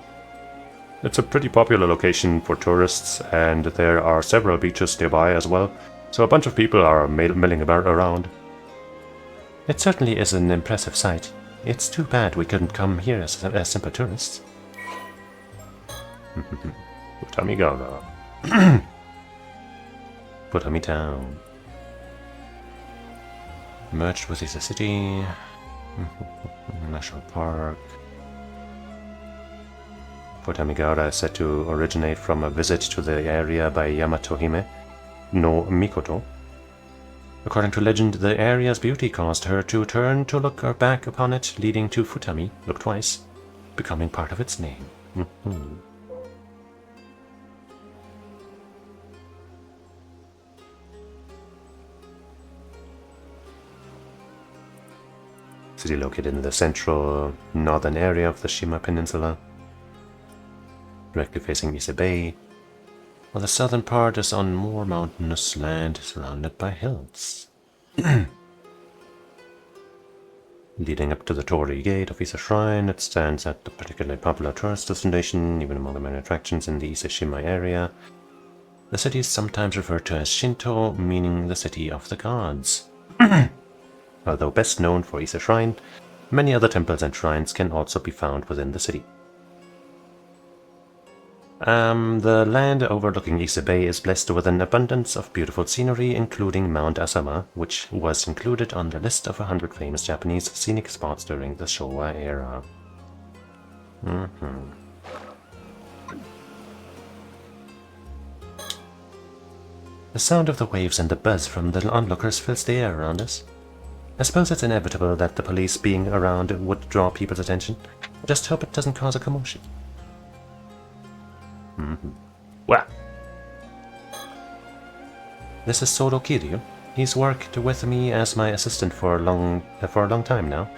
It's a pretty popular location for tourists, and there are several beaches nearby as well, so a bunch of people are milling about around. It certainly is an impressive sight. It's too bad we couldn't come here as simple tourists. Utami Gaga. Utami Town. Merged with Isa City. National Park. Futamigara is said to originate from a visit to the area by Yamatohime no Mikoto. According to legend, the area's beauty caused her to turn to look back upon it, leading to Futami, look twice, becoming part of its name. City located in the central northern area of the Shima Peninsula, directly facing Ise Bay, while the southern part is on more mountainous land surrounded by hills. Leading up to the Torii Gate of Ise Shrine, it stands at a particularly popular tourist destination, even among the many attractions in the Ise Shima area. The city is sometimes referred to as Shinto, meaning the city of the gods. Although best known for Ise Shrine, many other temples and shrines can also be found within the city. The land overlooking Ise Bay is blessed with an abundance of beautiful scenery, including Mount Asama, which was included on the list of 100 famous Japanese scenic spots during the Showa era. The sound of the waves and the buzz from the onlookers fills the air around us. I suppose it's inevitable that the police being around would draw people's attention. I just hope it doesn't cause a commotion. Well, this is Soro Kiryu. He's worked with me as my assistant for a long time now,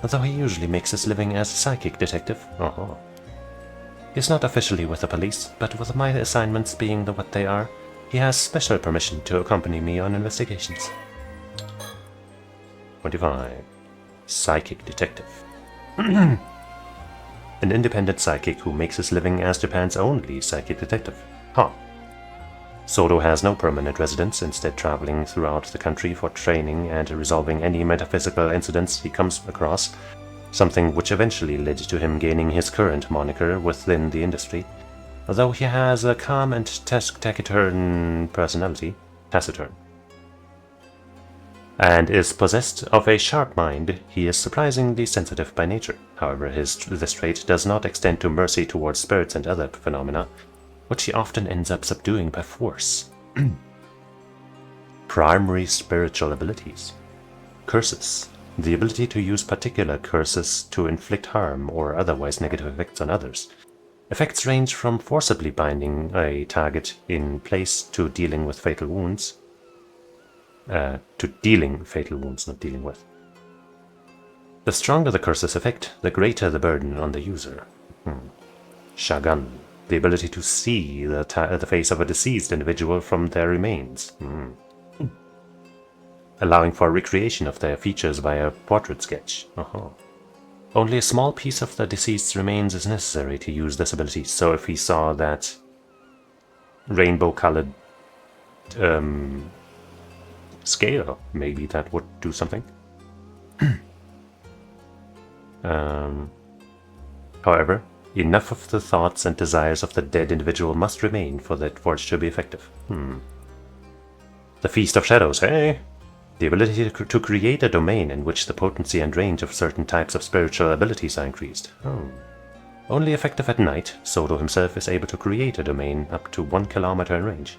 although he usually makes his living as a psychic detective. He's not officially with the police, but with my assignments being what they are, he has special permission to accompany me on investigations. 25. Psychic detective. An independent psychic who makes his living as Japan's only psychic detective. Soro has no permanent residence, instead traveling throughout the country for training and resolving any metaphysical incidents he comes across, something which eventually led to him gaining his current moniker within the industry. Although he has a calm and taciturn personality, and is possessed of a sharp mind, he is surprisingly sensitive by nature. However, this trait does not extend to mercy towards spirits and other phenomena, which he often ends up subduing by force. Primary spiritual abilities. Curses. The ability to use particular curses to inflict harm or otherwise negative effects on others. Effects range from forcibly binding a target in place to dealing with fatal wounds. To dealing fatal wounds, not dealing with. The stronger the curse's effect, the greater the burden on the user. Shagun. The ability to see the face of a deceased individual from their remains. Allowing for recreation of their features via portrait sketch. Only a small piece of the deceased's remains is necessary to use this ability, so if he saw that rainbow-colored scale, maybe that would do something. However, enough of the thoughts and desires of the dead individual must remain for it to be effective. The Feast of Shadows, hey? The ability to create a domain in which the potency and range of certain types of spiritual abilities are increased. Only effective at night, Soro himself is able to create a domain up to 1 kilometer in range.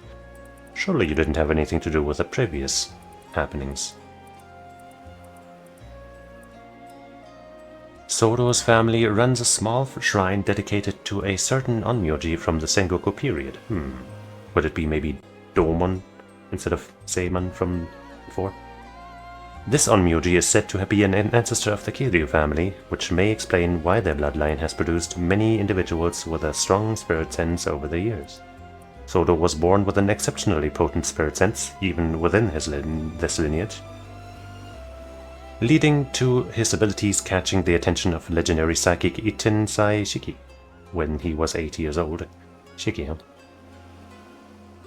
Surely you didn't have anything to do with the previous happenings. Soro's family runs a small shrine dedicated to a certain onmyoji from the Sengoku period. Would it be maybe Domon instead of Seimon from before? This onmyoji is said to be an ancestor of the Kiryu family, which may explain why their bloodline has produced many individuals with a strong spirit sense over the years. Soro was born with an exceptionally potent spirit sense, even within this lineage, leading to his abilities catching the attention of legendary psychic Iten Saishiki. when he was 8 years old. Cheeky, huh?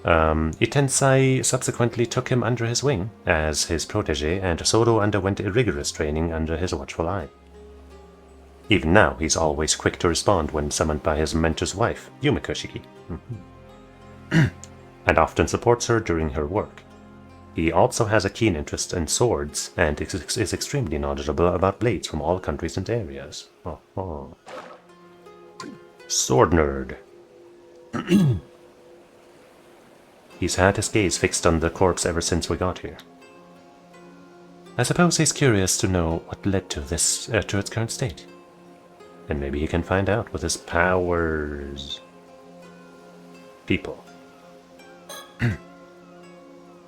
Itensai subsequently took him under his wing as his protege, and Soro underwent rigorous training under his watchful eye. Even now, he's always quick to respond when summoned by his mentor's wife, Yumiko Shiki, and often supports her during her work. He also has a keen interest in swords, and is extremely knowledgeable about blades from all countries and areas. Oh. Sword nerd. He's had his gaze fixed on the corpse ever since we got here. I suppose he's curious to know what led to this to its current state. And maybe he can find out with his powers. People.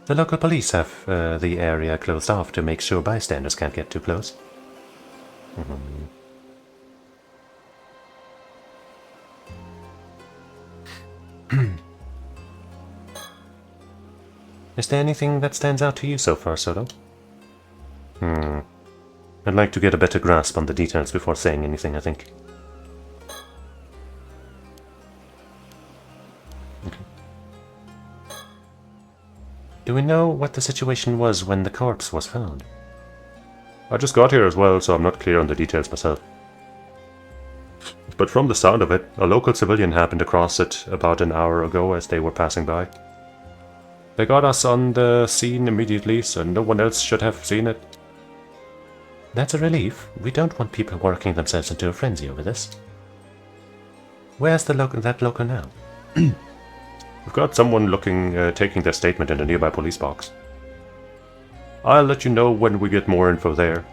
The local police have the area closed off to make sure bystanders can't get too close. Is there anything that stands out to you so far, Soto? I'd like to get a better grasp on the details before saying anything, I think. Okay. Do we know what the situation was when the corpse was found? I just got here as well, so I'm not clear on the details myself. But from the sound of it, a local civilian happened across it about an hour ago as they were passing by. They got us on the scene immediately, so no one else should have seen it. That's a relief. We don't want people working themselves into a frenzy over this. Where's that local now? We've got someone taking their statement in a nearby police box. I'll let you know when we get more info there.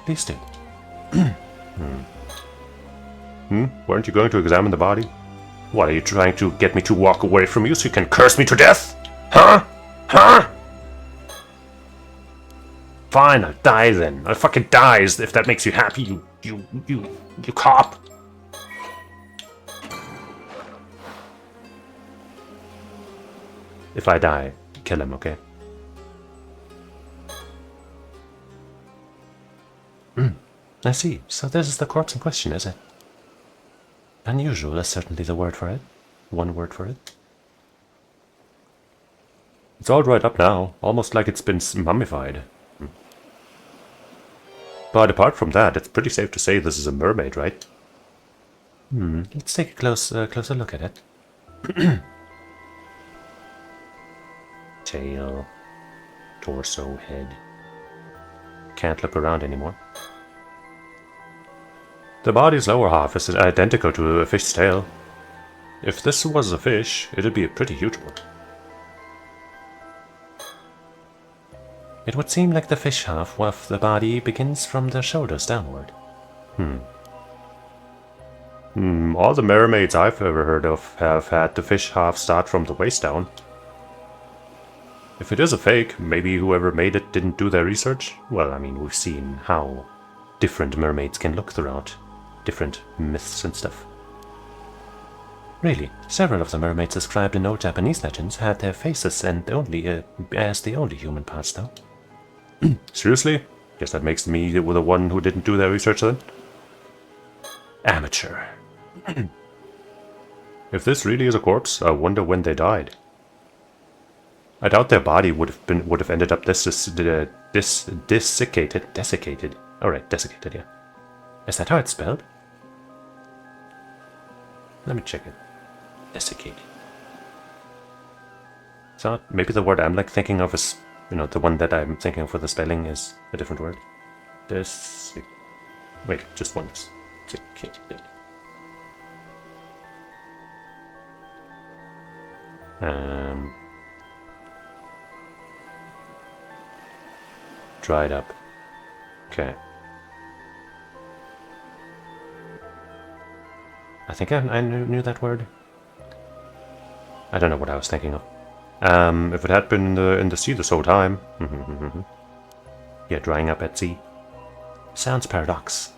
Please do. Weren't you going to examine the body? What, are you trying to get me to walk away from you so you can curse me to death? Huh? Fine, I'll die then. I'll fucking die if that makes you happy, you cop. If I die, kill him, okay? I see. So this is the corpse in question, is it? Unusual is certainly the word for it. One word for it. It's all dried up now, almost like it's been mummified. But apart from that, it's pretty safe to say this is a mermaid, right? Let's take a closer look at it. Tail, torso, head. Can't look around anymore. The body's lower half is identical to a fish's tail. If this was a fish, it'd be a pretty huge one. It would seem like the fish half of the body begins from the shoulders downward. All the mermaids I've ever heard of have had the fish half start from the waist down. If it is a fake, maybe whoever made it didn't do their research. Well, I mean, we've seen how different mermaids can look throughout different myths and stuff. Really, several of the mermaids described in old Japanese legends had their faces and as the only human parts, though. Seriously? Guess that makes me the one who didn't do their research then? Amateur. If this really is a corpse, I wonder when they died. I doubt their body would have ended up desiccated. Alright, desiccated, yeah. Is that how it's spelled? Let me check it. Desiccated. So maybe the word I'm thinking of is, the one that I'm thinking of for the spelling is a different word. Wait, just once. Desiccated. Dried up. Okay. I think I knew that word. I don't know what I was thinking of. If it had been in the sea this whole time. Yeah, drying up at sea. Sounds paradoxical.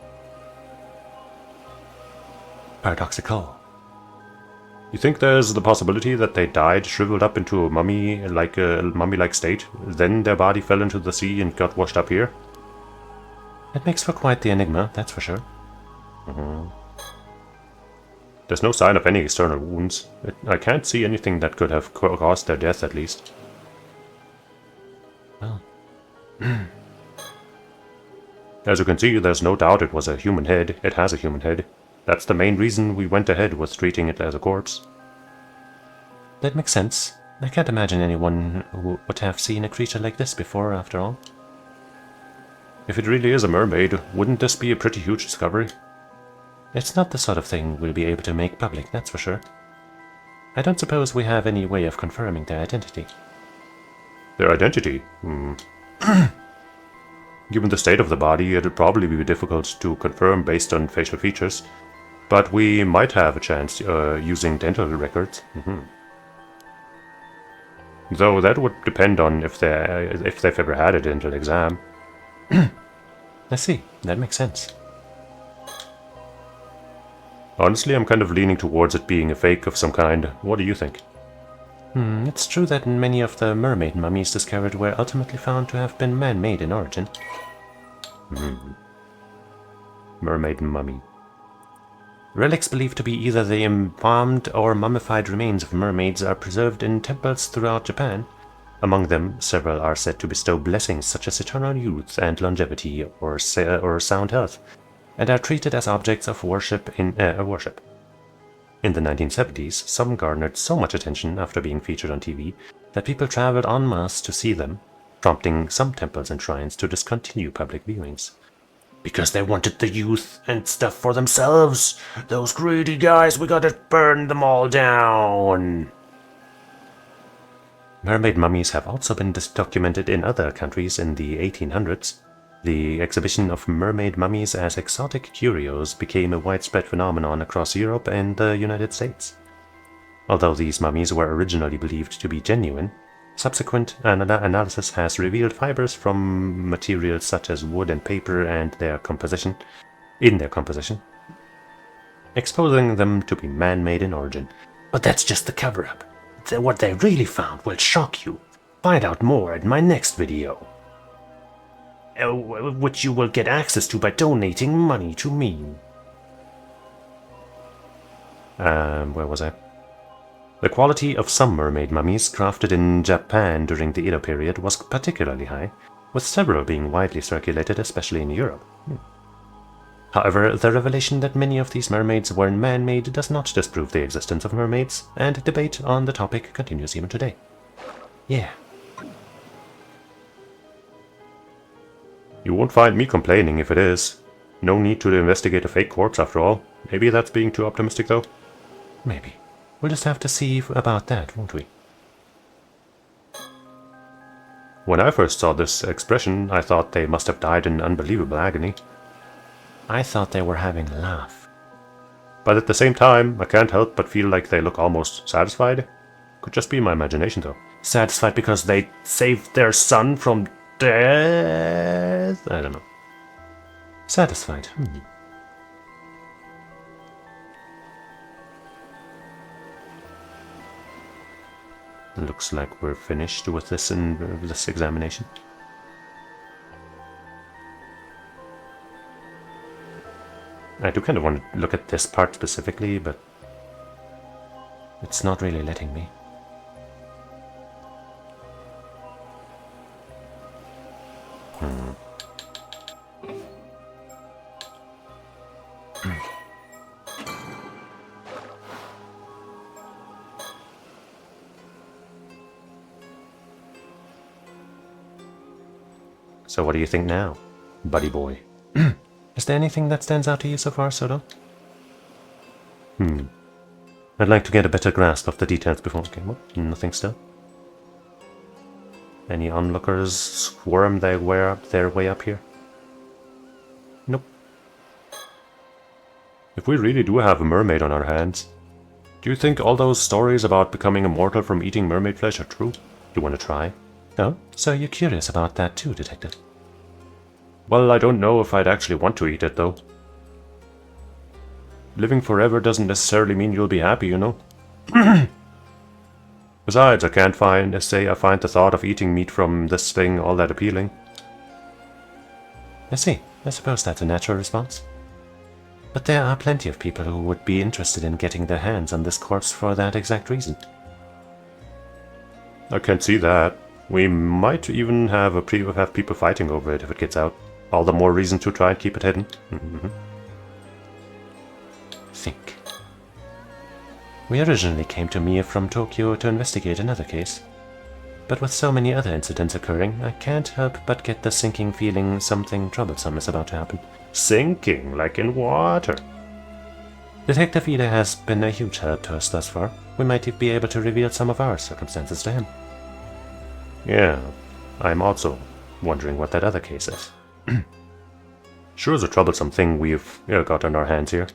You think there's the possibility that they died shriveled up into a mummy-like state, then their body fell into the sea and got washed up here? It makes for quite the enigma, that's for sure. There's no sign of any external wounds. I can't see anything that could have caused their death, at least. Well... As you can see, there's no doubt it was a human head. It has a human head. That's the main reason we went ahead with treating it as a corpse. That makes sense. I can't imagine anyone who would have seen a creature like this before, after all. If it really is a mermaid, wouldn't this be a pretty huge discovery? It's not the sort of thing we'll be able to make public, that's for sure. I don't suppose we have any way of confirming their identity. Their identity? Given the state of the body, it'd probably be difficult to confirm based on facial features, but we might have a chance using dental records. Though that would depend on if they've ever had a dental exam. I see, that makes sense. Honestly, I'm kind of leaning towards it being a fake of some kind. What do you think? It's true that many of the mermaid mummies discovered were ultimately found to have been man-made in origin. Mermaid mummy. Relics believed to be either the embalmed or mummified remains of mermaids are preserved in temples throughout Japan. Among them, several are said to bestow blessings such as eternal youth and longevity or sound health, and are treated as objects of worship in worship. In the 1970s, some garnered so much attention after being featured on TV that people traveled en masse to see them, prompting some temples and shrines to discontinue public viewings. Because they wanted the youth and stuff for themselves! Those greedy guys, we gotta burn them all down! Mermaid mummies have also been documented in other countries in the 1800s. The exhibition of mermaid mummies as exotic curios became a widespread phenomenon across Europe and the United States. Although these mummies were originally believed to be genuine, subsequent analysis has revealed fibers from materials such as wood and paper and their composition, exposing them to be man-made in origin. But that's just the cover-up. What they really found will shock you. Find out more in my next video, which you will get access to by donating money to me. Where was I? The quality of some mermaid mummies crafted in Japan during the Edo period was particularly high, with several being widely circulated, especially in Europe. However, the revelation that many of these mermaids were man-made does not disprove the existence of mermaids, and debate on the topic continues even today. Yeah. You won't find me complaining if it is. No need to investigate a fake corpse after all. Maybe that's being too optimistic though. Maybe. We'll just have to see about that, won't we? When I first saw this expression, I thought they must have died in unbelievable agony. I thought they were having a laugh. But at the same time, I can't help but feel like they look almost satisfied. Could just be my imagination though. Satisfied because they saved their son from death? I don't know. Satisfied. Looks like we're finished with this examination. I do kind of want to look at this part specifically, but it's not really letting me. So what do you think now, buddy boy? Is there anything that stands out to you so far, Soto? I'd like to get a better grasp of the details before... Okay, what? Nothing still? Any onlookers squirm their way up here? Nope. If we really do have a mermaid on our hands, do you think all those stories about becoming immortal from eating mermaid flesh are true? You want to try? Oh, so you're curious about that too, Detective? Well, I don't know if I'd actually want to eat it, though. Living forever doesn't necessarily mean you'll be happy, you know? Besides, I find the thought of eating meat from this thing all that appealing. I see. I suppose that's a natural response. But there are plenty of people who would be interested in getting their hands on this corpse for that exact reason. I can't see that. We might even have people fighting over it if it gets out. All the more reason to try and keep it hidden. Think. We originally came to Mie from Tokyo to investigate another case. But with so many other incidents occurring, I can't help but get the sinking feeling something troublesome is about to happen. Sinking, like in water. Detective Ida has been a huge help to us thus far. We might be able to reveal some of our circumstances to him. Yeah, I'm also wondering what that other case is. Sure is a troublesome thing we've got on our hands here.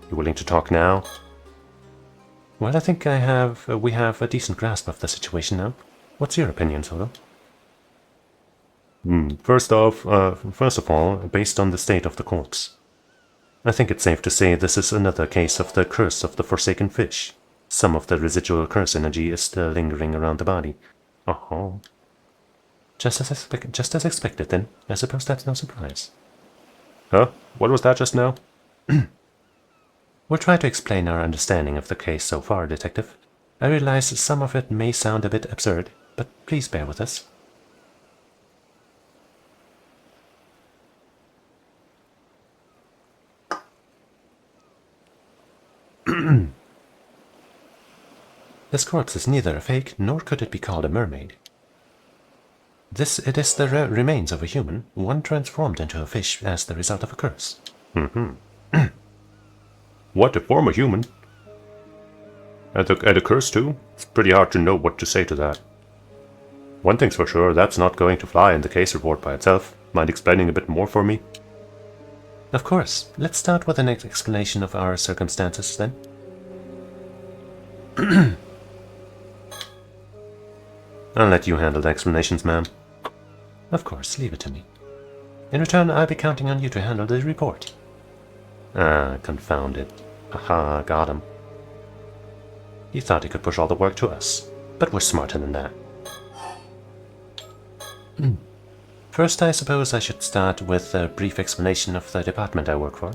You willing to talk now? Well, I think we have a decent grasp of the situation now. What's your opinion, Solo? First of all, based on the state of the corpse, I think it's safe to say this is another case of the curse of the forsaken fish. Some of the residual curse energy is still lingering around the body. Oh. Just as expected, then. I suppose that's no surprise. Huh? What was that just now? We'll try to explain our understanding of the case so far, Detective. I realize some of it may sound a bit absurd, but please bear with us. This corpse is neither a fake, nor could it be called a mermaid. It is the remains of a human, one transformed into a fish as the result of a curse. What, to form a human? And a curse too? It's pretty hard to know what to say to that. One thing's for sure, that's not going to fly in the case report by itself. Mind explaining a bit more for me? Of course. Let's start with an explanation of our circumstances, then. I'll let you handle the explanations, ma'am. Of course, leave it to me. In return, I'll be counting on you to handle the report. Ah, confound it. Haha, got him. He thought he could push all the work to us, but we're smarter than that. First, I suppose I should start with a brief explanation of the department I work for.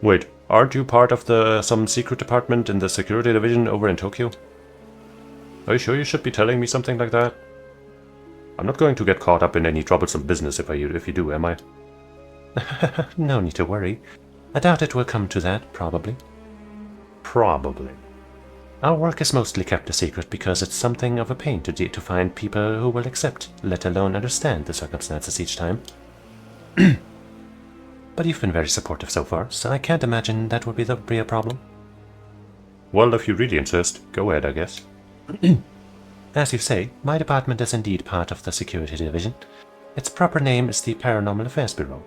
Wait, aren't you part of some secret department in the security division over in Tokyo? Are you sure you should be telling me something like that? I'm not going to get caught up in any troublesome business if you do, am I? No need to worry. I doubt it will come to that, probably. Probably. Our work is mostly kept a secret because it's something of a pain to find people who will accept, let alone understand, the circumstances each time. But you've been very supportive so far, so I can't imagine that would be a problem. Well, if you really insist, go ahead, I guess. As you say, my department is indeed part of the security division. Its proper name is the Paranormal Affairs Bureau.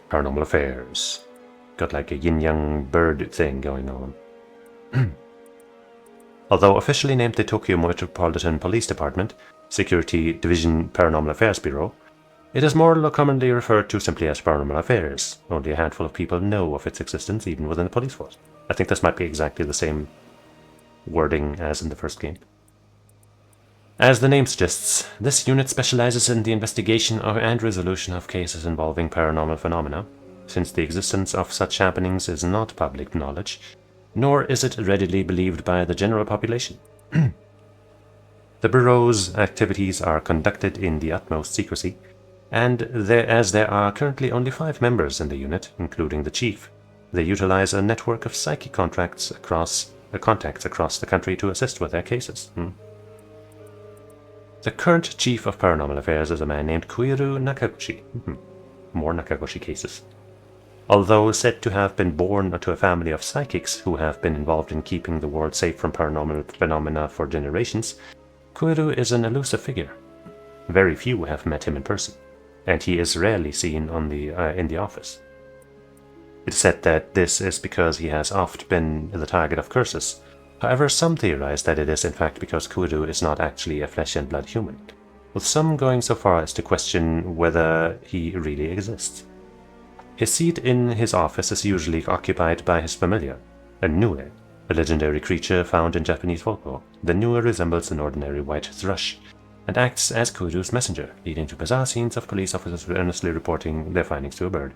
Paranormal Affairs. Got like a yin-yang bird thing going on. Although officially named the Tokyo Metropolitan Police Department, Security Division Paranormal Affairs Bureau, it is more commonly referred to simply as Paranormal Affairs. Only a handful of people know of its existence, even within the police force. I think this might be exactly the same wording as in the first game. As the name suggests, this unit specializes in the investigation and resolution of cases involving paranormal phenomena, since the existence of such happenings is not public knowledge, nor is it readily believed by the general population. The Bureau's activities are conducted in the utmost secrecy, and as there are currently only 5 members in the unit, including the chief, they utilize a network of psychic contacts across the country to assist with their cases. The current chief of paranormal affairs is a man named Koiru Nakaguchi. More Nakaguchi cases. Although said to have been born to a family of psychics who have been involved in keeping the world safe from paranormal phenomena for generations, Koiru is an elusive figure. Very few have met him in person, and he is rarely seen in the office. It is said that this is because he has oft been the target of curses. However, some theorize that it is in fact because Koiru is not actually a flesh and blood human, with some going so far as to question whether he really exists. His seat in his office is usually occupied by his familiar, A nue, a legendary creature found in Japanese folklore. The nue resembles an ordinary white thrush and acts as Kuru's messenger, leading to bizarre scenes of police officers earnestly reporting their findings to a bird.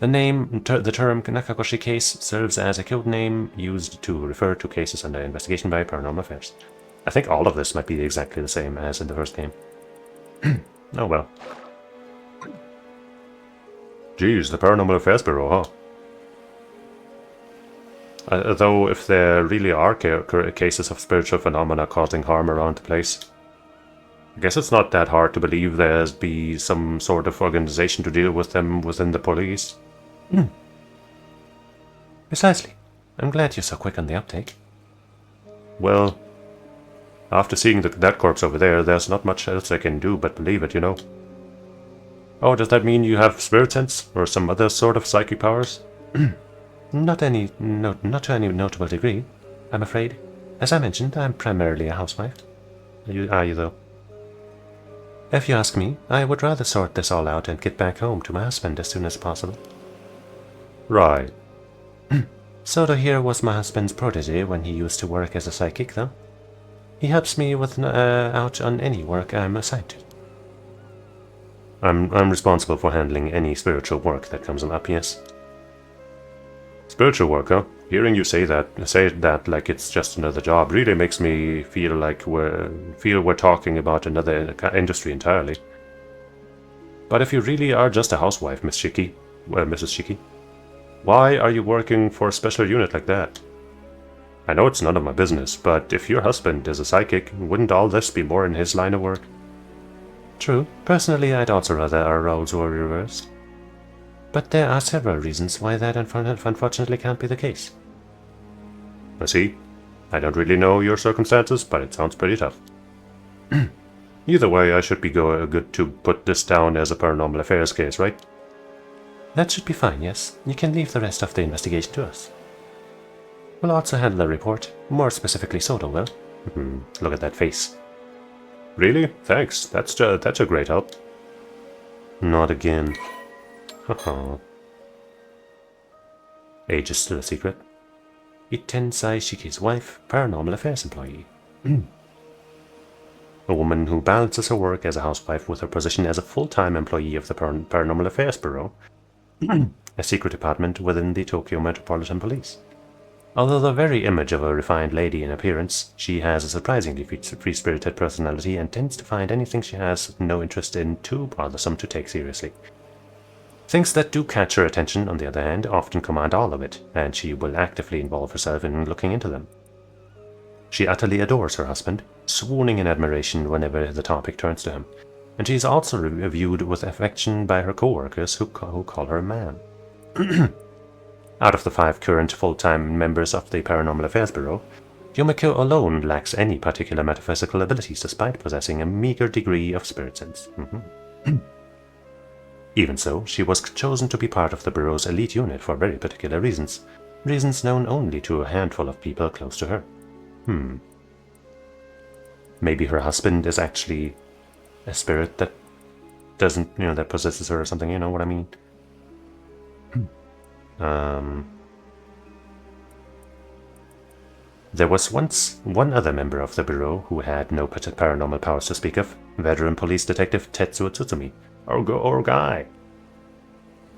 The term Nakakoshi case serves as a code name used to refer to cases under investigation by Paranormal Affairs. I think all of this might be exactly the same as in the first game. Oh well. Geez, the Paranormal Affairs Bureau, huh? Though if there really are cases of spiritual phenomena causing harm around the place, I guess it's not that hard to believe there's be some sort of organization to deal with them within the police. Precisely. I'm glad you're so quick on the uptake. Well, after seeing that corpse over there, there's not much else I can do but believe it, you know. Oh, does that mean you have spirit sense, or some other sort of psychic powers? Not to any notable degree, I'm afraid. As I mentioned, I'm primarily a housewife. Are you though? If you ask me, I would rather sort this all out and get back home to my husband as soon as possible. Right. Soto here was my husband's protege when he used to work as a psychic, though. He helps me with out on any work I'm assigned to. I'm responsible for handling any spiritual work that comes up, yes. Spiritual work, huh? Hearing you say that like it's just another job really makes me feel like we're talking about another industry entirely. But if you really are just a housewife, Mrs. Shiki, why are you working for a special unit like that? I know it's none of my business, but if your husband is a psychic, wouldn't all this be more in his line of work? True. Personally, I'd also rather our roles were reversed. But there are several reasons why that unfortunately can't be the case. I see. I don't really know your circumstances, but it sounds pretty tough. Either way, I should be good to put this down as a paranormal affairs case, right? That should be fine, yes. You can leave the rest of the investigation to us. We'll also handle the report, more specifically Soto will. Look at that face. Really? Thanks. That's a great help. Not again. Haha. Age is still a secret. Itensai Shiki's wife, paranormal affairs employee. A woman who balances her work as a housewife with her position as a full-time employee of the Paranormal Affairs Bureau, a secret department within the Tokyo Metropolitan Police. Although the very image of a refined lady in appearance, she has a surprisingly free-spirited personality and tends to find anything she has no interest in too bothersome to take seriously. Things that do catch her attention, on the other hand, often command all of it, and she will actively involve herself in looking into them. She utterly adores her husband, swooning in admiration whenever the topic turns to him, and she is also viewed with affection by her co-workers who call her man. Out of the 5 current full-time members of the Paranormal Affairs Bureau, Yumiko alone lacks any particular metaphysical abilities despite possessing a meager degree of spirit sense. Even so, she was chosen to be part of the Bureau's elite unit for very particular reasons, reasons known only to a handful of people close to her. Maybe her husband is actually a spirit that doesn't, that possesses her or something, you know what I mean? There was once one other member of the Bureau who had no paranormal powers to speak of, veteran police detective Tetsuo Tsutsumi, or guy.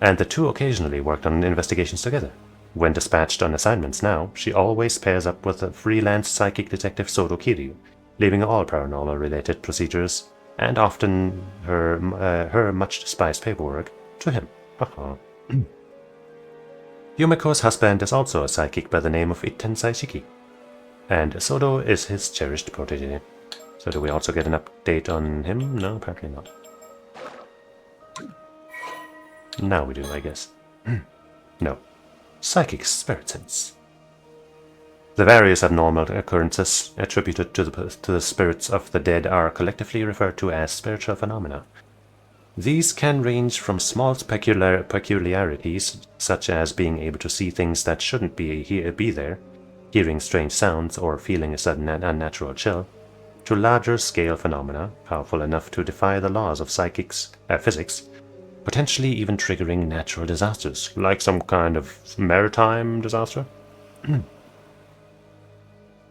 And the two occasionally worked on investigations together. When dispatched on assignments now, she always pairs up with a freelance psychic detective Soto Kiryu, leaving all paranormal-related procedures, and often her much-despised paperwork, to him. Yumiko's husband is also a psychic by the name of Itensai Shiki, and Soto is his cherished protege. So do we also get an update on him? No, apparently not. Now we do, I guess. No. Psychic spirit sense. The various abnormal occurrences attributed to the spirits of the dead are collectively referred to as spiritual phenomena. These can range from small peculiarities, such as being able to see things that shouldn't be there, hearing strange sounds, or feeling a sudden unnatural chill, to larger-scale phenomena, powerful enough to defy the laws of physics, potentially even triggering natural disasters, like some kind of maritime disaster.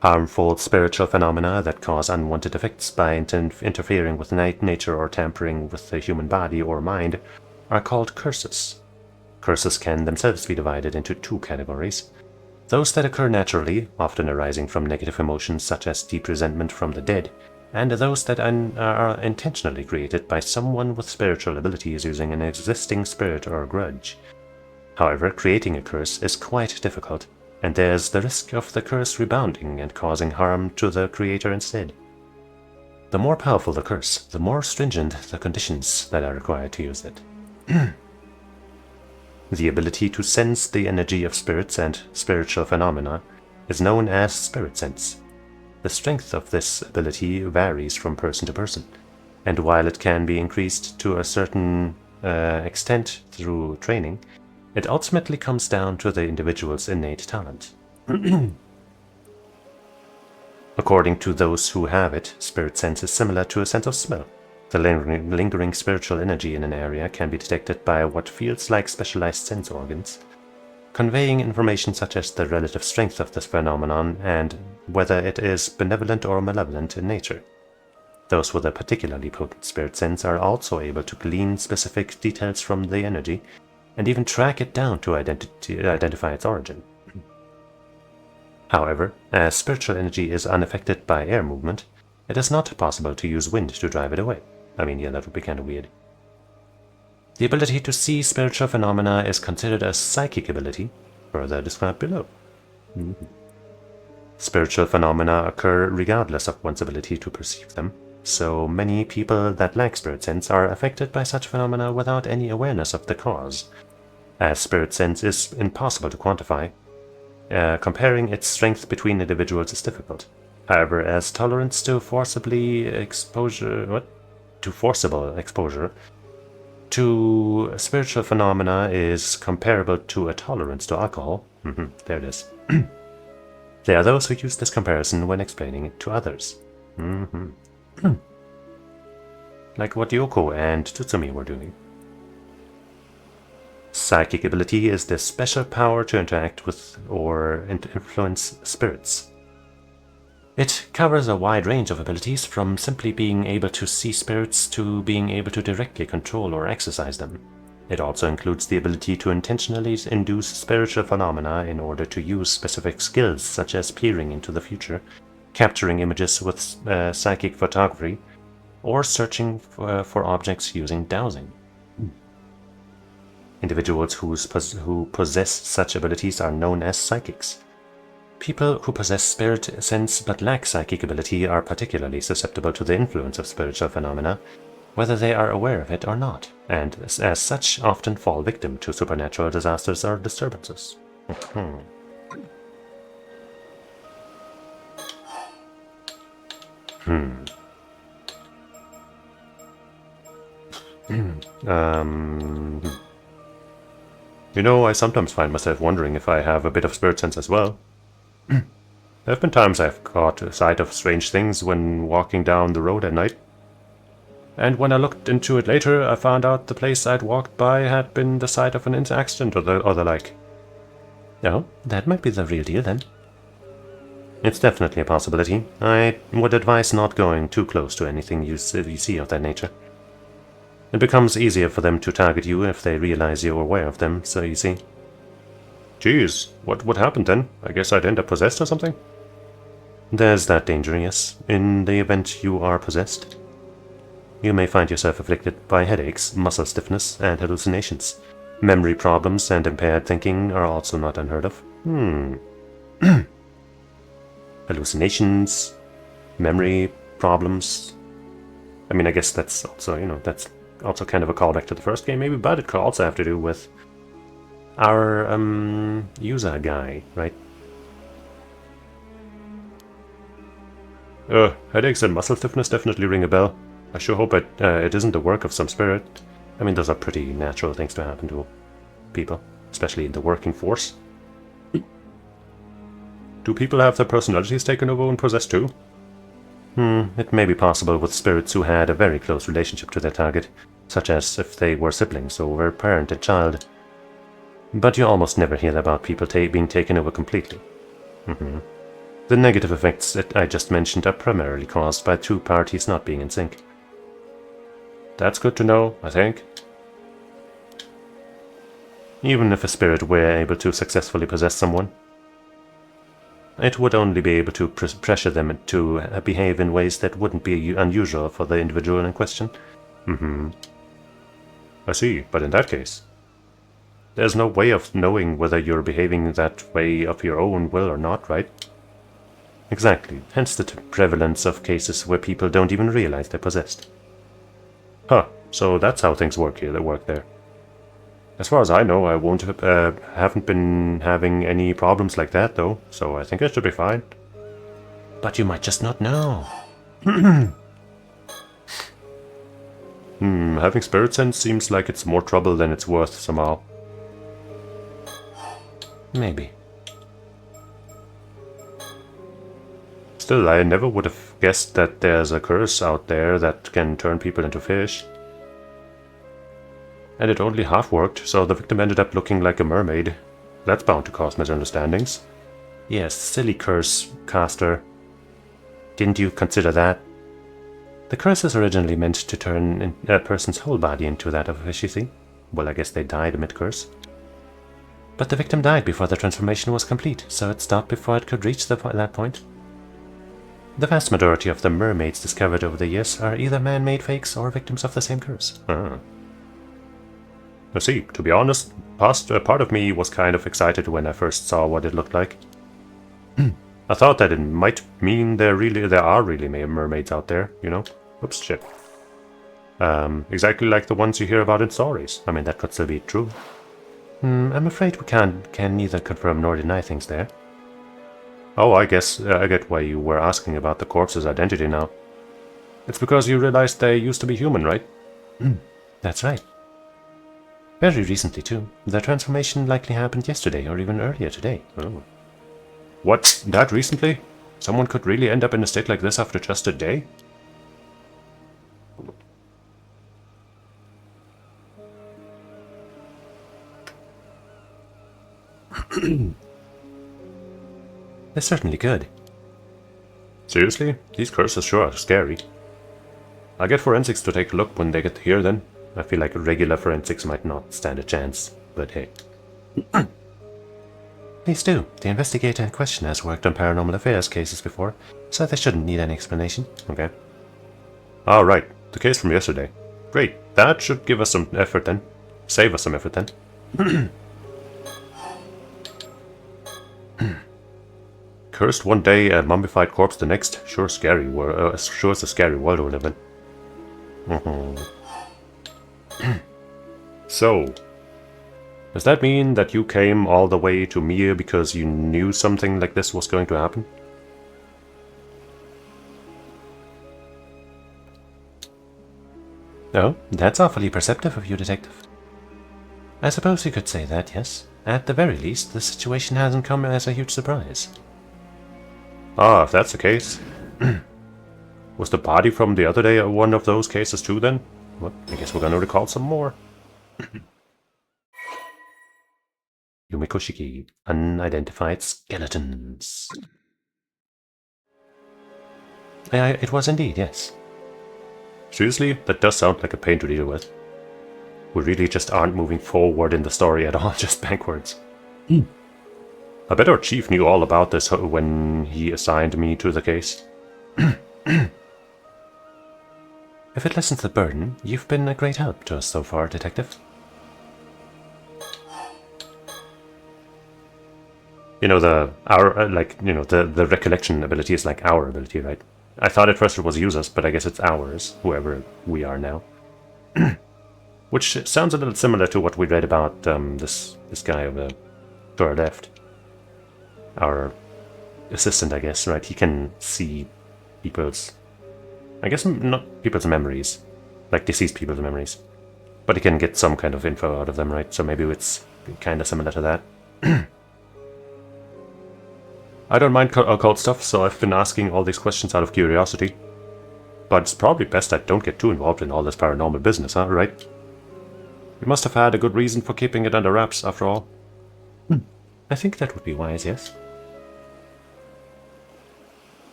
Harmful spiritual phenomena that cause unwanted effects by interfering with nature or tampering with the human body or mind are called curses. Curses can themselves be divided into two categories: those that occur naturally, often arising from negative emotions such as deep resentment from the dead, and those that are intentionally created by someone with spiritual abilities using an existing spirit or grudge. However, creating a curse is quite difficult, and there's the risk of the curse rebounding and causing harm to the creator instead. The more powerful the curse, the more stringent the conditions that are required to use it. The ability to sense the energy of spirits and spiritual phenomena is known as spirit sense. The strength of this ability varies from person to person, and while it can be increased to a certain extent through training, it ultimately comes down to the individual's innate talent. According to those who have it, spirit sense is similar to a sense of smell. The lingering spiritual energy in an area can be detected by what feels like specialized sense organs, conveying information such as the relative strength of this phenomenon and whether it is benevolent or malevolent in nature. Those with a particularly potent spirit sense are also able to glean specific details from the energy and even track it down to identify its origin. However, as spiritual energy is unaffected by air movement, it is not possible to use wind to drive it away. I mean, yeah, that would be kind of weird. The ability to see spiritual phenomena is considered a psychic ability, further described below. Spiritual phenomena occur regardless of one's ability to perceive them, so many people that lack spirit sense are affected by such phenomena without any awareness of the cause. As spirit sense is impossible to quantify, comparing its strength between individuals is difficult. However, as tolerance to forcible exposure to spiritual phenomena is comparable to a tolerance to alcohol, there it is. There are those who use this comparison when explaining it to others. Like what Yoko and Tsutsumi were doing. Psychic ability is the special power to interact with or influence spirits. It covers a wide range of abilities, from simply being able to see spirits to being able to directly control or exercise them. It also includes the ability to intentionally induce spiritual phenomena in order to use specific skills such as peering into the future, capturing images with psychic photography, or searching for objects using dowsing. Individuals who possess such abilities are known as psychics. People who possess spirit sense but lack psychic ability are particularly susceptible to the influence of spiritual phenomena, whether they are aware of it or not, and as such often fall victim to supernatural disasters or disturbances. You know, I sometimes find myself wondering if I have a bit of spirit sense as well. There have been times I've caught sight of strange things when walking down the road at night. And when I looked into it later, I found out the place I'd walked by had been the site of an accident or the like. Oh, that might be the real deal then. It's definitely a possibility. I would advise not going too close to anything you see of that nature. It becomes easier for them to target you if they realize you're aware of them, so you see. Geez, what happened then? I guess I'd end up possessed or something? There's that danger, yes, in the event you are possessed. You may find yourself afflicted by headaches, muscle stiffness, and hallucinations. Memory problems and impaired thinking are also not unheard of. Hallucinations, memory problems. I mean, I guess that's also, that's also kind of a callback to the first game, maybe, but it could also have to do with our user guy, right? Headaches and muscle stiffness definitely ring a bell. I sure hope it isn't the work of some spirit. I mean, those are pretty natural things to happen to people, especially in the working force. Do people have their personalities taken over and possessed too? It may be possible with spirits who had a very close relationship to their target, such as if they were siblings or were parent and child. But you almost never hear about people being taken over completely. The negative effects that I just mentioned are primarily caused by two parties not being in sync. That's good to know, I think. Even if a spirit were able to successfully possess someone, it would only be able to pressure them to behave in ways that wouldn't be unusual for the individual in question. I see, but in that case, there's no way of knowing whether you're behaving that way of your own will or not, right? Exactly, hence the prevalence of cases where people don't even realize they're possessed. Huh, so that's how things work there. As far as I know, I haven't been having any problems like that though, so I think I should be fine. But you might just not know. Having spirit sense seems like it's more trouble than it's worth somehow. Maybe. Still, I never would have guessed that there's a curse out there that can turn people into fish. And it only half worked, so the victim ended up looking like a mermaid. That's bound to cause misunderstandings. Yes, silly curse, caster. Didn't you consider that? The curse is originally meant to turn a person's whole body into that of a fish, you see. Well, I guess they died mid-curse. But the victim died before the transformation was complete, so it stopped before it could reach that point. The vast majority of the mermaids discovered over the years are either man-made fakes or victims of the same curse. I see. To be honest, part of me was kind of excited when I first saw what it looked like. I thought that it might mean there are really mermaids out there, you know? Oops, shit. Exactly like the ones you hear about in stories. I mean, that could still be true. I'm afraid we can neither confirm nor deny things there. Oh, I guess I get why you were asking about the corpse's identity now. It's because you realized they used to be human, right? That's right. Very recently, too. The transformation likely happened yesterday or even earlier today. Oh. What? That recently? Someone could really end up in a state like this after just a day? They're certainly good. Seriously? These curses sure are scary. I'll get forensics to take a look when they get here then. I feel like regular forensics might not stand a chance, but hey. Please do. The investigator in question has worked on paranormal affairs cases before, so they shouldn't need any explanation. Okay. Ah, right. The case from yesterday. Great. That should give us some effort then. Save us some effort then. Cursed one day, a mummified corpse the next. Sure it's a scary world we live in. So, does that mean that you came all the way to Mir because you knew something like this was going to happen? Oh, that's awfully perceptive of you, Detective. I suppose you could say that, yes. At the very least, the situation hasn't come as a huge surprise. Ah, if that's the case. Was the body from the other day one of those cases too then? Well, I guess we're gonna recall some more. Yumikoshiki, unidentified skeletons. It was indeed, yes. Seriously, that does sound like a pain to deal with. We really just aren't moving forward in the story at all, just backwards. I bet our chief knew all about this when he assigned me to the case. If it lessens the burden, you've been a great help to us so far, Detective. You know, the recollection ability is like our ability, right? I thought at first it was users, but I guess it's ours, whoever we are now. Which sounds a little similar to what we read about this guy over to our left. Our assistant, I guess, right? He can see people's... I guess not people's memories. Like deceased people's memories. But he can get some kind of info out of them, right? So maybe it's kind of similar to that. I don't mind occult stuff, so I've been asking all these questions out of curiosity. But it's probably best I don't get too involved in all this paranormal business, huh, right? We must have had a good reason for keeping it under wraps, after all. I think that would be wise, yes.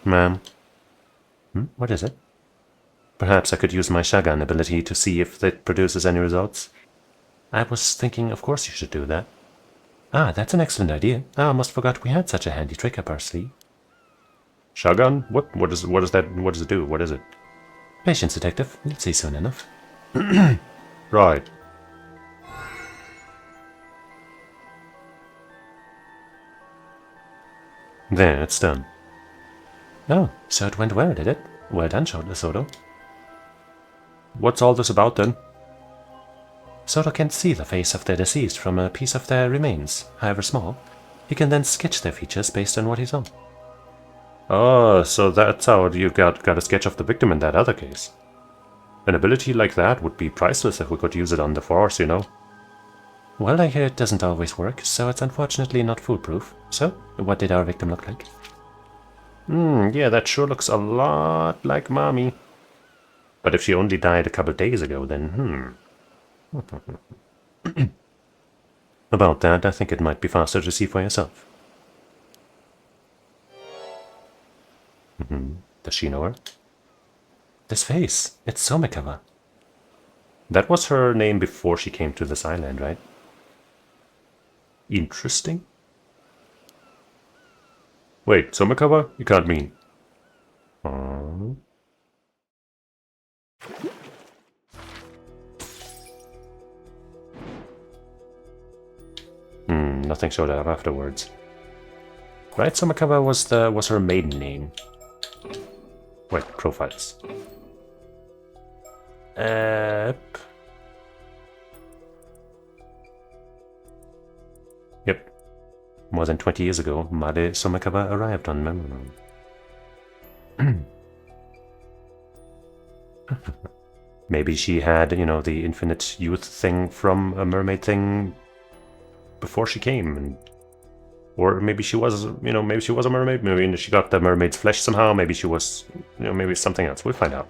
Ma'am? What is it? Perhaps I could use my Shagan ability to see if it produces any results. I was thinking, of course you should do that. Ah, that's an excellent idea. I almost forgot we had such a handy trick up our sleeve. Shagan? What does it do? What is it? Patience, detective. You'll see soon enough. Right. There, it's done. Oh, so it went well, did it? Well done, Soto. What's all this about then? Soto can see the face of the deceased from a piece of their remains, however small. He can then sketch their features based on what he saw. Oh, so that's how you got a sketch of the victim in that other case. An ability like that would be priceless if we could use it on the Force, you know? Well, I hear it doesn't always work, so it's unfortunately not foolproof. So, what did our victim look like? Yeah, that sure looks a lot like Mommy. But if she only died a couple days ago, then, About that, I think it might be faster to see for yourself. Does she know her? This face, it's Somikawa. That was her name before she came to this island, right? Interesting. Wait, Somikawa? You can't mean. Nothing showed up afterwards. Right, Somikawa was her maiden name. Wait, profiles. Yep. More than 20 years ago, Made Somikawa arrived on Mermaid. Maybe she had, the infinite youth thing from a mermaid thing before she came, or maybe she was, maybe she was a mermaid. Maybe she got the mermaid's flesh somehow. Maybe she was, maybe something else. We'll find out.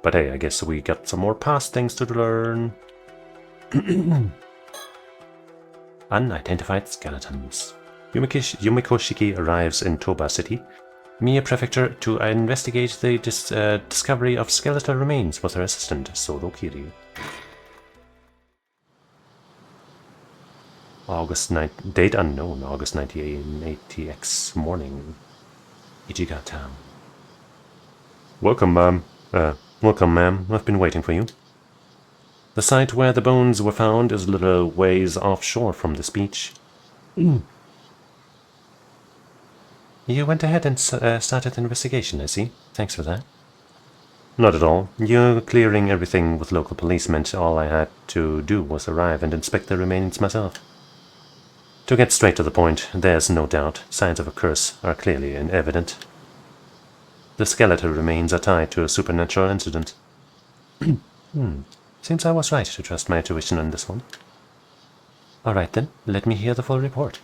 But hey, I guess we got some more past things to learn. Unidentified skeletons. Yumiko Shiki arrives in Toba City, Mie Prefecture, to investigate the discovery of skeletal remains with her assistant, Solo Kiryu. Date unknown, August 1980X morning. Ichiga Town. Welcome, ma'am. Welcome, ma'am. I've been waiting for you. The site where the bones were found is a little ways offshore from this beach. You went ahead and started an investigation, I see. Thanks for that. Not at all. You clearing everything with local police meant all I had to do was arrive and inspect the remains myself. To get straight to the point, there's no doubt signs of a curse are clearly evident. The skeletal remains are tied to a supernatural incident. Seems I was right to trust my intuition on this one. Alright then, let me hear the full report.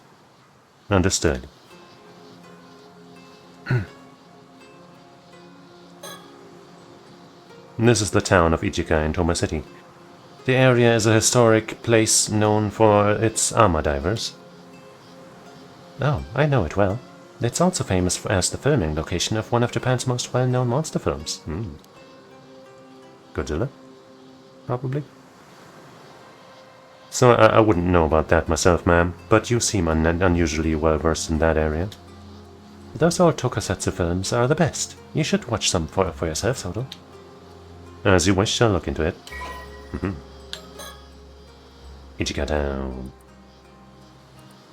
Understood. This is the town of Ichika in Toma City. The area is a historic place known for its armor divers. Oh, I know it well. It's also famous as the filming location of one of Japan's most well-known monster films. Godzilla? Probably. So I wouldn't know about that myself, ma'am, but you seem unusually well-versed in that area. Those old tokusatsu films are the best. You should watch some for yourself, Soto. As you wish, I'll look into it. Ichika Town.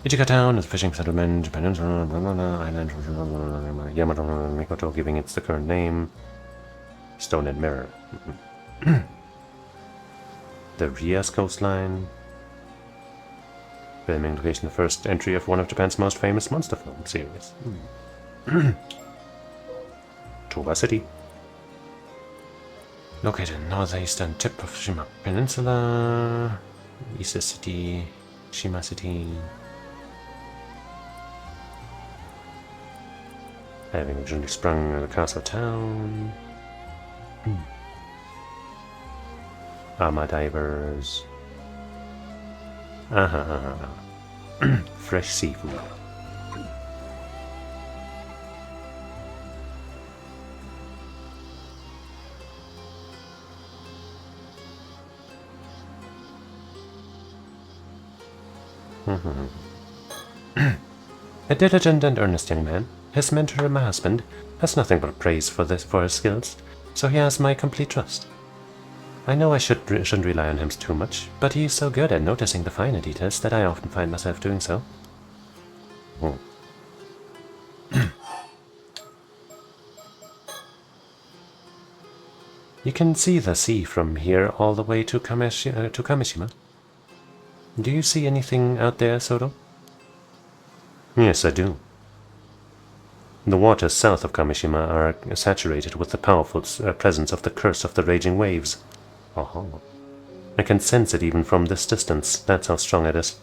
Ichika Town is a fishing settlement, peninsula, island, Yamato Mikoto giving it the current name. Stone and Mirror. The Rias coastline. Filming location, the first entry of one of Japan's most famous monster film series. Toba City. Located northeastern tip of Shima Peninsula. Ise City, Shima City. Having originally sprung in the castle town. Armor divers. Fresh seafood. A diligent and earnest young man, his mentor and my husband, has nothing but praise for his skills, so he has my complete trust. I know I shouldn't rely on him too much, but he is so good at noticing the finer details that I often find myself doing so. You can see the sea from here all the way to Kamishima. Do you see anything out there, Soto? Yes, I do. The waters south of Kamishima are saturated with the powerful presence of the curse of the raging waves. I can sense it even from this distance. That's how strong it is.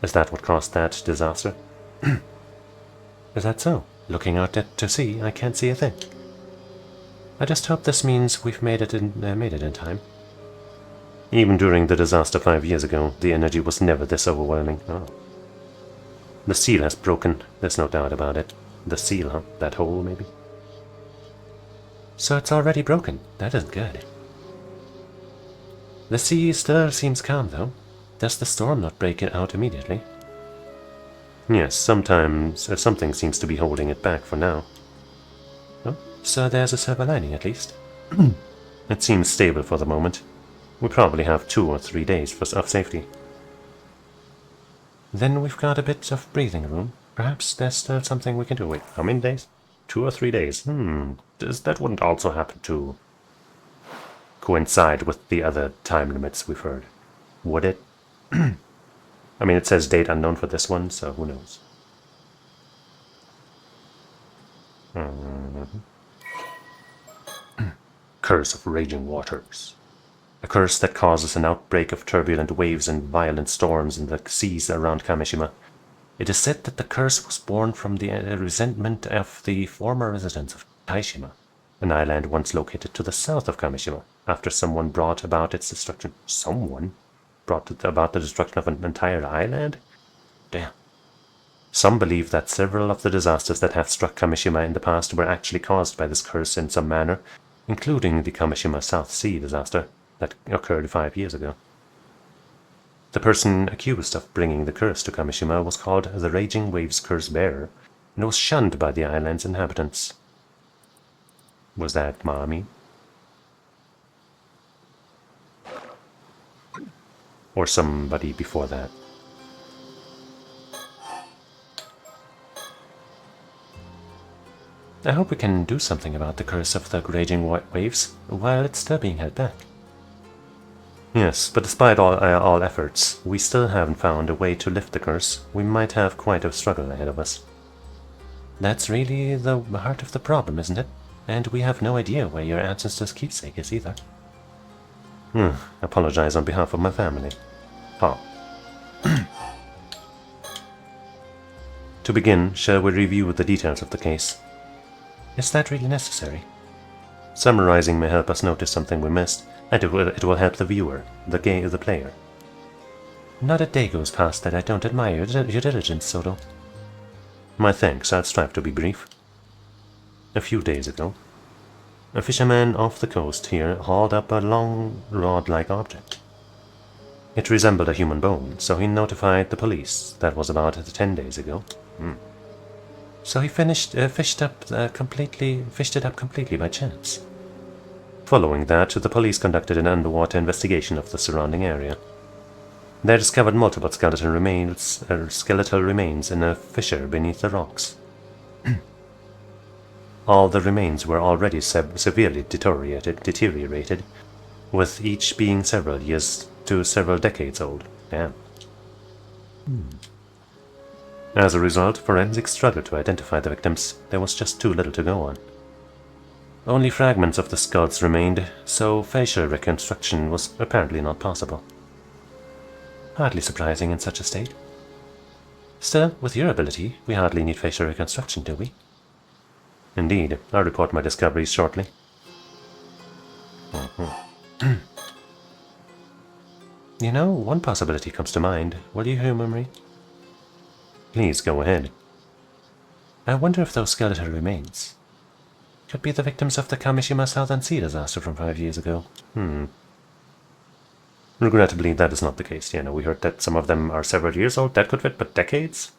Is that what caused that disaster? Is that so? Looking out to sea, I can't see a thing. I just hope this means we've made it in time. Even during the disaster 5 years ago, the energy was never this overwhelming. The seal has broken, there's no doubt about it. The seal, huh? That hole, maybe? So it's already broken. That is good. The sea still seems calm, though. Does the storm not break it out immediately? Yes, sometimes something seems to be holding it back for now. Oh, so there's a silver lining at least. It seems stable for the moment. We probably have 2 or 3 days of safety. Then we've got a bit of breathing room. Perhaps there's still something we can do. Wait, how many days? 2 or 3 days? That wouldn't also happen to coincide with the other time limits we've heard, would it? I mean, it says date unknown for this one, so who knows? Curse of raging waters. A curse that causes an outbreak of turbulent waves and violent storms in the seas around Kamishima. It is said that the curse was born from the resentment of the former residents of Taishima, an island once located to the south of Kamishima, after someone brought about its destruction. Someone brought about the destruction of an entire island? Damn. Some believe that several of the disasters that have struck Kamishima in the past were actually caused by this curse in some manner, including the Kamishima South Sea disaster that occurred 5 years ago. The person accused of bringing the curse to Kamishima was called the Raging Waves Curse Bearer, and was shunned by the island's inhabitants. Was that Mami? Or somebody before that? I hope we can do something about the curse of the raging waves while it's still being held back. Yes, but despite all efforts, we still haven't found a way to lift the curse. We might have quite a struggle ahead of us. That's really the heart of the problem, isn't it? And we have no idea where your ancestors' keepsake is either. Apologize on behalf of my family. To begin, shall we review the details of the case? Is that really necessary? Summarizing may help us notice something we missed, and it will help the viewer, the player. Not a day goes past that I don't admire your diligence, Soto. My thanks, I'll strive to be brief. A few days ago, a fisherman off the coast here hauled up a long, rod-like object. It resembled a human bone, so he notified the police. That was about 10 days ago. So he fished it up completely by chance. Following that, the police conducted an underwater investigation of the surrounding area. They discovered multiple skeletal remains in a fissure beneath the rocks. All the remains were already severely deteriorated, with each being several years to several decades old. Damn. As a result, forensics struggled to identify the victims. There was just too little to go on. Only fragments of the skulls remained, so facial reconstruction was apparently not possible. Hardly surprising in such a state. Still, with your ability, we hardly need facial reconstruction, do we? Indeed. I'll report my discoveries shortly. You know, one possibility comes to mind. Will you humor me? Please, go ahead. I wonder if those skeletal remains could be the victims of the Kamishima Southern Sea disaster from 5 years ago. Regrettably, that is not the case. We heard that some of them are several years old. That could fit, but decades?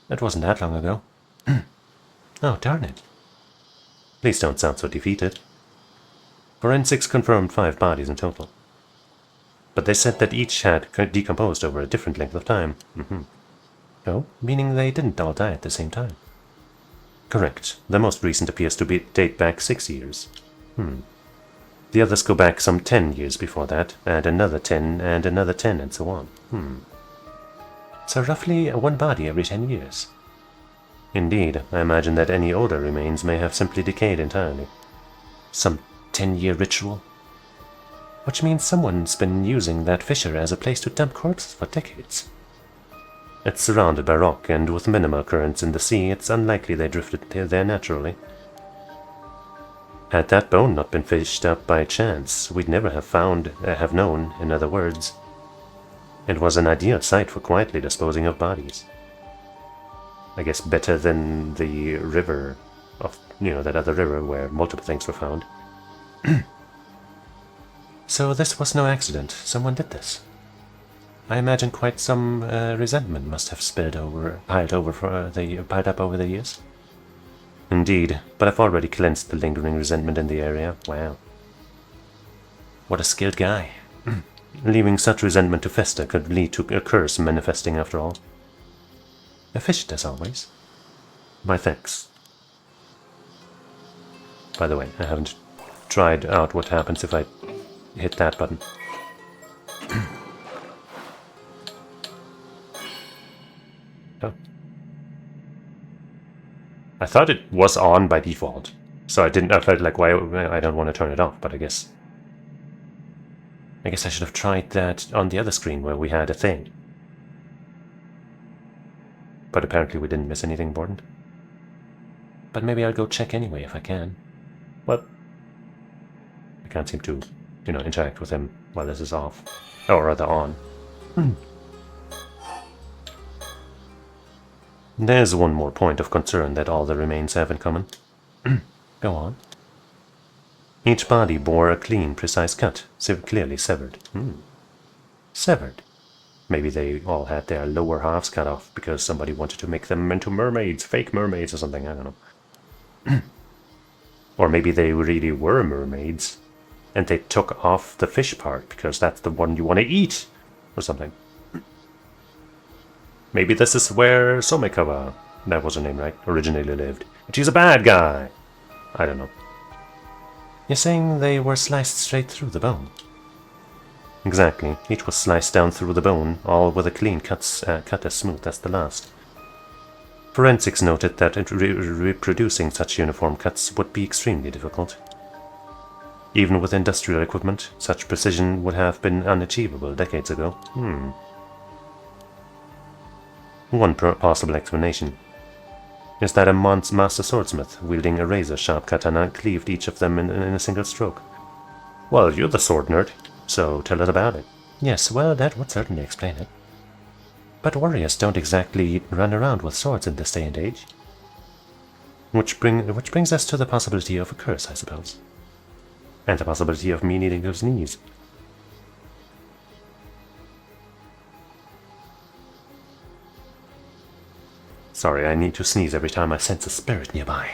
It wasn't that long ago. Oh, darn it. Please don't sound so defeated. Forensics confirmed 5 bodies in total. But they said that each had decomposed over a different length of time. Oh, meaning they didn't all die at the same time? Correct. The most recent appears to date back 6 years. The others go back some 10 years before that, and another 10, and another 10, and so on. So roughly 1 body every 10 years. Indeed, I imagine that any older remains may have simply decayed entirely. Some 10-year ritual? Which means someone's been using that fissure as a place to dump corpses for decades. It's surrounded by rock, and with minimal currents in the sea, it's unlikely they drifted there naturally. Had that bone not been fished up by chance, we'd never have known, in other words. It was an ideal site for quietly disposing of bodies. I guess better than the river that other river where multiple things were found. So this was no accident. Someone did this. I imagine quite some resentment must have piled up over the years. Indeed, but I've already cleansed the lingering resentment in the area. Wow. What a skilled guy. Leaving such resentment to fester could lead to a curse manifesting after all. Efficient as always. My thanks. By the way, I haven't tried out what happens if I hit that button. Oh. I thought it was on by default, so I felt like, why I don't want to turn it off, but I guess I should have tried that on the other screen where we had a thing. But apparently we didn't miss anything important. But maybe I'll go check anyway if I can. Well, I can't seem to, interact with him while this is off. Or rather on. There's one more point of concern that all the remains have in common. Go on. Each body bore a clean, precise cut, clearly severed. Severed? Maybe they all had their lower halves cut off because somebody wanted to make them into mermaids, fake mermaids or something, I don't know. Or maybe they really were mermaids, and they took off the fish part because that's the one you want to eat, or something. Maybe this is where Somekawa, that was her name, right, originally lived. And she's a bad guy! I don't know. You're saying they were sliced straight through the bone? Exactly. Each was sliced down through the bone, all with a clean cut as smooth as the last. Forensics noted that reproducing such uniform cuts would be extremely difficult. Even with industrial equipment, such precision would have been unachievable decades ago. One possible explanation is that a master swordsmith wielding a razor-sharp katana cleaved each of them in a single stroke. Well, you're the sword nerd, so tell us about it. Yes, well, that would certainly explain it. But warriors don't exactly run around with swords in this day and age. Which brings us to the possibility of a curse, I suppose. And the possibility of me needing to sneeze. Sorry, I need to sneeze every time I sense a spirit nearby.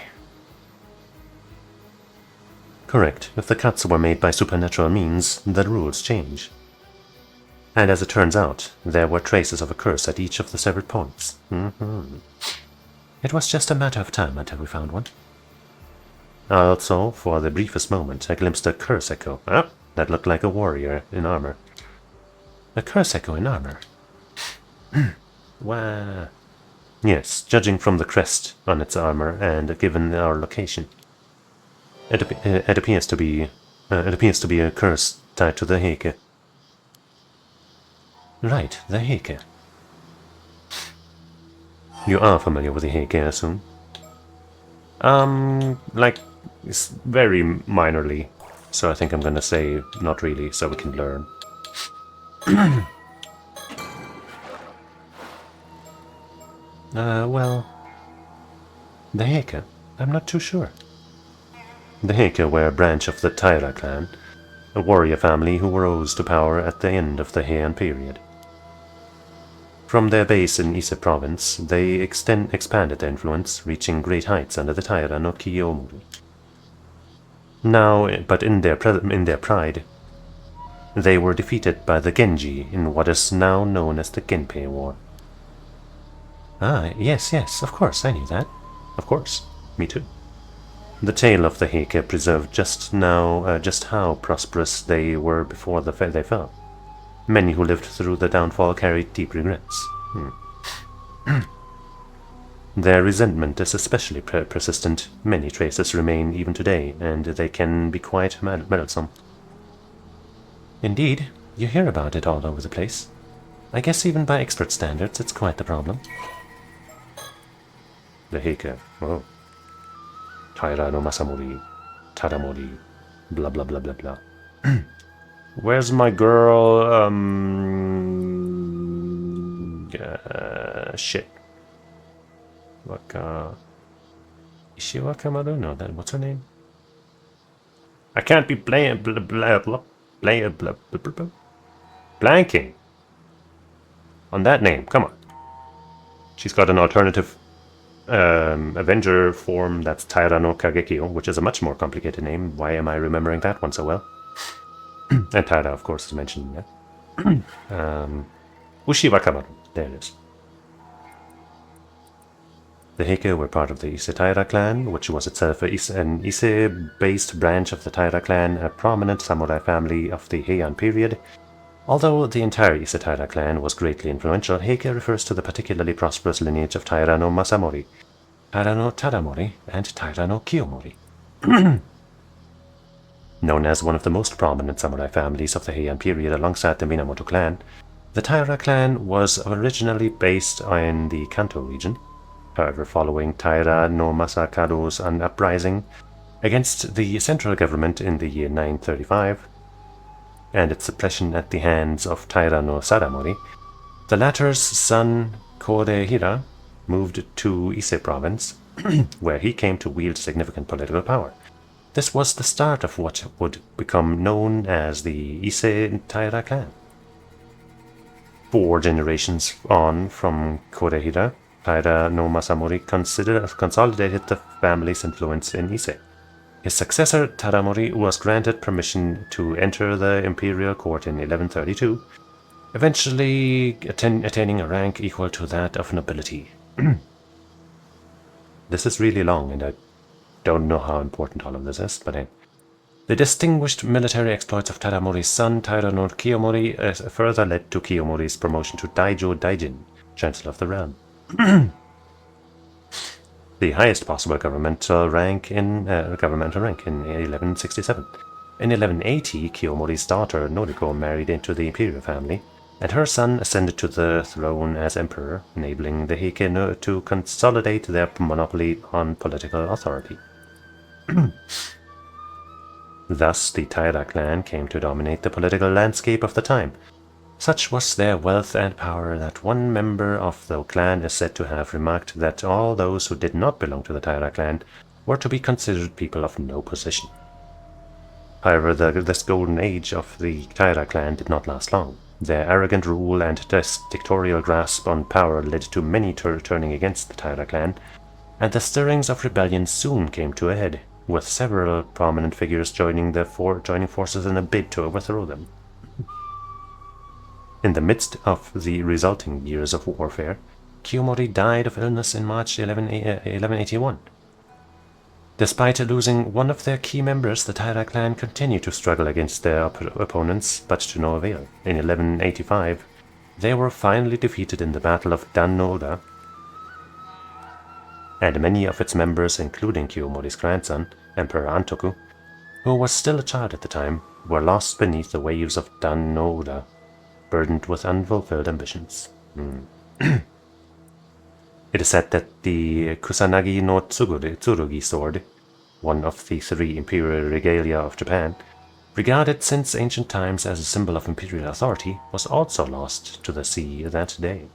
Correct. If the cuts were made by supernatural means, the rules change. And as it turns out, there were traces of a curse at each of the severed points. It was just a matter of time until we found one. Also, for the briefest moment, I glimpsed a curse echo. That looked like a warrior in armor. A curse echo in armor? Wow. Yes, judging from the crest on its armor and given our location. It appears to be a curse tied to the Heike. Right, the Heike. You are familiar with the Heike, I assume? Like, very minorly. So I think I'm gonna say not really, so we can learn. Well... The Heike? I'm not too sure. The Heike were a branch of the Taira clan, a warrior family who rose to power at the end of the Heian period. From their base in Ise province, they expanded their influence, reaching great heights under the Taira no Kiyomori. Now, but in their pride, they were defeated by the Genji in what is now known as the Genpei War. Ah, yes, of course, I knew that. Of course, me too. The tale of the Heike preserved just how prosperous they were before they fell. Many who lived through the downfall carried deep regrets. Their resentment is especially persistent. Many traces remain even today, and they can be quite meddlesome. Indeed, you hear about it all over the place. I guess even by expert standards, it's quite the problem. The Heike. Oh. Taira no Masamori. Tadamori. Blah blah blah blah blah. Where's my girl? Shit. Ishiwa Kamaru? No, what's her name? I can't be blanking on that name. Come on. She's got an alternative Avenger form that's Taira no Kagekyo, which is a much more complicated name. Why am I remembering that one so well? And Taira, of course, is mentioned in that. Ushiwa Kamaru. There it is. The Heike were part of the Ise Taira clan, which was itself an Ise-based branch of the Taira clan, a prominent samurai family of the Heian period. Although the entire Ise Taira clan was greatly influential, Heike refers to the particularly prosperous lineage of Taira no Masamori, Taira no Tadamori, and Taira no Kiyomori. Known as one of the most prominent samurai families of the Heian period alongside the Minamoto clan, the Taira clan was originally based in the Kanto region. However, following Taira no Masakado's uprising against the central government in the year 935, and its suppression at the hands of Taira no Sadamori, the latter's son Kodehira moved to Ise province, where he came to wield significant political power. This was the start of what would become known as the Ise Taira clan. 4 generations on from Kodehira, Taira no Masamori consolidated the family's influence in Ise. His successor, Tadamori, was granted permission to enter the imperial court in 1132, eventually attaining a rank equal to that of nobility. This is really long, and I don't know how important all of this is, but the distinguished military exploits of Tadamori's son, Taira no Kiyomori, further led to Kiyomori's promotion to Daijo Daijin, Chancellor of the Realm. The highest possible governmental rank in 1167. In 1180, Kiyomori's daughter Noriko married into the imperial family, and her son ascended to the throne as emperor, enabling the Heike to consolidate their monopoly on political authority. Thus, the Taira clan came to dominate the political landscape of the time. Such was their wealth and power that one member of the clan is said to have remarked that all those who did not belong to the Taira clan were to be considered people of no position. However, this golden age of the Taira clan did not last long. Their arrogant rule and dictatorial grasp on power led to many turning against the Taira clan, and the stirrings of rebellion soon came to a head, with several prominent figures joining forces in a bid to overthrow them. In the midst of the resulting years of warfare, Kiyomori died of illness in March 1181. Despite losing one of their key members, the Taira clan continued to struggle against their opponents, but to no avail. In 1185, they were finally defeated in the Battle of Dan-no-Ura, and many of its members, including Kiyomori's grandson, Emperor Antoku, who was still a child at the time, were lost beneath the waves of Dan-no-Ura, burdened with unfulfilled ambitions. It is said that the Kusanagi no Tsurugi sword, one of the 3 imperial regalia of Japan, regarded since ancient times as a symbol of imperial authority, was also lost to the sea that day.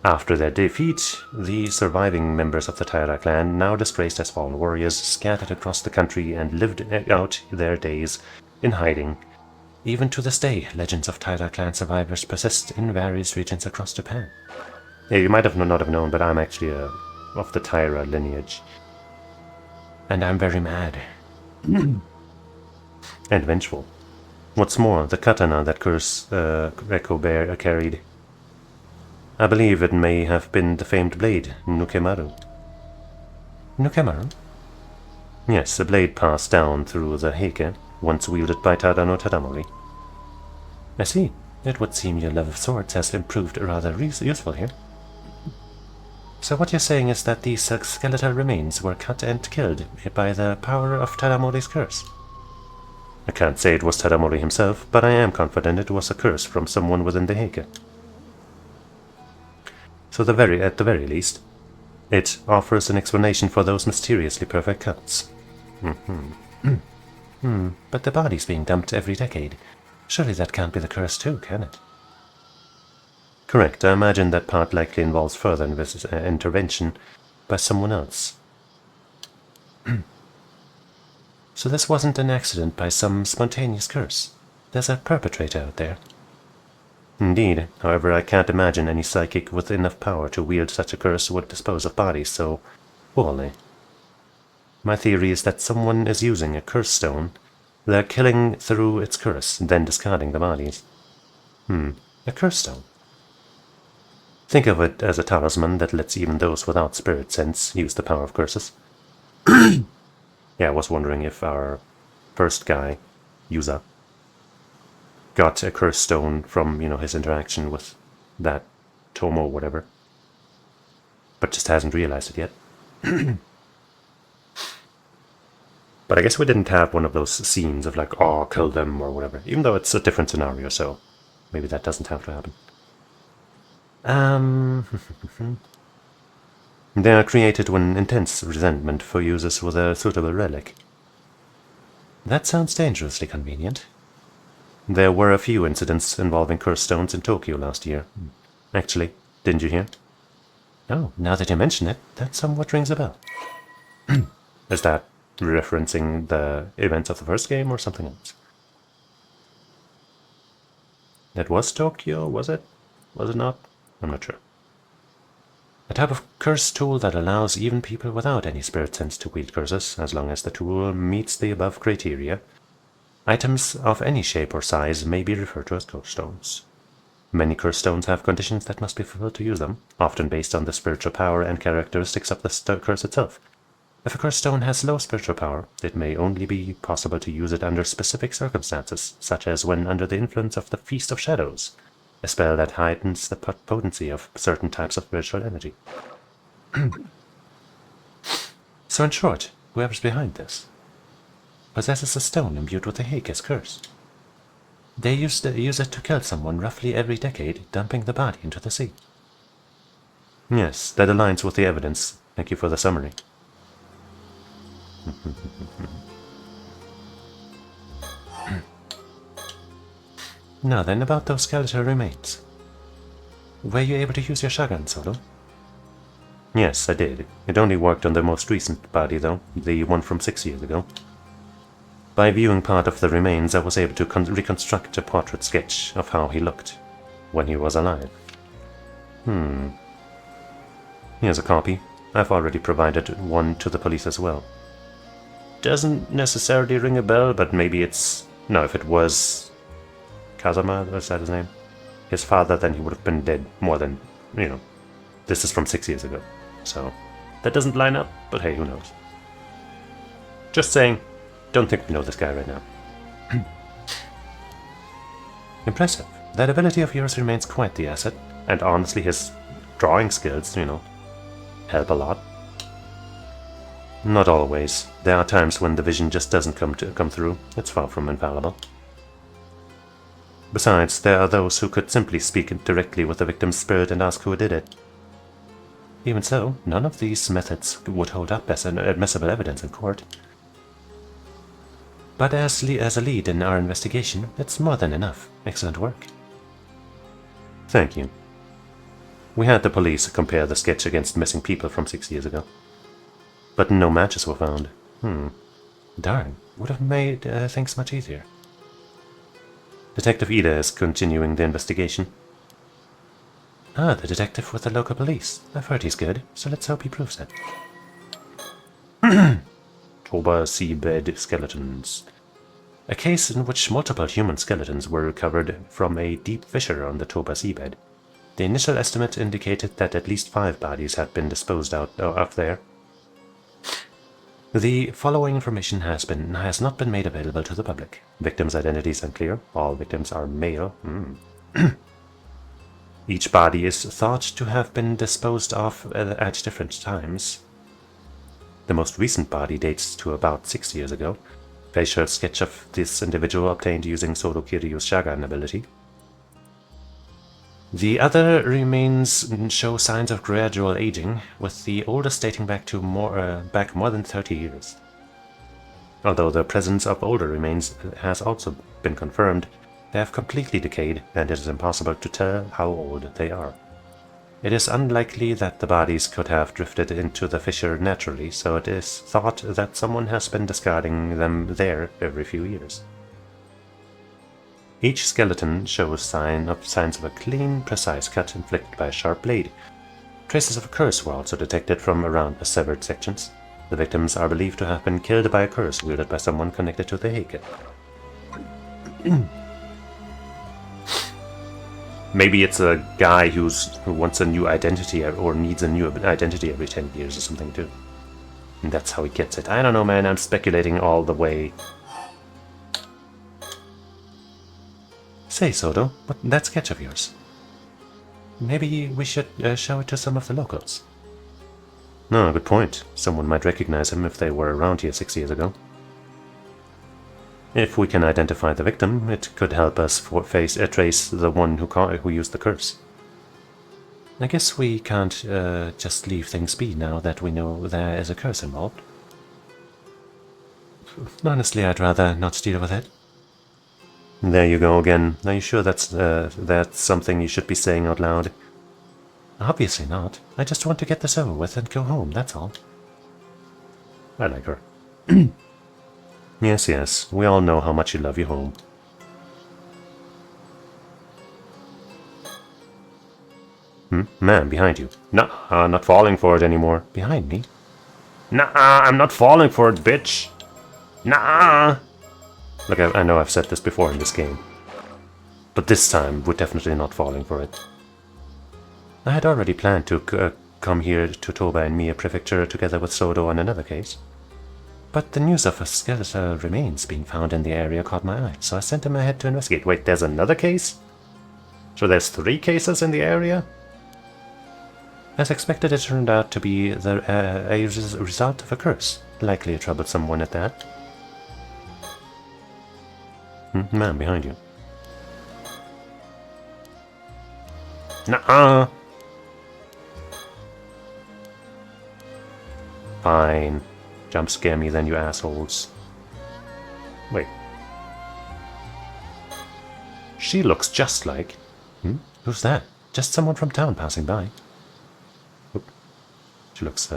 After their defeat, the surviving members of the Taira clan, now disgraced as fallen warriors, scattered across the country and lived out their days in hiding. Even to this day, legends of Taira clan survivors persist in various regions across Japan. Yeah, you might have not have known, but I'm actually of the Taira lineage. And I'm very mad. And vengeful. What's more, the katana that Echo Bear carried, I believe it may have been the famed blade, Nukemaru. Nukemaru? Yes, a blade passed down through the heike, once wielded by Tada no Tadamori. I see. It would seem your love of swords has improved rather useful here. So what you're saying is that these skeletal remains were cut and killed by the power of Tadamori's curse? I can't say it was Tadamori himself, but I am confident it was a curse from someone within the heike. So at the very least, it offers an explanation for those mysteriously perfect cuts. But the body's being dumped every decade. Surely that can't be the curse too, can it? Correct, I imagine that part likely involves further intervention by someone else. So this wasn't an accident by some spontaneous curse. There's a perpetrator out there. Indeed, however, I can't imagine any psychic with enough power to wield such a curse would dispose of bodies so poorly. My theory is that someone is using a curse stone. They're killing through its curse, then discarding the bodies. A curse stone. Think of it as a talisman that lets even those without spirit sense use the power of curses. Yeah, I was wondering if our first guy, Yuza, got a curse stone from, his interaction with that Tomo whatever, but just hasn't realized it yet. But I guess we didn't have one of those scenes of like, oh, kill them or whatever, even though it's a different scenario, so maybe that doesn't have to happen. They are created when intense resentment for users with a suitable relic. That sounds dangerously convenient. There were a few incidents involving curse stones in Tokyo last year. Actually, didn't you hear? Oh, now that you mention it, that somewhat rings a bell. Is that referencing the events of the first game or something else? That was Tokyo, was it? Was it not? I'm not sure. A type of curse tool that allows even people without any spirit sense to wield curses, as long as the tool meets the above criteria. Items of any shape or size may be referred to as curse stones. Many curse stones have conditions that must be fulfilled to use them, often based on the spiritual power and characteristics of the curse itself. If a curse stone has low spiritual power, it may only be possible to use it under specific circumstances, such as when under the influence of the Feast of Shadows, a spell that heightens the potency of certain types of spiritual energy. So in short, whoever's behind this possesses a stone imbued with the Heike's curse. They use it to kill someone roughly every decade, dumping the body into the sea. Yes, that aligns with the evidence. Thank you for the summary. Now then, about those skeletal remains. Were you able to use your shotgun, Solo? Yes, I did. It only worked on the most recent body, though, the one from 6 years ago. By viewing part of the remains, I was able to reconstruct a portrait sketch of how he looked when he was alive. Here's a copy. I've already provided one to the police as well. Doesn't necessarily ring a bell, but maybe it's... No, if it was Kazama, was that his name? His father, then he would have been dead more than, this is from 6 years ago. So, that doesn't line up, but hey, who knows? Just saying, don't think we know this guy right now. Impressive. That ability of yours remains quite the asset, and honestly his drawing skills, help a lot. Not always. There are times when the vision just doesn't come through. It's far from infallible. Besides, there are those who could simply speak directly with the victim's spirit and ask who did it. Even so, none of these methods would hold up as an admissible evidence in court. But as a lead in our investigation, it's more than enough. Excellent work. Thank you. We had the police compare the sketch against missing people from 6 years ago. But no matches were found. Darn, would have made things much easier. Detective Ida is continuing the investigation. Ah, the detective with the local police. I've heard he's good, so let's hope he proves it. Toba seabed skeletons. A case in which multiple human skeletons were recovered from a deep fissure on the Toba seabed. The initial estimate indicated that at least 5 bodies had been disposed of there. The following information has not been made available to the public. Victims' identities unclear. All victims are male. Each body is thought to have been disposed of at different times. The most recent body dates to about 6 years ago. Facial sketch of this individual obtained using Sodo Kiryu's Shagan ability. The other remains show signs of gradual aging, with the oldest dating back to more than 30 years. Although the presence of older remains has also been confirmed, they have completely decayed, and it is impossible to tell how old they are. It is unlikely that the bodies could have drifted into the fissure naturally, so it is thought that someone has been discarding them there every few years. Each skeleton shows signs of a clean, precise cut inflicted by a sharp blade. Traces of a curse were also detected from around the severed sections. The victims are believed to have been killed by a curse wielded by someone connected to the Heike. Maybe it's a guy who wants a new identity or needs a new identity every 10 years or something too. And that's how he gets it. I don't know, man. I'm speculating all the way. Say, Sodo, what's that sketch of yours? Maybe we should show it to some of the locals. No, good point. Someone might recognize him if they were around here 6 years ago. If we can identify the victim, it could help us trace the one who used the curse. I guess we can't just leave things be now that we know there is a curse involved. Honestly, I'd rather not deal with it. There you go again. Are you sure that's something you should be saying out loud? Obviously not. I just want to get this over with and go home, that's all. I like her. Yes, we all know how much you love your home. Man, behind you. Nah, not falling for it anymore. Behind me? Nah, I'm not falling for it, bitch. Nah. Look, I know I've said this before in this game. But this time, we're definitely not falling for it. I had already planned to come here to Toba and Mia Prefecture together with Sodo on another case. But the news of a skeletal remains being found in the area caught my eye, so I sent him ahead to investigate. Wait, there's another case? So there's 3 cases in the area? As expected, it turned out to be a result of a curse, likely a troublesome one at that. Man, behind you. Nuh-uh. Fine. Jump scare me then, you assholes. Wait. She looks just like... Who's that? Just someone from town passing by. Oop. She looks,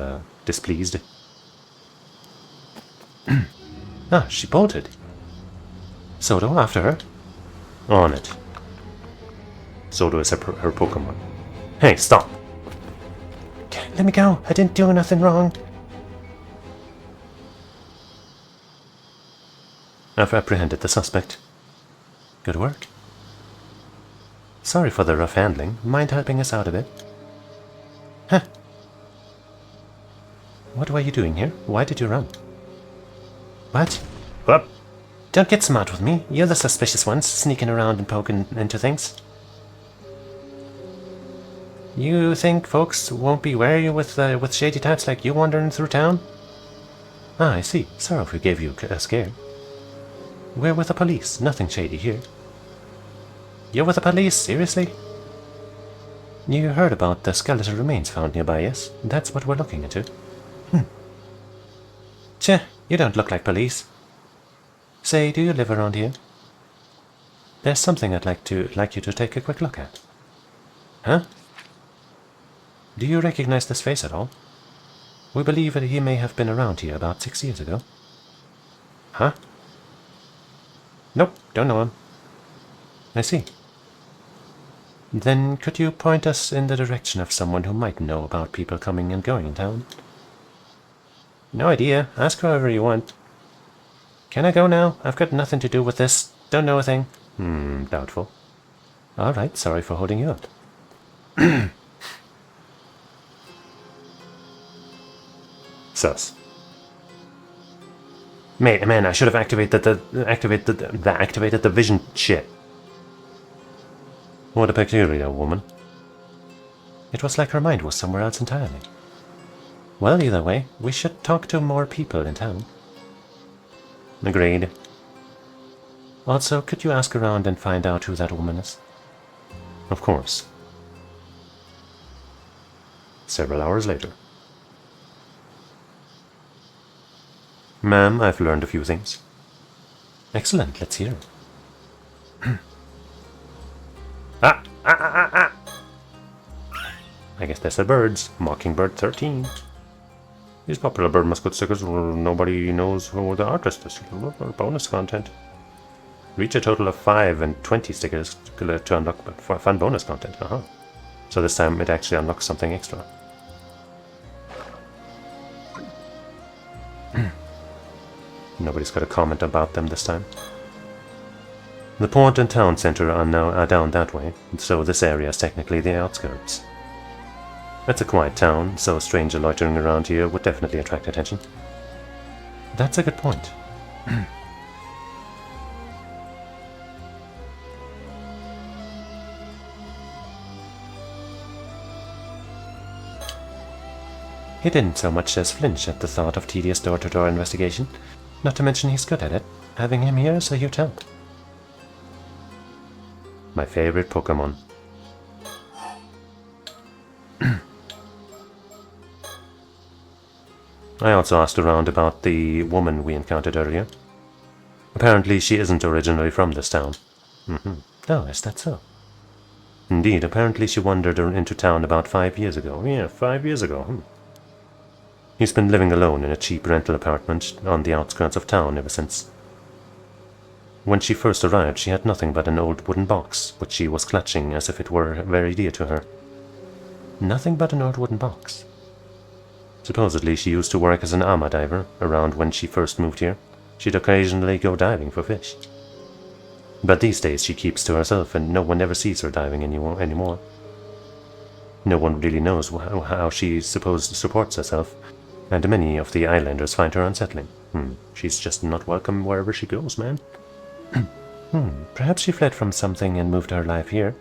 displeased. She bolted. Sodo, after her. On it. Sodo is her Pokemon. Hey, stop! Let me go. I didn't do nothing wrong. I've apprehended the suspect. Good work. Sorry for the rough handling. Mind helping us out a bit? Huh. What were you doing here? Why did you run? What? What? Don't get smart with me. You're the suspicious ones, sneaking around and poking into things. You think folks won't be wary with shady types like you wandering through town? Ah, I see. Sorry if we gave you a scare. We're with the police. Nothing shady here. You're with the police? Seriously? You heard about the skeletal remains found nearby, yes? That's what we're looking into. Cheh, you don't look like police. Say, do you live around here? There's something I'd like you to take a quick look at. Huh? Do you recognize this face at all? We believe that he may have been around here about 6 years ago. Huh? Nope, don't know him. I see. Then could you point us in the direction of someone who might know about people coming and going in town? No idea. Ask whoever you want. Can I go now? I've got nothing to do with this. Don't know a thing. Doubtful. Alright, sorry for holding you up. Sus. Man, I should have activated the vision shit. What a peculiar woman. It was like her mind was somewhere else entirely. Well, either way, we should talk to more people in town. Agreed. Also, could you ask around and find out who that woman is? Of course. Several hours later. Ma'am, I've learned a few things. Excellent, let's hear it. I guess they said birds. Mockingbird 13. These popular bird mascot stickers, nobody knows who the artist is. Bonus content. Reach a total of 5 and 20 stickers to unlock fun bonus content. So this time it actually unlocks something extra. Nobody's got a comment about them this time. The port and town center are down that way, so this area is technically the outskirts. It's a quiet town, so a stranger loitering around here would definitely attract attention. That's a good point. He didn't so much as flinch at the thought of tedious door-to-door investigation. Not to mention he's good at it. Having him here is a huge help. My favorite Pokemon. I also asked around about the woman we encountered earlier. Apparently she isn't originally from this town. Oh, is that so? Indeed, apparently she wandered into town about 5 years ago. Yeah, 5 years ago. He's been living alone in a cheap rental apartment on the outskirts of town ever since. When she first arrived, she had nothing but an old wooden box, which she was clutching as if it were very dear to her. Nothing but an old wooden box. Supposedly she used to work as an ama diver around when she first moved here. She'd occasionally go diving for fish. But these days she keeps to herself and no one ever sees her diving anymore. No one really knows how she supports herself, and many of the islanders find her unsettling. She's just not welcome wherever she goes, man. Perhaps she fled from something and moved her life here.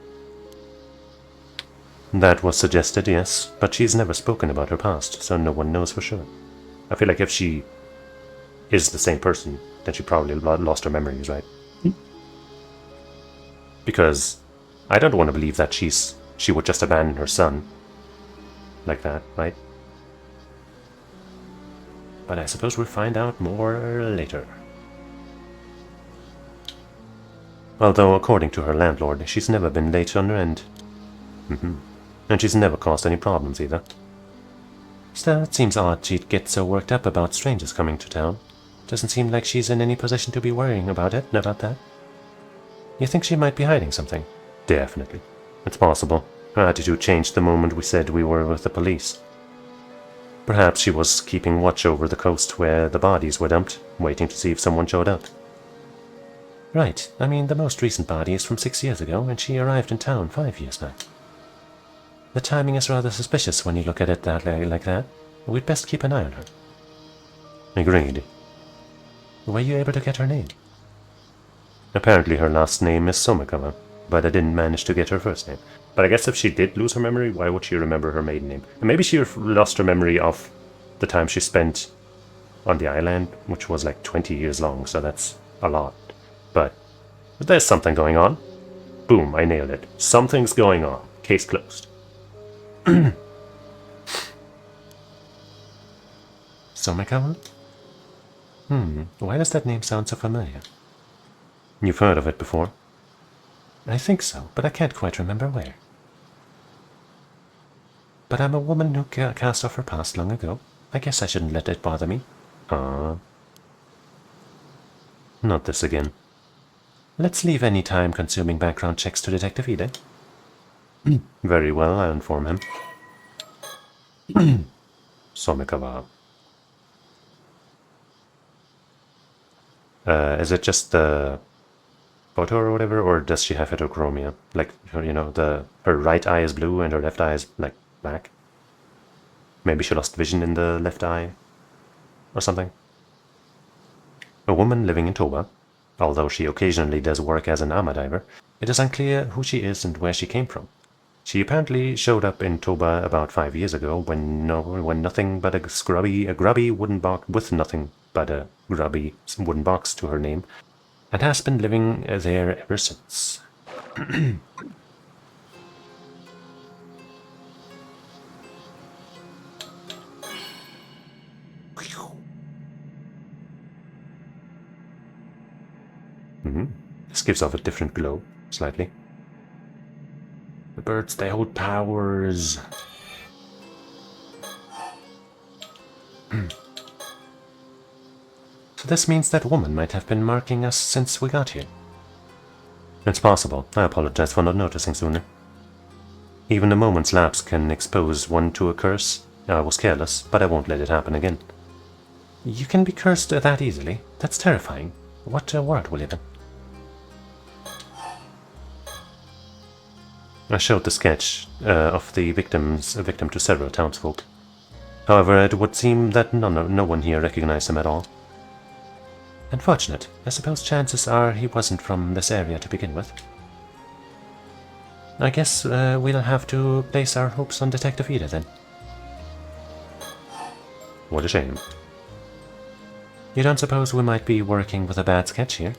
That was suggested, yes, but she's never spoken about her past, so no one knows for sure. I feel like if she is the same person, then she probably lost her memories, right? Because I don't want to believe that she would just abandon her son like that, right? But I suppose we'll find out more later. Although, according to her landlord, she's never been late on her end. And she's never caused any problems either. Still, it seems odd she'd get so worked up about strangers coming to town. Doesn't seem like she's in any position to be worrying about that. You think she might be hiding something? Definitely. It's possible. Her attitude changed the moment we said we were with the police. Perhaps she was keeping watch over the coast where the bodies were dumped, waiting to see if someone showed up. Right. I mean, the most recent body is from 6 years ago, and she arrived in town 5 years back. The timing is rather suspicious when you look at it like that. We'd best keep an eye on her. Agreed. Were you able to get her name? Apparently her last name is Somikawa, but I didn't manage to get her first name. But I guess if she did lose her memory, why would she remember her maiden name? And maybe she lost her memory of the time she spent on the island, which was like 20 years long, so that's a lot. But there's something going on. Boom, I nailed it. Something's going on. Case closed. Somikawa? Why does that name sound so familiar? You've heard of it before? I think so, but I can't quite remember where. But I'm a woman who cast off her past long ago. I guess I shouldn't let it bother me. Ah. Not this again. Let's leave any time-consuming background checks to Detective Ida. Very well, I'll inform him. Somikawa. Is it just the photo or whatever, or does she have heterochromia? Like, you know, her right eye is blue and her left eye is, like, black? Maybe she lost vision in the left eye? Or something? A woman living in Toba. Although she occasionally does work as an ama diver, it is unclear who she is and where she came from. She apparently showed up in Toba about 5 years ago when nothing but a grubby wooden box with nothing but a grubby wooden box to her name, and has been living there ever since. This gives off a different glow, slightly. The birds, they hold powers. So this means that woman might have been marking us since we got here. It's possible. I apologize for not noticing sooner. Even a moment's lapse can expose one to a curse. I was careless, but I won't let it happen again. You can be cursed that easily? That's terrifying. What world we live in? I showed the sketch of the victim to several townsfolk. However, it would seem that no one here recognized him at all. Unfortunate. I suppose chances are he wasn't from this area to begin with. I guess we'll have to place our hopes on Detective Ida then. What a shame. You don't suppose we might be working with a bad sketch here?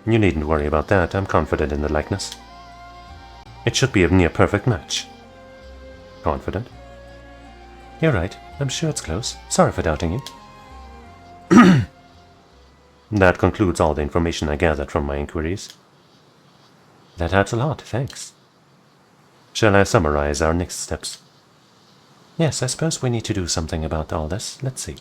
You needn't worry about that. I'm confident in the likeness. It should be a near-perfect match. Confident? You're right. I'm sure it's close. Sorry for doubting you. That concludes all the information I gathered from my inquiries. That helps a lot, thanks. Shall I summarize our next steps? Yes, I suppose we need to do something about all this. Let's see.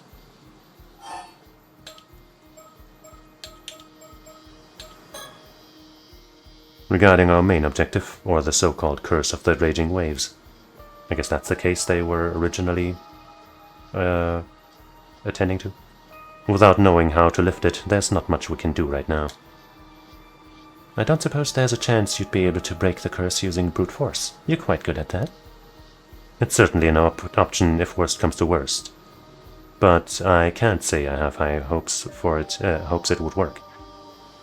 Regarding our main objective, or the so-called Curse of the Raging Waves. I guess that's the case they were originally attending to. Without knowing how to lift it, there's not much we can do right now. I don't suppose there's a chance you'd be able to break the curse using brute force. You're quite good at that. It's certainly an option if worst comes to worst. But I can't say I have high hopes for it, hopes it would work.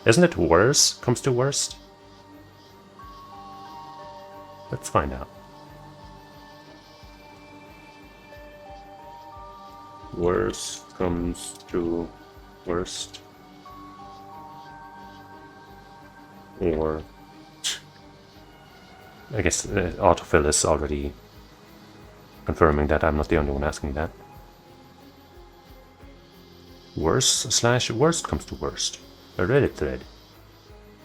Isn't it worse comes to worst? Let's find out. Worst comes to worst. Or I guess autofill is already confirming that I'm not the only one asking that. Worst/worst comes to worst. A Reddit thread.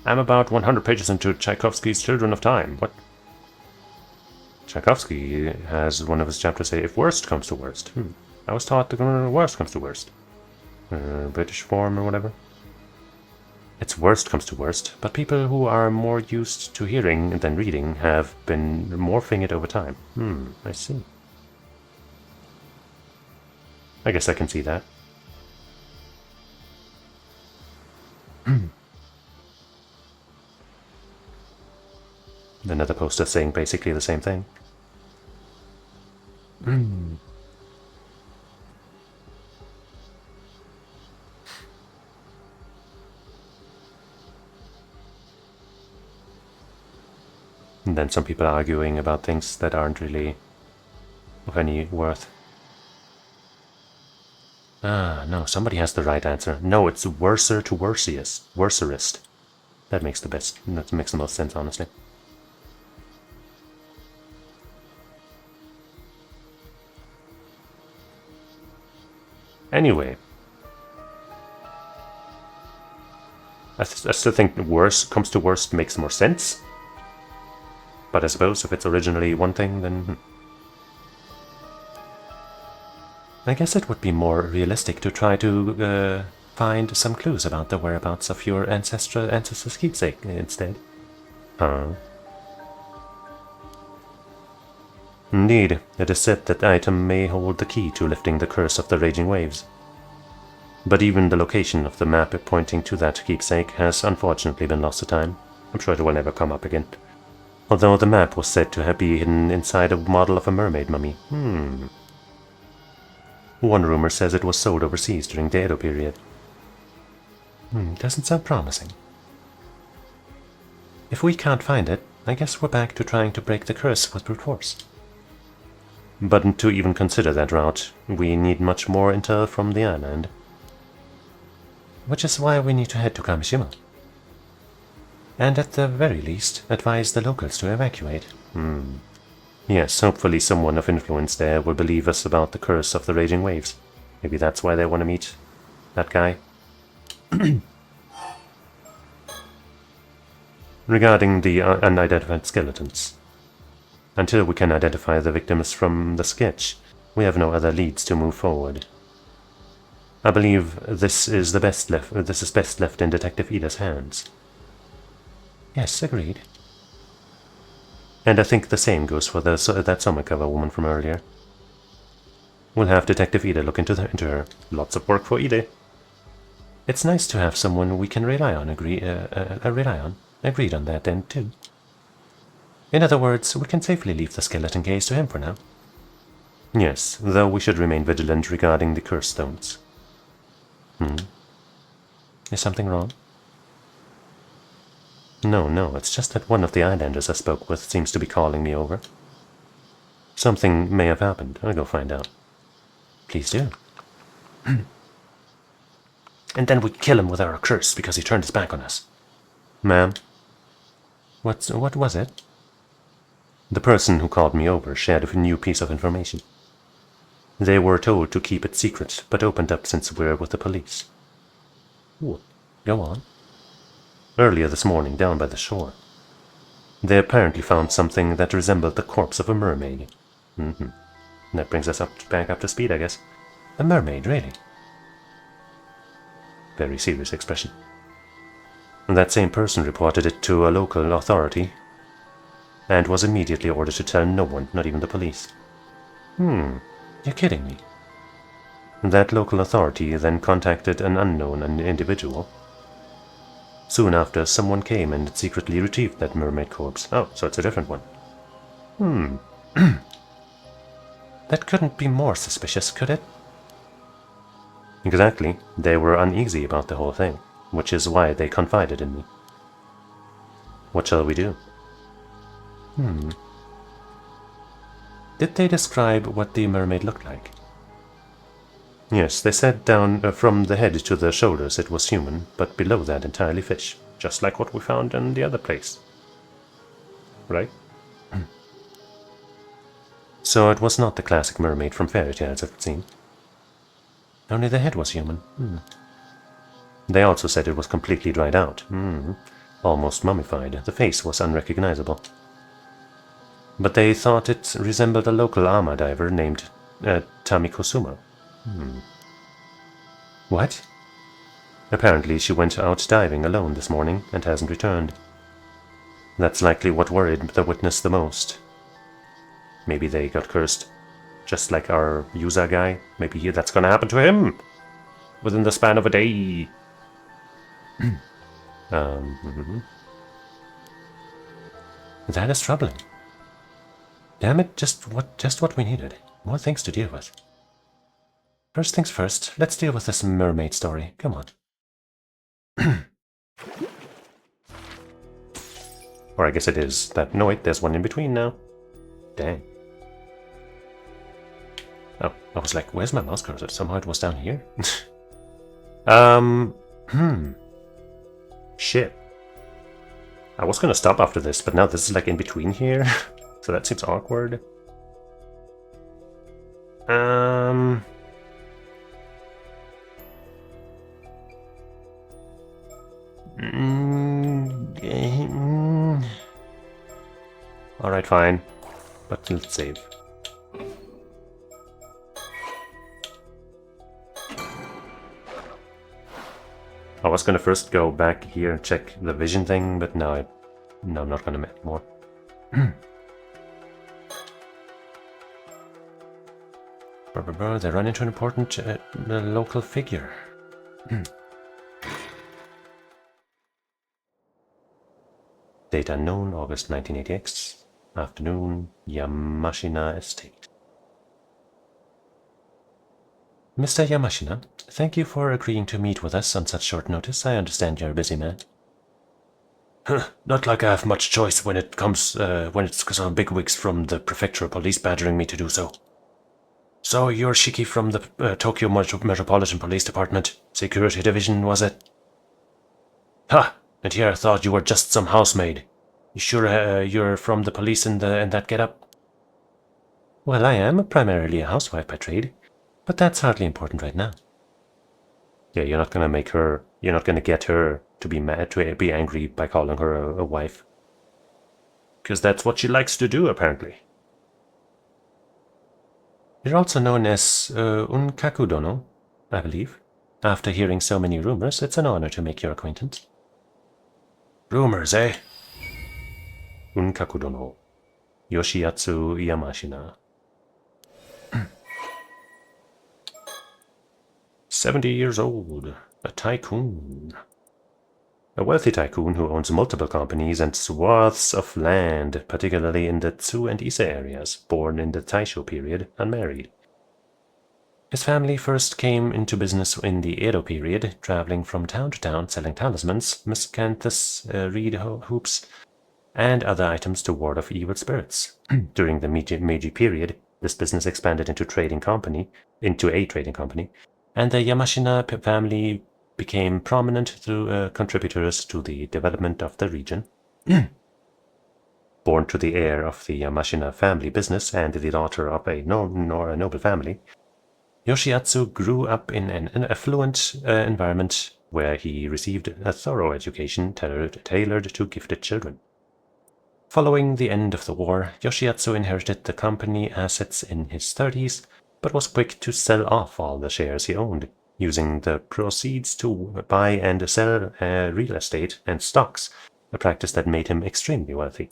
I'm about 100 pages into Tchaikovsky's Children of Time. What? Tchaikovsky has one of his chapters say, if worst comes to worst. I was taught the worst comes to worst. British form or whatever. It's worst comes to worst, but people who are more used to hearing than reading have been morphing it over time. I see. I guess I can see that. Another poster saying basically the same thing. And then some people arguing about things that aren't really of any worth. No, somebody has the right answer. No, it's worser to worsiest. Worserist. That makes the most sense, honestly. Anyway. I still think worse comes to worst makes more sense. But I suppose if it's originally one thing, then... I guess it would be more realistic to try to find some clues about the whereabouts of your ancestors' keepsake instead. Huh? Indeed, it is said that item may hold the key to lifting the curse of the raging waves. But even the location of the map pointing to that keepsake has unfortunately been lost to time. I'm sure it will never come up again. Although the map was said to be hidden inside a model of a mermaid mummy. One rumor says it was sold overseas during the Edo period. Doesn't sound promising. If we can't find it, I guess we're back to trying to break the curse with brute force. But to even consider that route, we need much more intel from the island. Which is why we need to head to Kamishima. And at the very least, advise the locals to evacuate. Yes, hopefully someone of influence there will believe us about the curse of the raging waves. Maybe that's why they want to meet that guy. Regarding the unidentified skeletons. Until we can identify the victims from the sketch, we have no other leads to move forward. I believe this is best left in Detective Ida's hands. Yes, agreed. And I think the same goes for that Somikawa woman from earlier. We'll have Detective Ida look into her. Lots of work for Ida. It's nice to have someone we can rely on. Agreed on that end too. In other words, we can safely leave the skeleton case to him for now. Yes, though we should remain vigilant regarding the curse stones. Is something wrong? No, it's just that one of the islanders I spoke with seems to be calling me over. Something may have happened. I'll go find out. Please do. And then we kill him with our curse because he turned his back on us. Ma'am? What was it? The person who called me over shared a new piece of information. They were told to keep it secret, but opened up since we're with the police. Ooh, go on. Earlier this morning, down by the shore, they apparently found something that resembled the corpse of a mermaid. That brings us back up to speed, I guess. A mermaid, really? Very serious expression. That same person reported it to a local authority, and was immediately ordered to tell no one, not even the police. You're kidding me. That local authority then contacted an unknown individual. Soon after, someone came and secretly retrieved that mermaid corpse. Oh, so it's a different one. That couldn't be more suspicious, could it? Exactly. They were uneasy about the whole thing, which is why they confided in me. What shall we do? Did they describe what the mermaid looked like? Yes, they said down from the head to the shoulders it was human, but below that entirely fish, just like what we found in the other place. Right? So it was not the classic mermaid from fairy tales, it would seem. Only the head was human. They also said it was completely dried out. Almost mummified. The face was unrecognizable. But they thought it resembled a local ama diver named Tamikosuma. What? Apparently she went out diving alone this morning and hasn't returned. That's likely what worried the witness the most. Maybe they got cursed. Just like our Yuza guy. Maybe that's gonna happen to him! Within the span of a day. That is troubling. Damn it, just what we needed. More things to deal with. First things first, let's deal with this mermaid story. Come on. Or I guess it is that... No, wait, there's one in between now. Dang. Oh, I was like, where's my mouse cursor? Somehow it was down here. Shit. I was gonna stop after this, but now this is like in between here. So that seems awkward. Alright, fine. But let's save. I was gonna first go back here and check the vision thing, but no, I'm not gonna anymore. They run into an important local figure. Date unknown, August 1980X. Afternoon, Yamashina Estate. Mr. Yamashina, thank you for agreeing to meet with us on such short notice. I understand you're a busy man. Not like I have much choice when it's some bigwigs from the prefectural police badgering me to do so. So you're Shiki from the Tokyo Metropolitan Police Department, Security Division, was it? Ha! And here I thought you were just some housemaid. You sure you're from the police in that getup? Well, I am primarily a housewife by trade, but that's hardly important right now. Yeah, you're not gonna get her to be mad, to be angry by calling her a wife. Because that's what she likes to do, apparently. You're also known as Unkaku Dono, I believe. After hearing so many rumors, it's an honor to make your acquaintance. Rumors, eh? Unkaku Dono. Yoshiatsu Yamashina. 70 years old. A tycoon. A wealthy tycoon who owns multiple companies and swaths of land, particularly in the Tsu and Ise areas, born in the Taisho period, unmarried. His family first came into business in the Edo period, traveling from town to town selling talismans, miscanthus, reed hoops, and other items to ward off evil spirits. During the Meiji period, this business expanded into a trading company, and the Yamashina family became prominent contributors to the development of the region. Born to the heir of the Yamashina family business and the daughter of a noble family, Yoshiatsu grew up in an affluent environment where he received a thorough education tailored to gifted children. Following the end of the war, Yoshiatsu inherited the company assets in his 30s, but was quick to sell off all the shares he owned, using the proceeds to buy and sell real estate and stocks, a practice that made him extremely wealthy.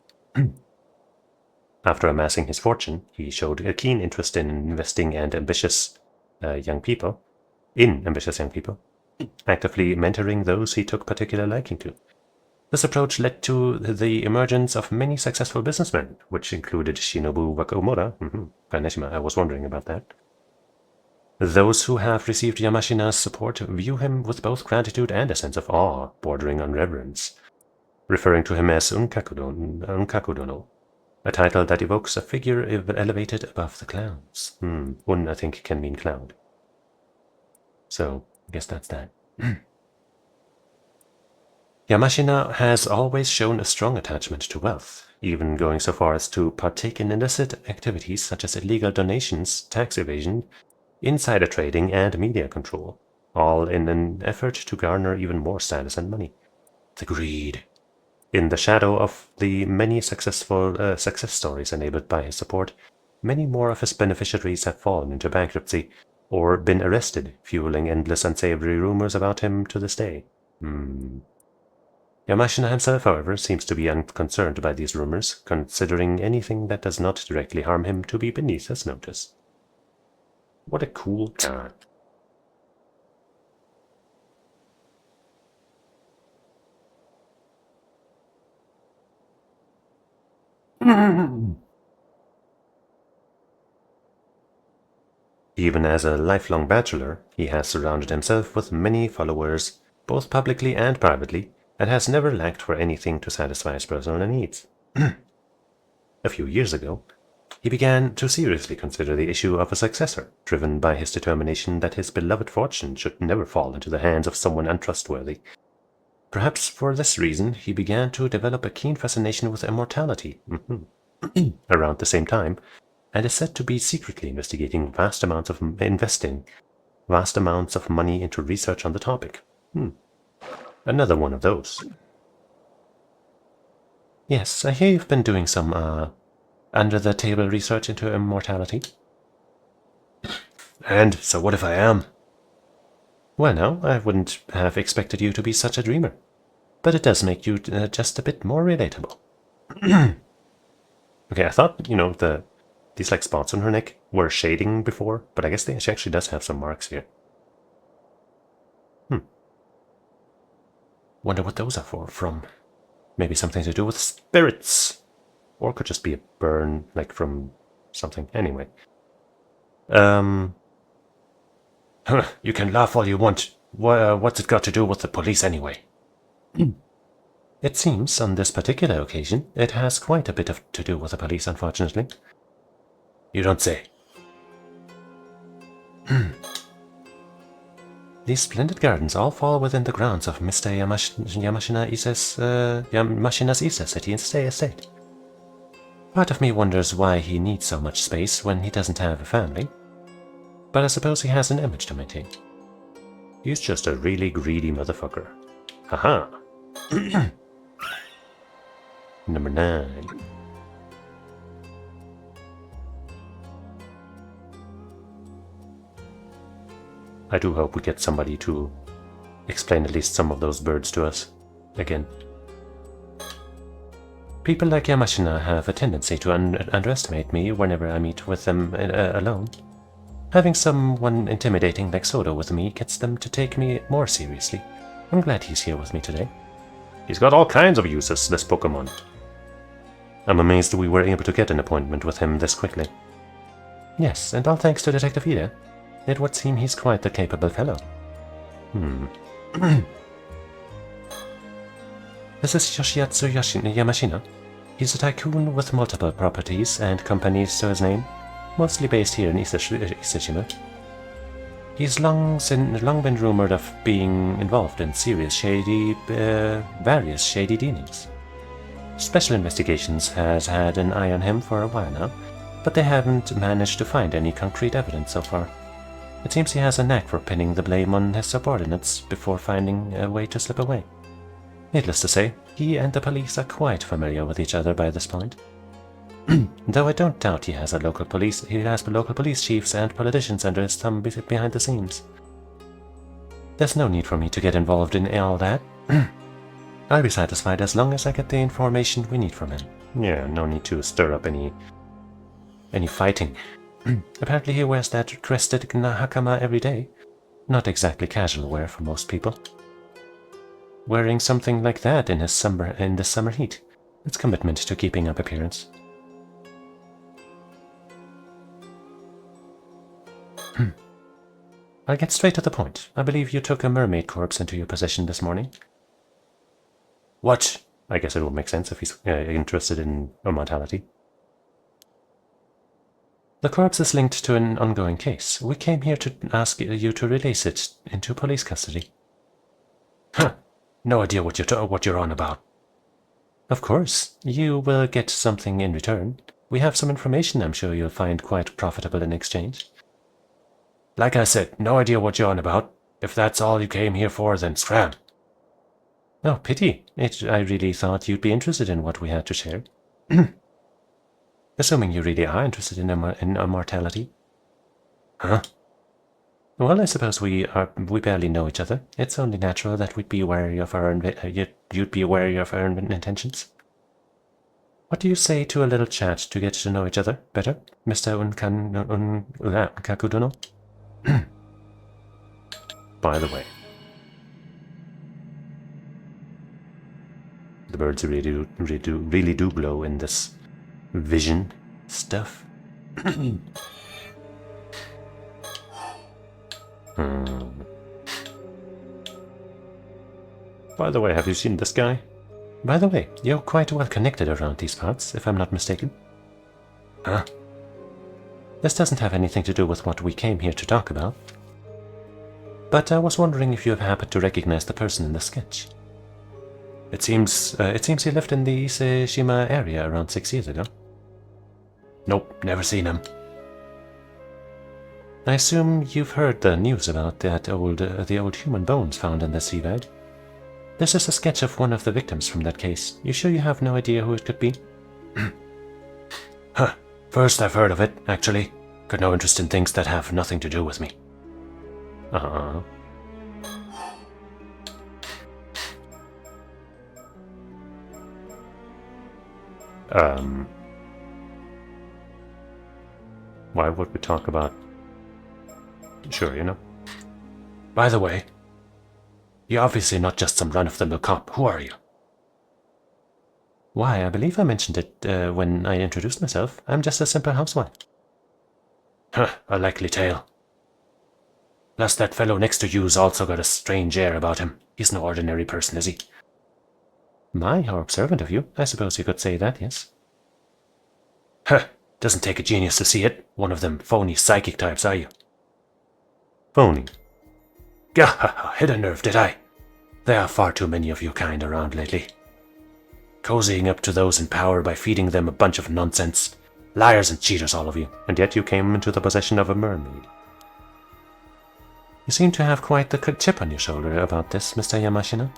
After amassing his fortune, he showed a keen interest in investing and ambitious young people, actively mentoring those he took particular liking to. This approach led to the emergence of many successful businessmen, which included Shinobu Wakomura. Kaneshima, I was wondering about that. Those who have received Yamashina's support view him with both gratitude and a sense of awe, bordering on reverence, referring to him as Unkaku Dono, a title that evokes a figure elevated above the clouds. Un, I think, can mean cloud. So, I guess that's that. Yamashina has always shown a strong attachment to wealth, even going so far as to partake in illicit activities such as illegal donations, tax evasion, insider trading, and media control, all in an effort to garner even more status and money. The greed. In the shadow of the many success stories enabled by his support, many more of his beneficiaries have fallen into bankruptcy or been arrested, fueling endless unsavory rumors about him to this day. Yamashina himself, however, seems to be unconcerned by these rumors, considering anything that does not directly harm him to be beneath his notice. What a cool guy. Even as a lifelong bachelor, he has surrounded himself with many followers, both publicly and privately, and has never lacked for anything to satisfy his personal needs. A few years ago, he began to seriously consider the issue of a successor, driven by his determination that his beloved fortune should never fall into the hands of someone untrustworthy. Perhaps for this reason, he began to develop a keen fascination with immortality around the same time, and is said to be secretly investigating vast amounts of money into research on the topic. Another one of those. Yes, I hear you've been doing some under-the-table research into immortality. And so what if I am? Well, now, I wouldn't have expected you to be such a dreamer. But it does make you just a bit more relatable. Okay, I thought, these like spots on her neck were shading before, but I guess she actually does have some marks here. Wonder what those are from. Maybe something to do with spirits. Or it could just be a burn, like from something. Anyway. You can laugh all you want. What's it got to do with the police anyway? It seems, on this particular occasion, it has quite a bit to do with the police, unfortunately. You don't say. These splendid gardens all fall within the grounds of Mr. Yamashina's Issa City estate. Part of me wonders why he needs so much space when he doesn't have a family. But I suppose he has an image to maintain. He's just a really greedy motherfucker. Haha. Number 9. I do hope we get somebody to explain at least some of those birds to us again. People like Yamashina have a tendency to underestimate me whenever I meet with them alone. Having someone intimidating like Soda with me gets them to take me more seriously. I'm glad he's here with me today. He's got all kinds of uses, this Pokemon. I'm amazed we were able to get an appointment with him this quickly. Yes, and all thanks to Detective Ida. It would seem he's quite a capable fellow. This is Yoshiatsu Yamashina. He's a tycoon with multiple properties and companies to his name, mostly based here in Isashima. He's long been rumored of being involved in various shady dealings. Special Investigations has had an eye on him for a while now, but they haven't managed to find any concrete evidence so far. It seems he has a knack for pinning the blame on his subordinates before finding a way to slip away. Needless to say, he and the police are quite familiar with each other by this point. Though I don't doubt he has local police chiefs and politicians under his thumb behind the scenes. There's no need for me to get involved in all that. I'll be satisfied as long as I get the information we need from him. Yeah, no need to stir up any fighting. Apparently he wears that crested hakama every day. Not exactly casual wear for most people. Wearing something like that in the summer heat. It's commitment to keeping up appearance. I'll get straight to the point. I believe you took a mermaid corpse into your possession this morning. What? I guess it would make sense if he's interested in immortality. The corpse is linked to an ongoing case. We came here to ask you to release it into police custody. Huh. No idea what you're on about. Of course. You will get something in return. We have some information I'm sure you'll find quite profitable in exchange. Like I said, no idea what you're on about. If that's all you came here for, then scram. Oh, pity. I really thought you'd be interested in what we had to share. Assuming you really are interested in immortality. Huh? Well, I suppose we barely know each other. It's only natural that you'd be wary of our intentions. What do you say to a little chat to get to know each other better, Mr. Unkakudono? By the way, the birds really do glow in this vision stuff. By the way, have you seen this guy? By the way, you're quite well connected around these parts, if I'm not mistaken. Huh? This doesn't have anything to do with what we came here to talk about. But I was wondering if you have happened to recognize the person in the sketch. It seems he lived in the Iseshima area around 6 years ago. Nope, never seen him. I assume you've heard the news about the old human bones found in the seabed. This is a sketch of one of the victims from that case. You sure you have no idea who it could be? Huh. First I've heard of it, actually. Got no interest in things that have nothing to do with me. Why would we talk about... Sure, you know. By the way, you're obviously not just some run-of-the-mill cop. Who are you? Why, I believe I mentioned it when I introduced myself. I'm just a simple housewife. Huh, a likely tale. Plus, that fellow next to you's also got a strange air about him. He's no ordinary person, is he? My, how observant of you. I suppose you could say that, yes. Huh, doesn't take a genius to see it. One of them phony psychic types, are you? Phony? Gah, hit a nerve, did I? There are far too many of your kind around lately. Cozying up to those in power by feeding them a bunch of nonsense. Liars and cheaters, all of you. And yet you came into the possession of a mermaid. You seem to have quite the chip on your shoulder about this, Mr. Yamashina.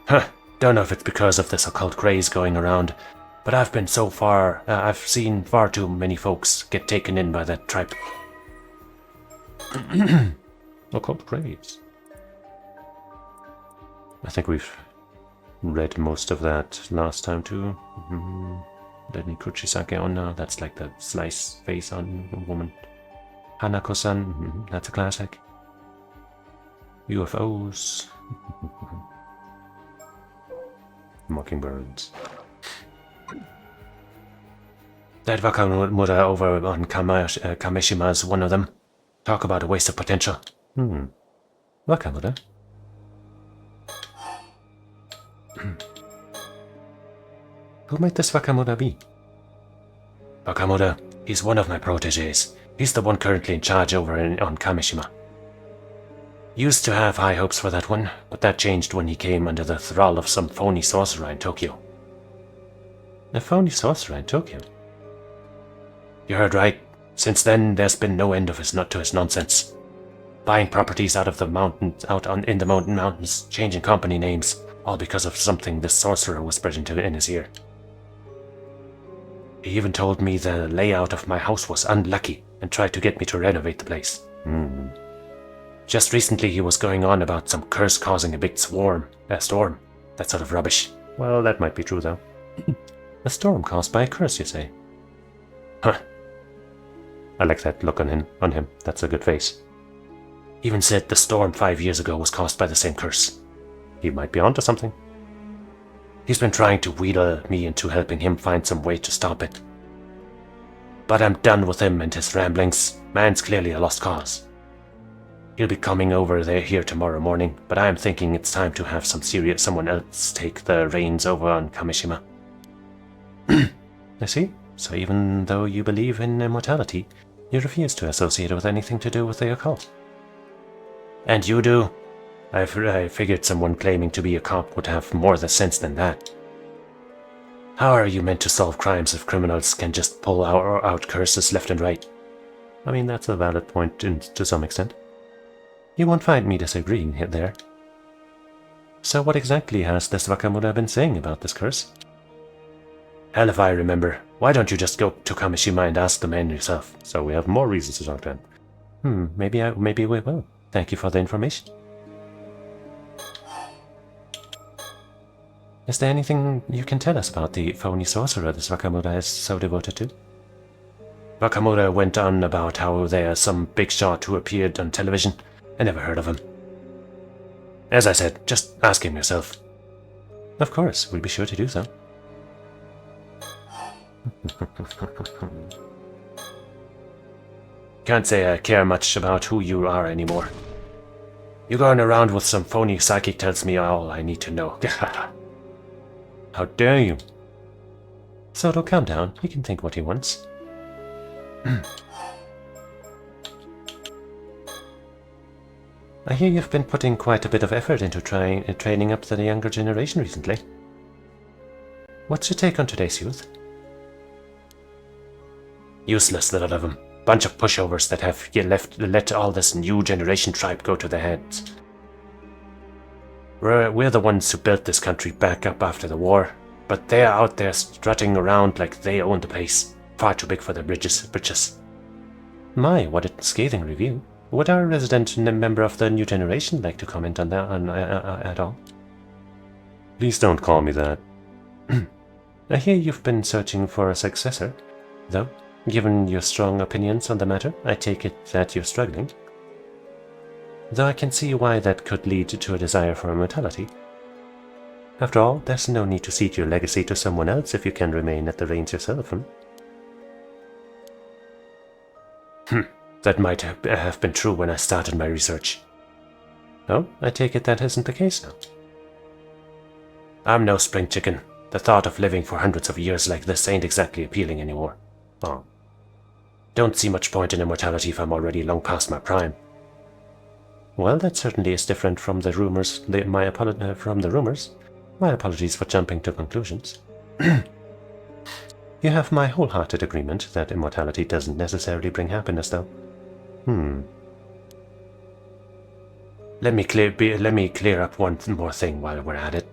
Huh, don't know if it's because of this occult craze going around, but I've seen far too many folks get taken in by that tripe. Occult craze. I think we've read most of that last time too. Lenny Kuchisake on now, that's like the slice face on a woman. Hanako-san, that's a classic. UFOs. Mockingbirds. That Wakamura over on Kameshima's one of them. Talk about a waste of potential. Wakamura? Who might this Wakamura be? Wakamura, he's one of my proteges. He's the one currently in charge over on Kameshima. Used to have high hopes for that one, but that changed when he came under the thrall of some phony sorcerer in Tokyo. A phony sorcerer in Tokyo? You heard right. Since then, there's been no end of his nonsense. Buying properties out of the mountains, in the mountains, changing company names, all because of something this sorcerer whispered in his ear. He even told me the layout of my house was unlucky and tried to get me to renovate the place. Just recently he was going on about some curse causing a big storm, that sort of rubbish. Well, that might be true though. A storm caused by a curse, you say? Huh. I like that look on him. That's a good face. Even said the storm 5 years ago was caused by the same curse. He might be onto something. He's been trying to wheedle me into helping him find some way to stop it. But I'm done with him and his ramblings. Man's clearly a lost cause. He'll be coming over here tomorrow morning, but I'm thinking it's time to have someone else take the reins over on Kameshima. I see. So even though you believe in immortality, you refuse to associate it with anything to do with the occult. And you do? I figured someone claiming to be a cop would have more sense than that. How are you meant to solve crimes if criminals can just pull out curses left and right? I mean, that's a valid point to some extent. You won't find me disagreeing there. So what exactly has this Wakamura been saying about this curse? Hell if I remember. Why don't you just go to Kameshima and ask the man yourself? So we have more reasons to talk to him. Maybe we will. Thank you for the information. Is there anything you can tell us about the phony sorcerer this Wakamura is so devoted to? Wakamura went on about how there's some big shot who appeared on television. I never heard of him. As I said, just ask him yourself. Of course, we'll be sure to do so. Can't say I care much about who you are anymore. You going around with some phony psychic tells me all I need to know. How dare you? Soto, calm down. He can think what he wants. I hear you've been putting quite a bit of effort into training up the younger generation recently. What's your take on today's youth? Useless, the lot of them. Bunch of pushovers that have let all this new generation tribe go to their heads. We're the ones who built this country back up after the war, but they're out there strutting around like they own the place. Far too big for their britches. My, what a scathing review. Would our resident member of the new generation like to comment on that at all? Please don't call me that. I hear you've been searching for a successor, though. Given your strong opinions on the matter, I take it that you're struggling. Though I can see why that could lead to a desire for immortality. After all, there's no need to cede your legacy to someone else if you can remain at the reins yourself. That might have been true when I started my research. Oh, I take it that isn't the case now. I'm no spring chicken. The thought of living for hundreds of years like this ain't exactly appealing anymore. Oh. Don't see much point in immortality if I'm already long past my prime. Well, that certainly is different from the rumors. My apologies for jumping to conclusions. You have my wholehearted agreement that immortality doesn't necessarily bring happiness, though. Let me clear up one more thing while we're at it.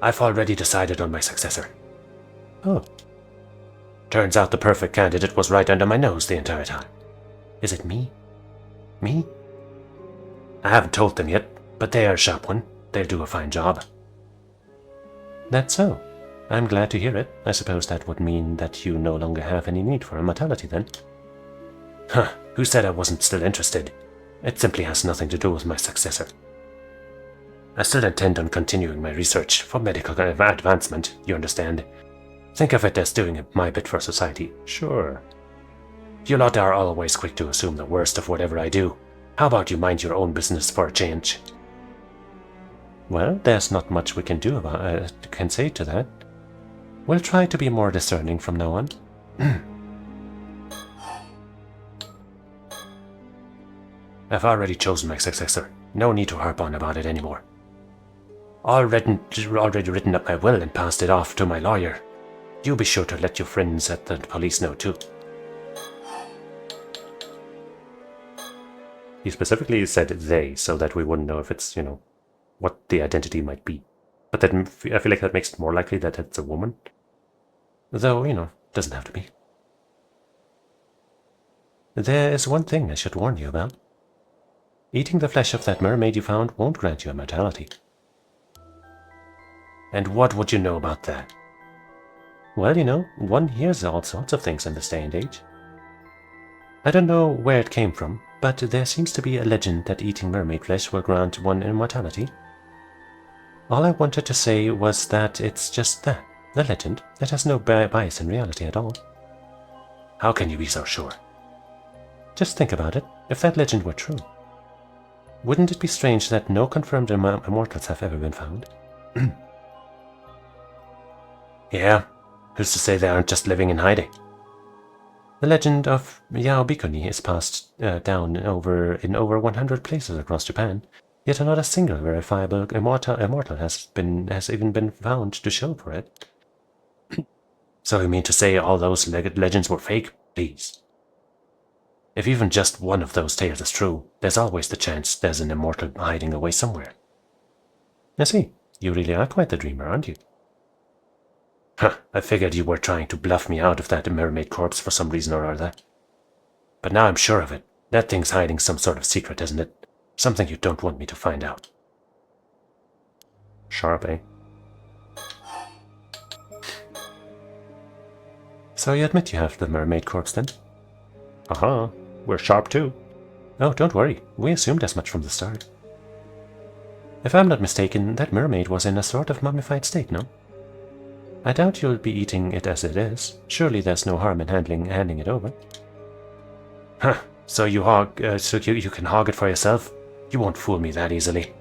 I've already decided on my successor. Oh. Turns out the perfect candidate was right under my nose the entire time. Is it me? Me? I haven't told them yet, but they are a sharp one. They'll do a fine job. That's so. I'm glad to hear it. I suppose that would mean that you no longer have any need for immortality, then? Huh, who said I wasn't still interested? It simply has nothing to do with my successor. I still intend on continuing my research for medical advancement, you understand. Think of it as doing my bit for society. Sure. You lot are always quick to assume the worst of whatever I do. How about you mind your own business for a change? Well, there's not much we can say to that. We'll try to be more discerning from now on. I've already chosen my successor. No need to harp on about it anymore. Already written up my will and passed it off to my lawyer. You be sure to let your friends at the police know too. He specifically said they, so that we wouldn't know if it's, what the identity might be. But that, I feel like that makes it more likely that it's a woman. Though, doesn't have to be. There is one thing I should warn you about. Eating the flesh of that mermaid you found won't grant you immortality. And what would you know about that? Well, one hears all sorts of things in this day and age. I don't know where it came from, but there seems to be a legend that eating mermaid flesh will grant one immortality. All I wanted to say was that it's just that, a legend that has no bias in reality at all. How can you be so sure? Just think about it, if that legend were true. Wouldn't it be strange that no confirmed immortals have ever been found? Yeah, who's to say they aren't just living in hiding? The legend of Yao Bikuni is passed down in over 100 places across Japan, yet not a single verifiable immortal has even been found to show for it. So you mean to say all those legends were fake? Please. If even just one of those tales is true, there's always the chance there's an immortal hiding away somewhere. I see. You really are quite the dreamer, aren't you? Huh, I figured you were trying to bluff me out of that mermaid corpse for some reason or other. But now I'm sure of it. That thing's hiding some sort of secret, isn't it? Something you don't want me to find out. Sharp, eh? So you admit you have the mermaid corpse, then? Uh-huh. We're sharp, too. Oh, don't worry. We assumed as much from the start. If I'm not mistaken, that mermaid was in a sort of mummified state, no? I doubt you'll be eating it as it is. Surely there's no harm in handing it over. Huh, so you can hog it for yourself? You won't fool me that easily.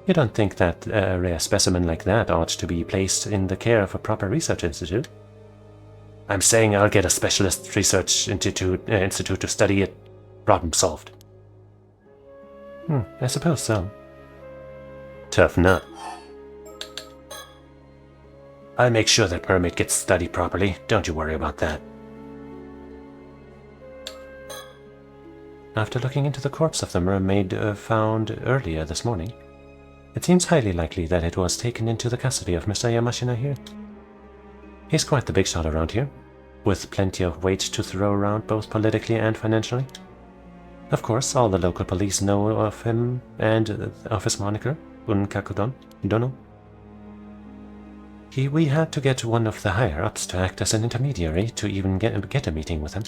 You don't think that a rare specimen like that ought to be placed in the care of a proper research institute? I'm saying I'll get a specialist research institute to study it. Problem solved. I suppose so. Tough nut. I'll make sure that Mermaid gets studied properly. Don't you worry about that. After looking into the corpse of the mermaid found earlier this morning, it seems highly likely that it was taken into the custody of Mr. Yamashina here. He's quite the big shot around here, with plenty of weight to throw around both politically and financially. Of course, all the local police know of him and of his moniker, Unkakudon Dono. We had to get one of the higher-ups to act as an intermediary to even get a meeting with him.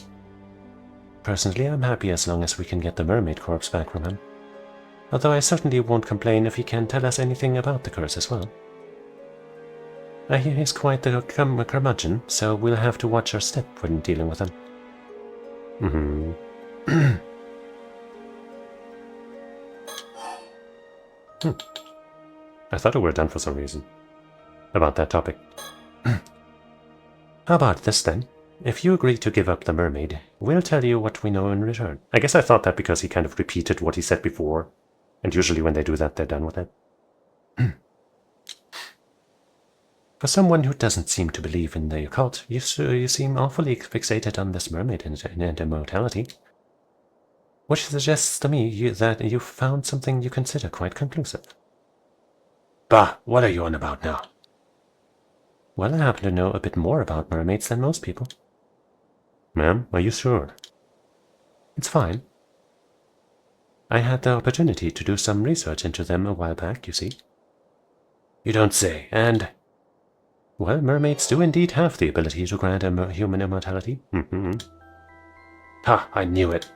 Personally, I'm happy as long as we can get the mermaid corpse back from him. Although I certainly won't complain if he can tell us anything about the curse as well. I hear he's quite the curmudgeon, so we'll have to watch our step when dealing with him. I thought we were done for some reason. About that topic. How about this then? If you agree to give up the mermaid, we'll tell you what we know in return. I guess I thought that because he kind of repeated what he said before, and usually when they do that, they're done with it. For someone who doesn't seem to believe in the occult, you seem awfully fixated on this mermaid and immortality. Which suggests to me that you've found something you consider quite conclusive. Bah, what are you on about now? Well, I happen to know a bit more about mermaids than most people. Ma'am, are you sure? It's fine. I had the opportunity to do some research into them a while back, you see. You don't say, and... Well, mermaids do indeed have the ability to grant human immortality. Ha, I knew it.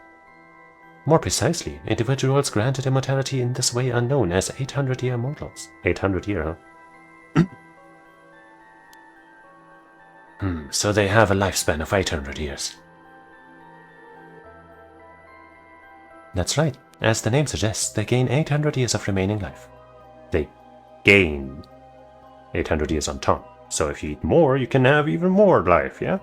More precisely, individuals granted immortality in this way are known as 800-year mortals. 800-year, huh? So they have a lifespan of 800 years. That's right. As the name suggests, they gain 800 years of remaining life. They gain 800 years on top. So if you eat more, you can have even more life, yeah?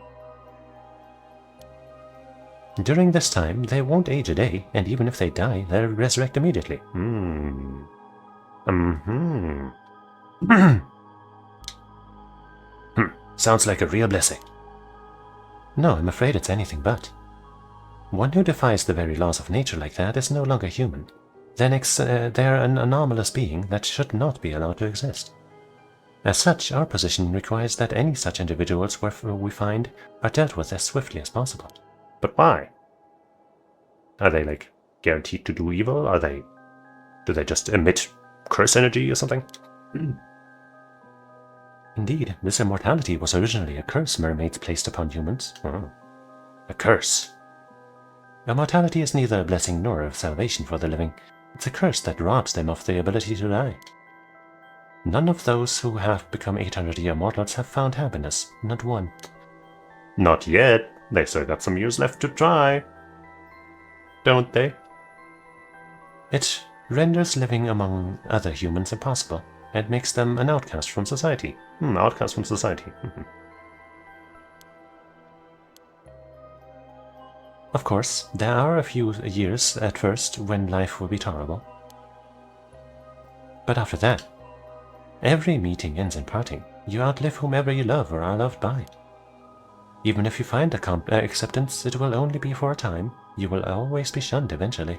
During this time, they won't age a day, and even if they die, they'll resurrect immediately. Sounds like a real blessing. No, I'm afraid it's anything but. One who defies the very laws of nature like that is no longer human. They're an anomalous being that should not be allowed to exist. As such, our position requires that any such individuals we find are dealt with as swiftly as possible. But why? Are they, like, guaranteed to do evil? Do they just emit curse energy or something? Indeed, this immortality was originally a curse mermaids placed upon humans. Oh. A curse? Immortality is neither a blessing nor a salvation for the living. It's a curse that robs them of the ability to die. None of those who have become 800-year mortals have found happiness, not one. Not yet. They still got some years left to try. Don't they? It renders living among other humans impossible, and makes them an outcast from society. Outcast from society. Of course, there are a few years at first when life will be tolerable. But after that, every meeting ends in parting. You outlive whomever you love or are loved by. Even if you find acceptance, it will only be for a time. You will always be shunned eventually.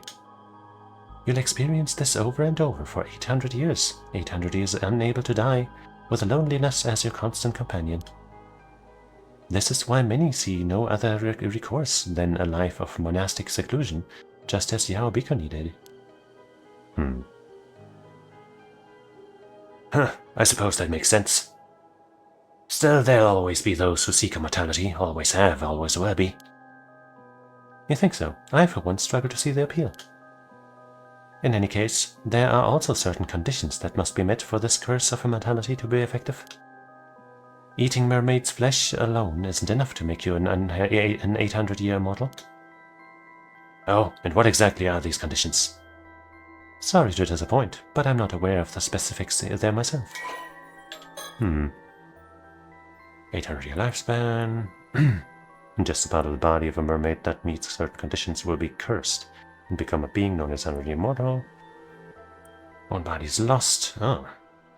You'll experience this over and over for 800 years. 800 years unable to die, with loneliness as your constant companion. This is why many see no other recourse than a life of monastic seclusion, just as Yao Bikuni did. I suppose that makes sense. Still, there'll always be those who seek immortality, always have, always will be. You think so? I, for one, struggle to see the appeal. In any case, there are also certain conditions that must be met for this curse of immortality to be effective. Eating mermaid's flesh alone isn't enough to make you an 800-year mortal. Oh, and what exactly are these conditions? Sorry to disappoint, but I'm not aware of the specifics there myself. 800-year lifespan. Just a part of the body of a mermaid that meets certain conditions will be cursed and become a being known as unreally immortal. One body is lost.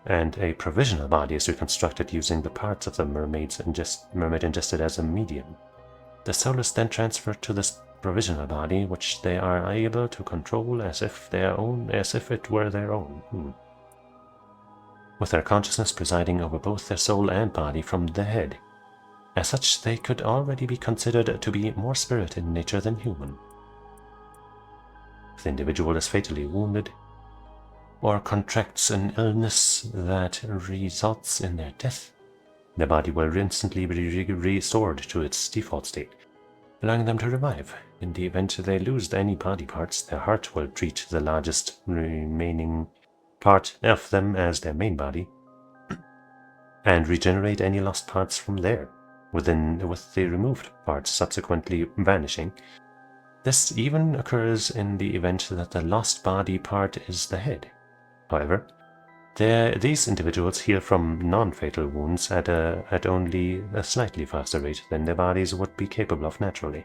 And a provisional body is reconstructed using the parts of the mermaid ingested as a medium. The soul is then transferred to this provisional body, which they are able to control as if it were their own. With their consciousness presiding over both their soul and body from the head. As such, they could already be considered to be more spirit in nature than human. If the individual is fatally wounded, or contracts an illness that results in their death, Their body will instantly be restored to its default state, allowing them to revive. In the event they lose any body parts, their heart will treat the largest remaining part of them as their main body, and regenerate any lost parts from there, with the removed parts subsequently vanishing. This even occurs in the event that the lost body part is the head. However, these individuals heal from non-fatal wounds at only a slightly faster rate than their bodies would be capable of naturally.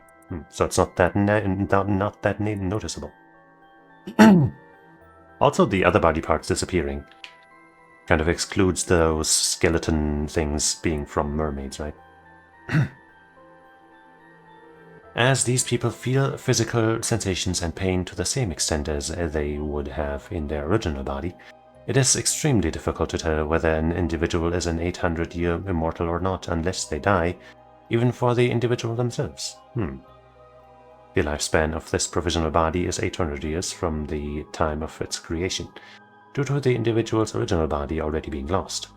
So it's not that noticeable. Also, the other body parts disappearing kind of excludes those skeleton things being from mermaids, right? As these people feel physical sensations and pain to the same extent as they would have in their original body, it is extremely difficult to tell whether an individual is an 800-year immortal or not unless they die, even for the individual themselves. The lifespan of this provisional body is 800 years from the time of its creation, due to the individual's original body already being lost.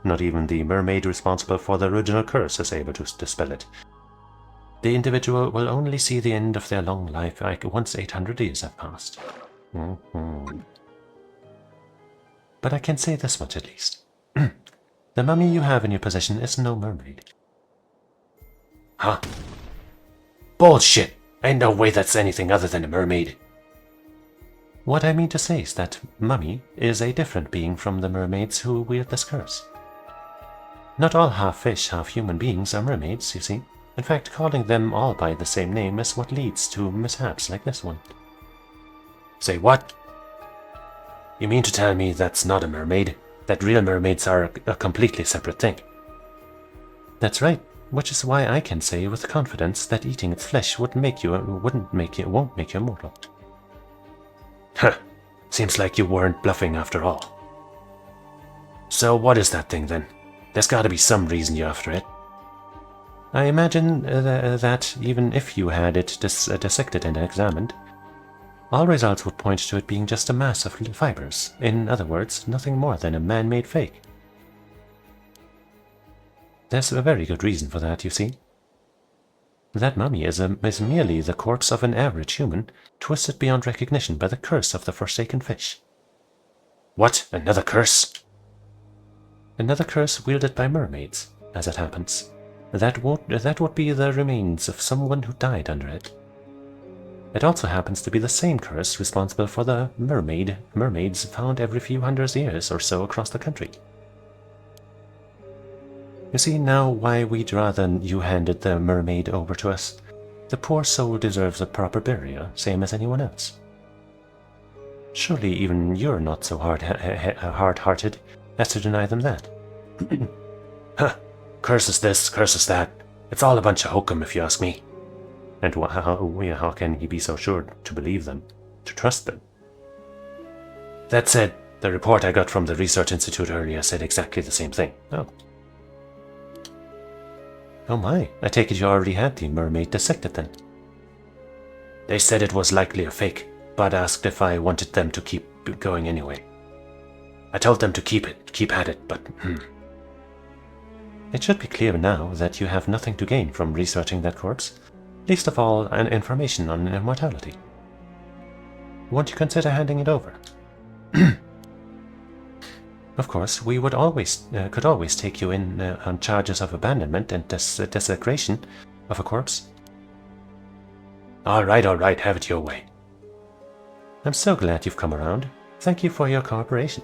Not even the mermaid responsible for the original curse is able to dispel it. The individual will only see the end of their long life once 800 years have passed. But I can say this much at least. The mummy you have in your possession is no mermaid. Huh? Bullshit! Ain't no way that's anything other than a mermaid. What I mean to say is that mummy is a different being from the mermaids who wield this curse. Not all half-fish, half-human beings are mermaids, you see. In fact, calling them all by the same name is what leads to mishaps like this one. Say what? You mean to tell me that's not a mermaid? That real mermaids are a completely separate thing? That's right, which is why I can say with confidence that eating its flesh won't make you immortal. Huh. Seems like you weren't bluffing after all. So what is that thing then? There's gotta be some reason you're after it. I imagine that even if you had it dissected and examined, all results would point to it being just a mass of fibers. In other words, nothing more than a man-made fake. There's a very good reason for that, you see. That mummy is merely the corpse of an average human, twisted beyond recognition by the curse of the forsaken fish. What? Another curse? Another curse wielded by mermaids, as it happens. That would be the remains of someone who died under it. It also happens to be the same curse responsible for the mermaids found every few hundred years or so across the country. You see now why we'd rather you handed the mermaid over to us. The poor soul deserves a proper burial, same as anyone else. Surely even you're not so hard-hearted as to deny them that. Huh. Curses this, curses that. It's all a bunch of hokum if you ask me. And how can he be so sure to believe them, to trust them? That said, the report I got from the Research Institute earlier said exactly the same thing. Oh my, I take it you already had the mermaid dissected then. They said it was likely a fake, but asked if I wanted them to keep going anyway. I told them to keep at it, but It should be clear now that you have nothing to gain from researching that corpse, least of all an information on immortality. Won't you consider handing it over? Of course, we could always take you in on charges of abandonment and desecration of a corpse. All right, have it your way. I'm so glad you've come around. Thank you for your cooperation.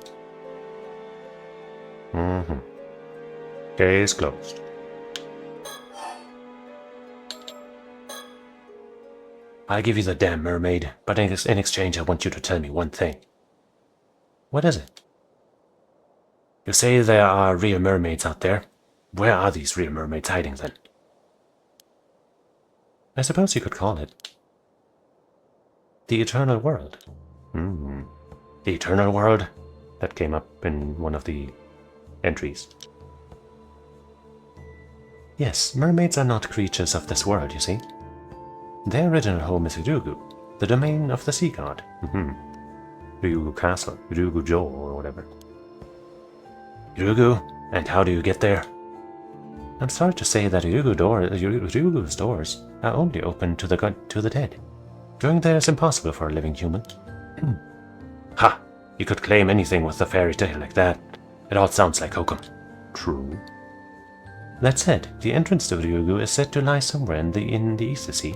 Case closed. I'll give you the damn mermaid, but in exchange I want you to tell me one thing. What is it? You say there are real mermaids out there. Where are these real mermaids hiding then? I suppose you could call it the eternal world. The eternal world? That came up in one of the entries. Yes, mermaids are not creatures of this world, you see. Their original home is Ryugu, the domain of the sea god. Ryugu Castle, Ryugu Jo, or whatever. Ryugu? And how do you get there? I'm sorry to say that Ryugu's doors are only open to the dead. Going there is impossible for a living human. Ha! You could claim anything with a fairy tale like that. It all sounds like hokum. True. That said, the entrance to Ryugu is said to lie somewhere in the East Sea.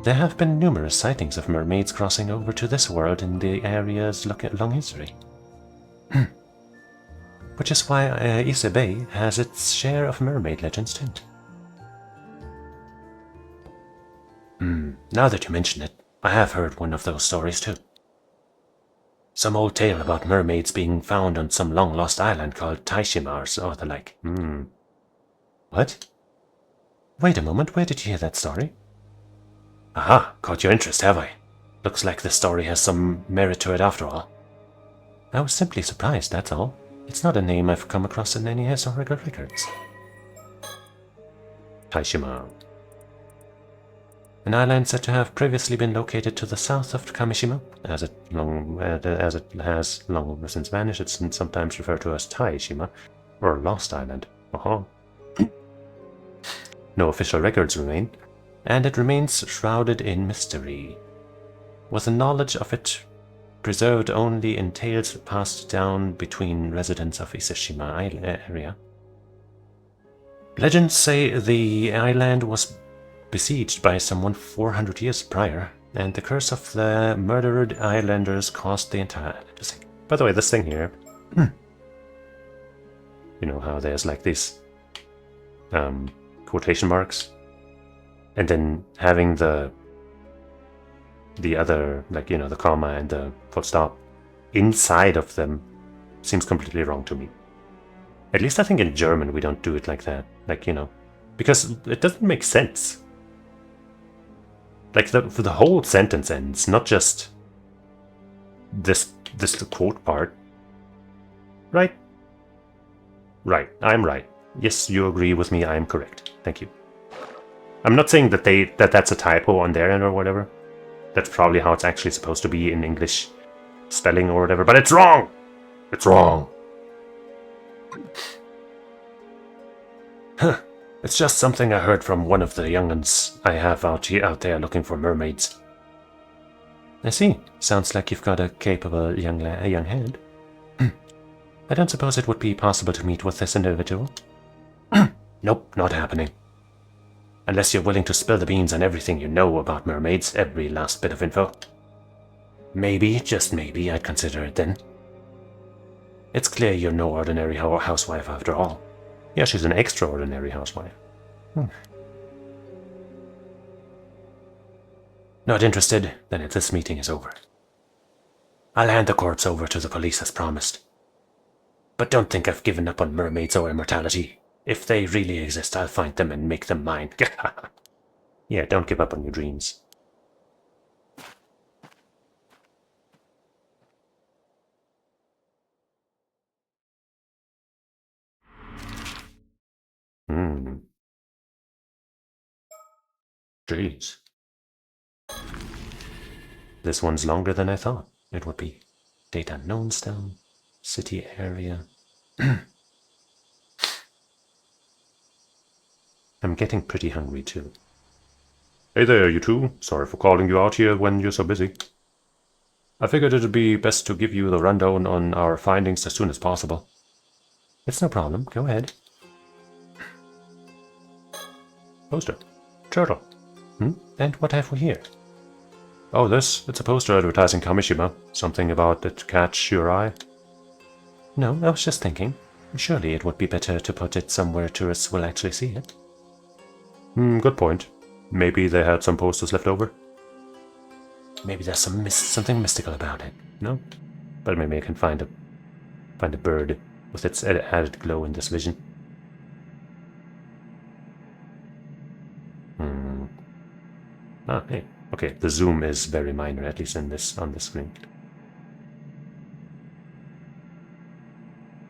There have been numerous sightings of mermaids crossing over to this world in the area's long history. Which is why Ise Bay has its share of mermaid legends too. Now that you mention it, I have heard one of those stories too. Some old tale about mermaids being found on some long-lost island called Taishima or the like. What? Wait a moment, where did you hear that story? Aha, caught your interest, have I? Looks like the story has some merit to it after all. I was simply surprised, that's all. It's not a name I've come across in any historical records. Taishima. An island said to have previously been located to the south of Kamishima. As it has long since vanished, it's sometimes referred to as Taishima, or Lost Island. No official records remain, and it remains shrouded in mystery, with the knowledge of it preserved only in tales passed down between residents of Iseshima area. Legends say the island was besieged by someone 400 years prior, and the curse of the murdered islanders caused the entire island to sink. By the way, this thing here, you know how there's like these quotation marks, and then having the other, like, you know, the comma and the full stop inside of them seems completely wrong to me. At least I think in German we don't do it like that, like, you know, because it doesn't make sense. Like the whole sentence ends, not just this quote part. Right? Right, I'm right. Yes, you agree with me, I am correct. Thank you. I'm not saying that that's a typo on their end or whatever. That's probably how it's actually supposed to be in English spelling or whatever, but it's wrong! It's wrong! Huh. It's just something I heard from one of the young'uns I have out there looking for mermaids. I see. Sounds like you've got a capable young hand. I don't suppose it would be possible to meet with this individual? Nope, not happening. Unless you're willing to spill the beans on everything you know about mermaids, every last bit of info. Maybe, just maybe, I'd consider it then. It's clear you're no ordinary housewife after all. Yeah, she's an extraordinary housewife. Not interested? Then this meeting is over. I'll hand the corpse over to the police as promised. But don't think I've given up on mermaids or immortality. If they really exist, I'll find them and make them mine. Yeah, don't give up on your dreams. Jeez. This one's longer than I thought it would be. Date unknown still. City area. I'm getting pretty hungry too. Hey there, you two. Sorry for calling you out here when you're so busy. I figured it'd be best to give you the rundown on our findings as soon as possible. It's no problem. Go ahead. Poster. Turtle. And what have we here? Oh, it's a poster advertising Kamishima. Something about it catch your eye. No, I was just thinking. Surely it would be better to put it somewhere tourists will actually see it. Good point. Maybe they had some posters left over. Maybe there's something mystical about it. No? But maybe I can find a bird with its added glow in this vision. Hey. Okay, the zoom is very minor, at least on this screen.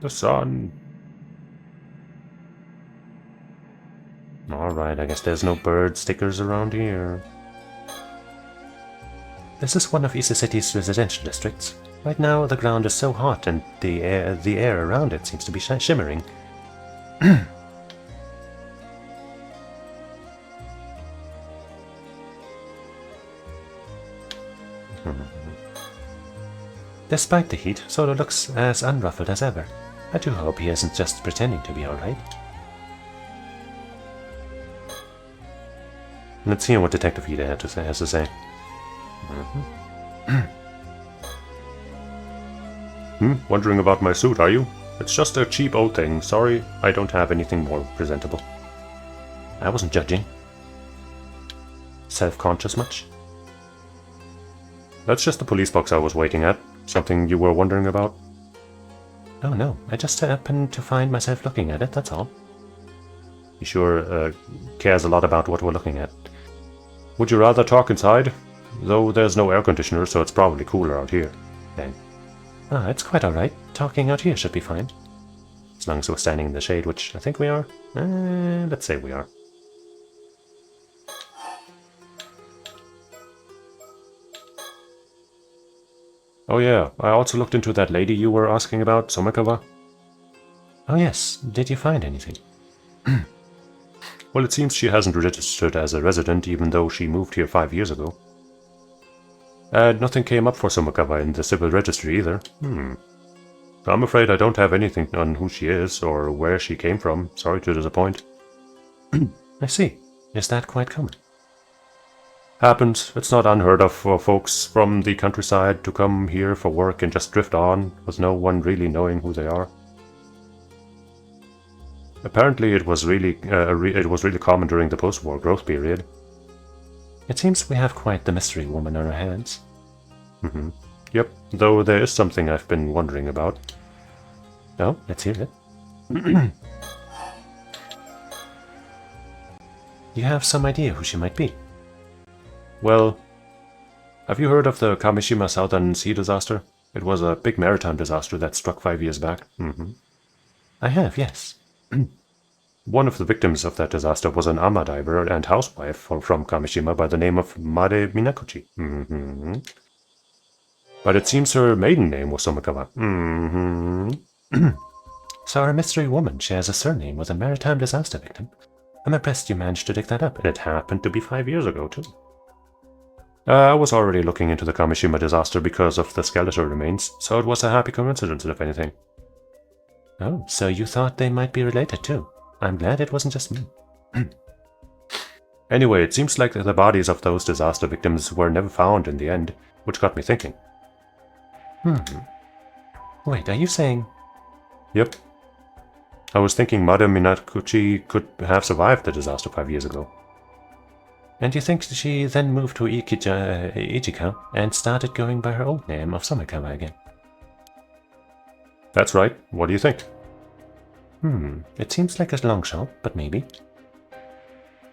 The sun. Alright, I guess there's no bird stickers around here. This is one of Ise City's residential districts. Right now, the ground is so hot and the air around it seems to be shimmering. Despite the heat, Solo looks as unruffled as ever. I do hope he isn't just pretending to be alright. Let's hear what Detective Ida has to say. Wondering about my suit, are you? It's just a cheap old thing. Sorry, I don't have anything more presentable. I wasn't judging. Self-conscious much? That's just the police box I was waiting at. Something you were wondering about? Oh no, I just happened to find myself looking at it, that's all. He sure cares a lot about what we're looking at. Would you rather talk inside? Though there's no air conditioner, so it's probably cooler out here. Dang. Ah, it's quite alright. Talking out here should be fine. As long as we're standing in the shade, which I think we are. Let's say we are. Oh yeah, I also looked into that lady you were asking about, Somikawa. Oh yes, did you find anything? Well, it seems she hasn't registered as a resident, even though she moved here 5 years ago. Nothing came up for Somikawa in the civil registry either. I'm afraid I don't have anything on who she is, or where she came from. Sorry to disappoint. I see. Is that quite common? Happens. It's not unheard of for folks from the countryside to come here for work and just drift on, with no one really knowing who they are. Apparently it was really common during the post-war growth period. It seems we have quite the mystery woman on our hands. Yep, though there is something I've been wondering about. Oh, let's hear it. You have some idea who she might be? Well, have you heard of the Kamishima Southern Sea disaster? It was a big maritime disaster that struck 5 years back. I have, yes. One of the victims of that disaster was an ama diver and housewife from Kamishima by the name of Mare Minakuchi. But it seems her maiden name was Somikawa. So our mystery woman shares a surname with a maritime disaster victim. I'm impressed you managed to dig that up. And it happened to be 5 years ago, too. I was already looking into the Kamishima disaster because of the skeletal remains, so it was a happy coincidence, if anything. Oh, so you thought they might be related, too. I'm glad it wasn't just me. Anyway, it seems like the bodies of those disaster victims were never found in the end, which got me thinking. Wait, are you saying... Yep. I was thinking Mare Minakuchi could have survived the disaster 5 years ago. And you think she then moved to Ichika and started going by her old name of Somikawa again? That's right. What do you think? It seems like a long shot, but maybe.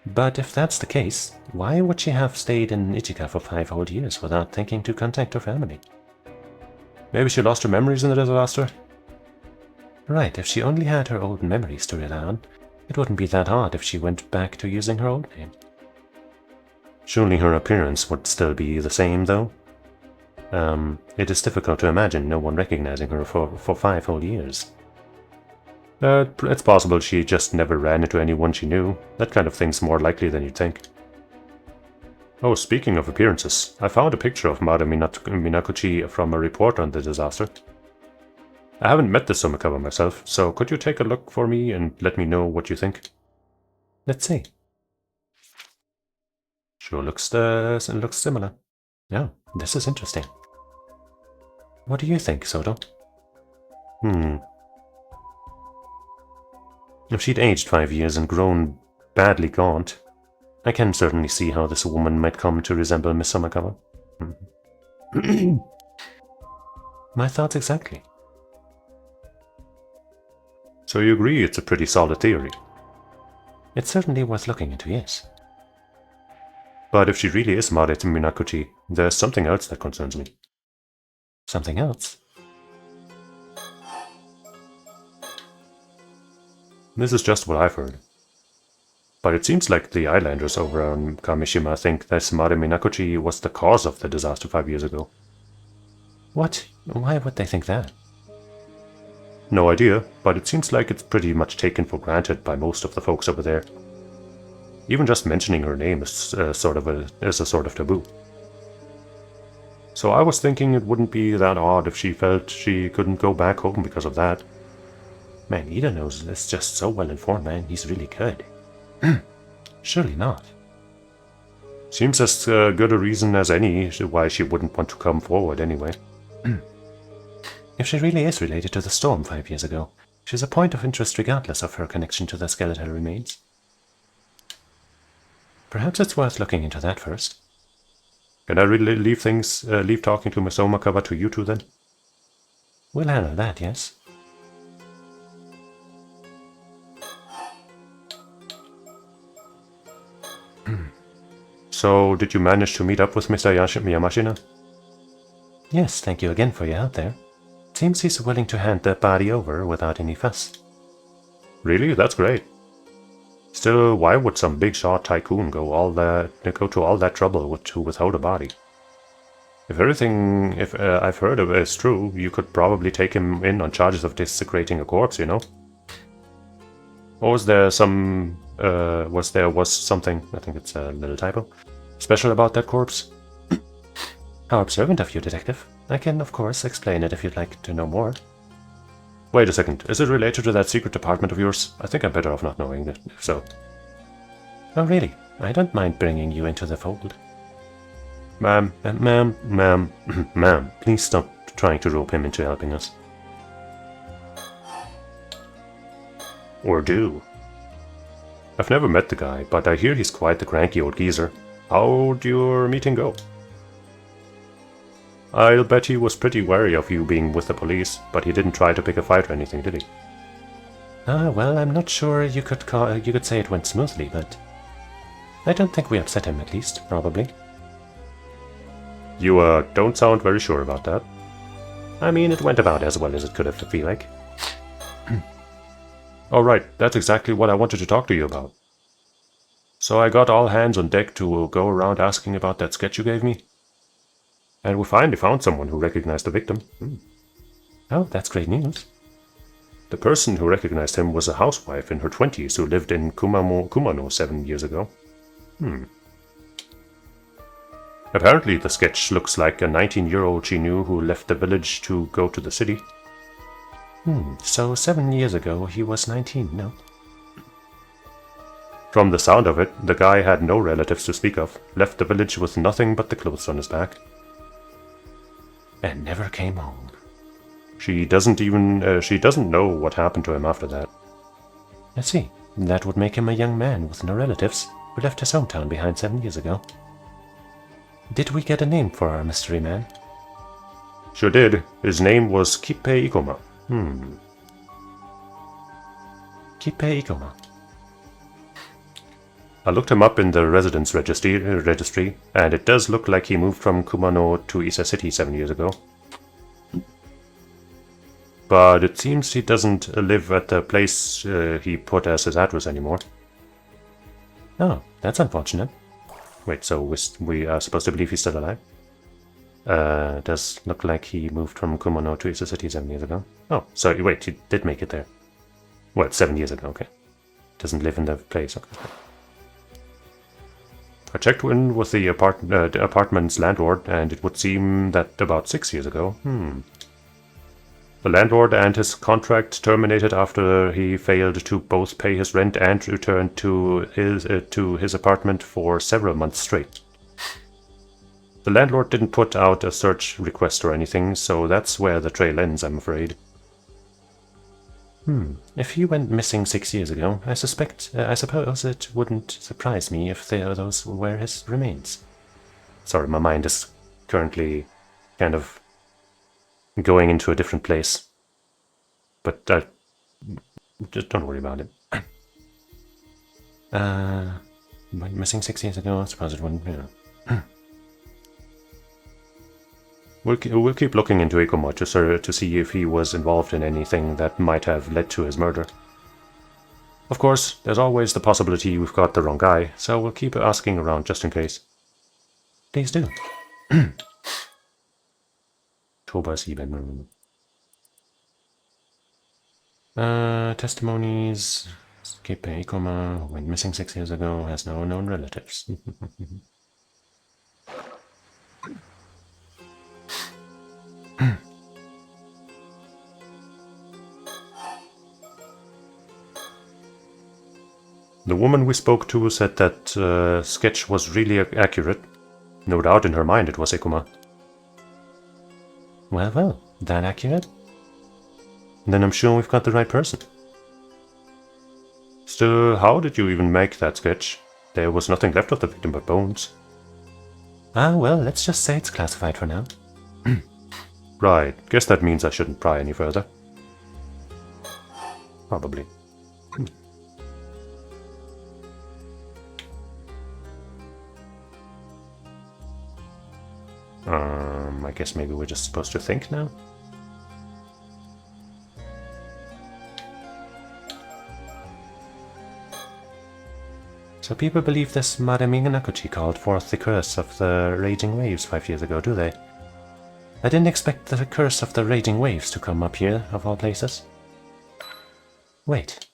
But if that's the case, why would she have stayed in Ichika for 5 whole years without thinking to contact her family? Maybe she lost her memories in the disaster? Right, if she only had her old memories to rely on, it wouldn't be that hard if she went back to using her old name. Surely her appearance would still be the same, though. It is difficult to imagine no one recognizing her for 5 whole years. It's possible she just never ran into anyone she knew. That kind of thing's more likely than you'd think. Oh, speaking of appearances, I found a picture of Mare Minakuchi from a report on the disaster. I haven't met the Somikawa myself, so could you take a look for me and let me know what you think? Let's see. Sure looks similar. Yeah, this is interesting. What do you think, Soto? If she'd aged 5 years and grown badly gaunt, I can certainly see how this woman might come to resemble Miss Somikawa. My thoughts exactly. So you agree it's a pretty solid theory? It's certainly worth looking into, yes. But if she really is Mare Minakuchi, there's something else that concerns me. Something else? This is just what I've heard. But it seems like the islanders over on Kamishima think that Mare Minakuchi was the cause of the disaster 5 years ago. What? Why would they think that? No idea, but it seems like it's pretty much taken for granted by most of the folks over there. Even just mentioning her name is a sort of taboo. So I was thinking it wouldn't be that odd if she felt she couldn't go back home because of that. Man, Ida knows this just so well informed, man. He's really good. Surely not. Seems as good a reason as any why she wouldn't want to come forward anyway. If she really is related to the storm 5 years ago, she's a point of interest regardless of her connection to the skeletal remains. Perhaps it's worth looking into that first. Can I really leave talking to Miss Omakawa to you two then? We'll handle that, yes? So, did you manage to meet up with Mr. Yamashina? Yes, thank you again for your help there. Seems he's willing to hand the body over without any fuss. Really? That's great. Still, why would some big shot tycoon go to all that trouble to withhold a body? If everything I've heard of is true, you could probably take him in on charges of desecrating a corpse, you know? Or was there something, I think it's a little typo, special about that corpse? How observant of you, Detective. I can, of course, explain it if you'd like to know more. Wait a second, is it related to that secret department of yours? I think I'm better off not knowing it, if so. Oh, really? I don't mind bringing you into the fold. Ma'am, please stop trying to rope him into helping us. Or do. I've never met the guy, but I hear he's quite the cranky old geezer. How'd your meeting go? I'll bet he was pretty wary of you being with the police, but he didn't try to pick a fight or anything, did he? Well, I'm not sure you could say it went smoothly, but I don't think we upset him, at least, probably. You, don't sound very sure about that. I mean, it went about as well as it could have, I feel like. Alright, that's exactly what I wanted to talk to you about. So I got all hands on deck to go around asking about that sketch you gave me. And we finally found someone who recognized the victim. Oh, that's great news. The person who recognized him was a housewife in her 20s who lived in Kumano 7 years ago. Apparently the sketch looks like a 19-year-old she knew who left the village to go to the city. So 7 years ago he was 19, no? From the sound of it, the guy had no relatives to speak of, left the village with nothing but the clothes on his back. And never came home. She doesn't know what happened to him after that. I see. That would make him a young man with no relatives, who left his hometown behind 7 years ago. Did we get a name for our mystery man? Sure did. His name was Kippei Ikoma. Kippei Ikoma. I looked him up in the residence registry, and it does look like he moved from Kumano to Isa City 7 years ago. But it seems he doesn't live at the place he put as his address anymore. Oh, that's unfortunate. Wait, so we are supposed to believe he's still alive? It does look like he moved from Kumano to Isa City 7 years ago. Oh, sorry, wait, he did make it there. Well, 7 years ago, okay. Doesn't live in the place, okay. I checked in with the apartment's landlord, and it would seem that about 6 years ago. The landlord and his contract terminated after he failed to both pay his rent and return to his apartment for several months straight. The landlord didn't put out a search request or anything, so that's where the trail ends, I'm afraid. If he went missing 6 years ago, I suppose it wouldn't surprise me if those were his remains. Sorry, my mind is currently kind of going into a different place. But just don't worry about it. Went missing 6 years ago, I suppose it wouldn't, We'll keep looking into Ikoma to see if he was involved in anything that might have led to his murder. Of course, there's always the possibility we've got the wrong guy, so we'll keep asking around just in case. Please do. Toba's even. Testimonies. Escape Ikoma, went missing 6 years ago, has no known relatives. The woman we spoke to said that sketch was really accurate. No doubt in her mind it was Ikuma. Well, that accurate? Then I'm sure we've got the right person. Still, how did you even make that sketch? There was nothing left of the victim but bones. Ah, well, let's just say it's classified for now. Right, guess that means I shouldn't pry any further. Probably. I guess maybe we're just supposed to think now? So people believe this Madame Nakuchi called forth the curse of the raging waves 5 years ago, do they? I didn't expect the curse of the raging waves to come up here, of all places. Wait.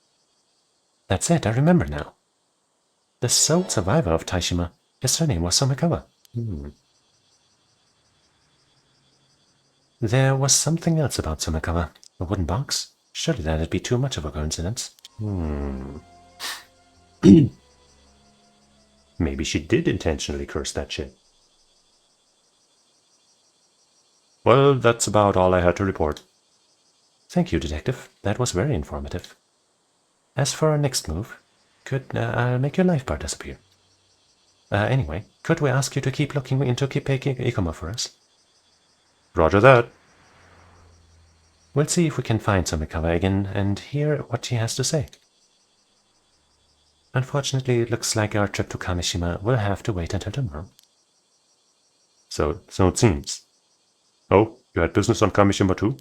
That's it, I remember now. The sole survivor of Taishima, his surname was Somikawa. There was something else about Somikawa. A wooden box? Surely that'd be too much of a coincidence. Maybe she did intentionally curse that shit. Well, that's about all I had to report. Thank you, Detective. That was very informative. As for our next move, I'll make your life bar disappear. Anyway, could we ask you to keep looking into Ikoma for us? Roger that. We'll see if we can find Somikawa again and hear what she has to say. Unfortunately, it looks like our trip to Kamishima will have to wait until tomorrow. So it seems. Oh, you had business on Kamishima too?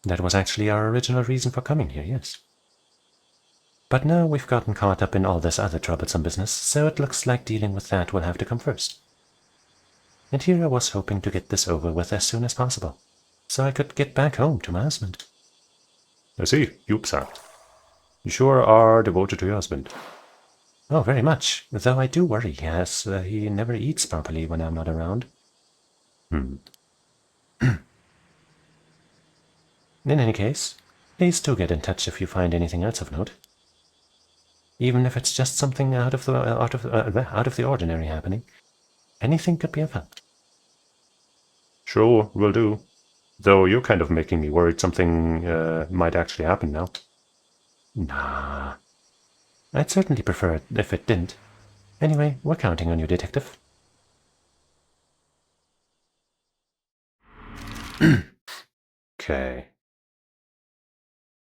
That was actually our original reason for coming here, yes. But now we've gotten caught up in all this other troublesome business, so it looks like dealing with that will have to come first. And here I was hoping to get this over with as soon as possible, so I could get back home to my husband. I see, Yupsa. You sure are devoted to your husband. Oh, very much, though I do worry he never eats properly when I'm not around. In any case, please do get in touch if you find anything else of note. Even if it's just something out of the ordinary happening. Anything could be of help. Sure, will do. Though you're kind of making me worried something might actually happen now. Nah. I'd certainly prefer it if it didn't. Anyway, we're counting on you, Detective. Okay.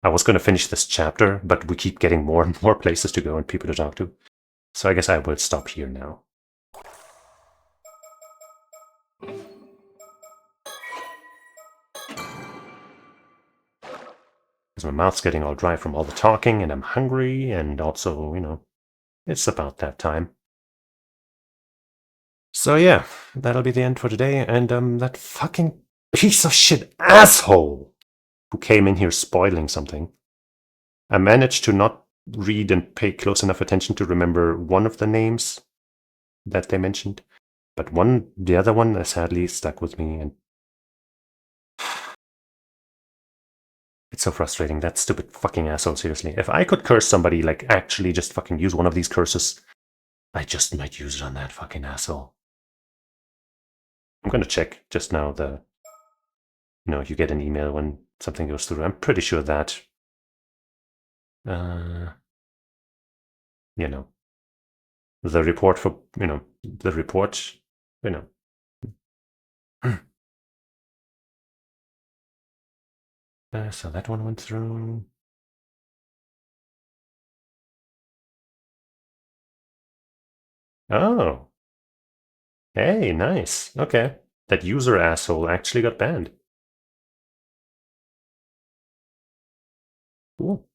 I was going to finish this chapter, but we keep getting more and more places to go and people to talk to. So I guess I will stop here now. Because my mouth's getting all dry from all the talking, and I'm hungry, and also, it's about that time. So yeah, that'll be the end for today, and that fucking piece of shit asshole who came in here spoiling something. I managed to not read and pay close enough attention to remember one of the names that they mentioned, but the other one sadly stuck with me, and it's so frustrating. That stupid fucking asshole, seriously. If I could curse somebody, like actually just fucking use one of these curses, I just might use it on that fucking asshole. I'm gonna check just now you get an email when something goes through. I'm pretty sure that, the report for, the report, So that one went through. Oh. Hey, nice. Okay. That user asshole actually got banned. Cool.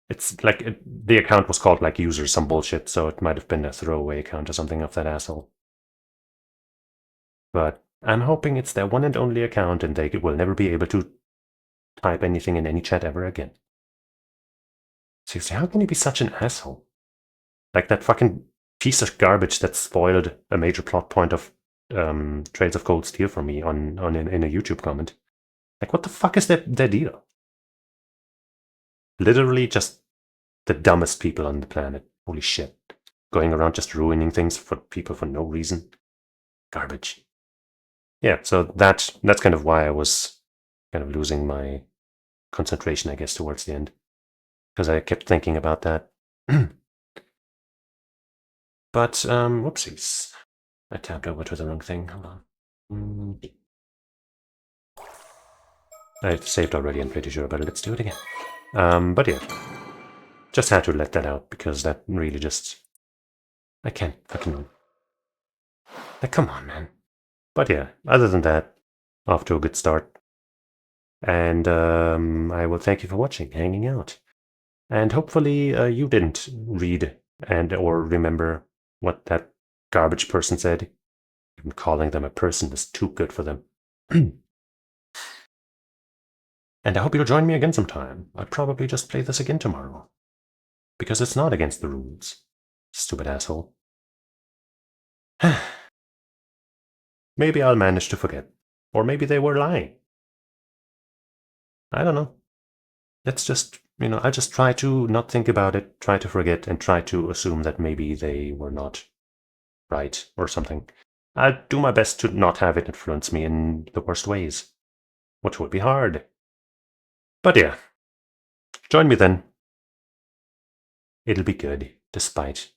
It's like the account was called like user some bullshit, so it might have been a throwaway account or something of that asshole. But I'm hoping it's their one and only account and they will never be able to type anything in any chat ever again. Seriously, how can you be such an asshole? Like that fucking piece of garbage that spoiled a major plot point of Trails of Cold Steel for me in a YouTube comment. Like, what the fuck is their deal? Literally just the dumbest people on the planet. Holy shit. Going around just ruining things for people for no reason. Garbage. Yeah, so that's kind of why I was kind of losing my concentration, I guess, towards the end. Because I kept thinking about that. But, whoopsies. I tapped over to the wrong thing. Hold on. I've saved already, I'm pretty sure, but let's do it again. But yeah. Just had to let that out, because that really just... I can't fucking... Like, come on, man. But yeah, other than that, off to a good start. And I will thank you for watching, hanging out. And hopefully you didn't read and or remember what that garbage person said. Even calling them a person is too good for them. And I hope you'll join me again sometime. I'll probably just play this again tomorrow. Because it's not against the rules. Stupid asshole. Maybe I'll manage to forget. Or maybe they were lying. I don't know. Let's just, I'll just try to not think about it, try to forget, and try to assume that maybe they were not right or something. I'll do my best to not have it influence me in the worst ways, which will be hard. But yeah, join me then. It'll be good, despite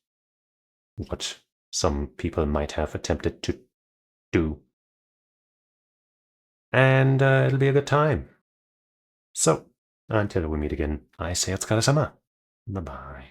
what some people might have attempted to do. And it'll be a good time. So, until we meet again, I say otsukare-sama. Bye-bye.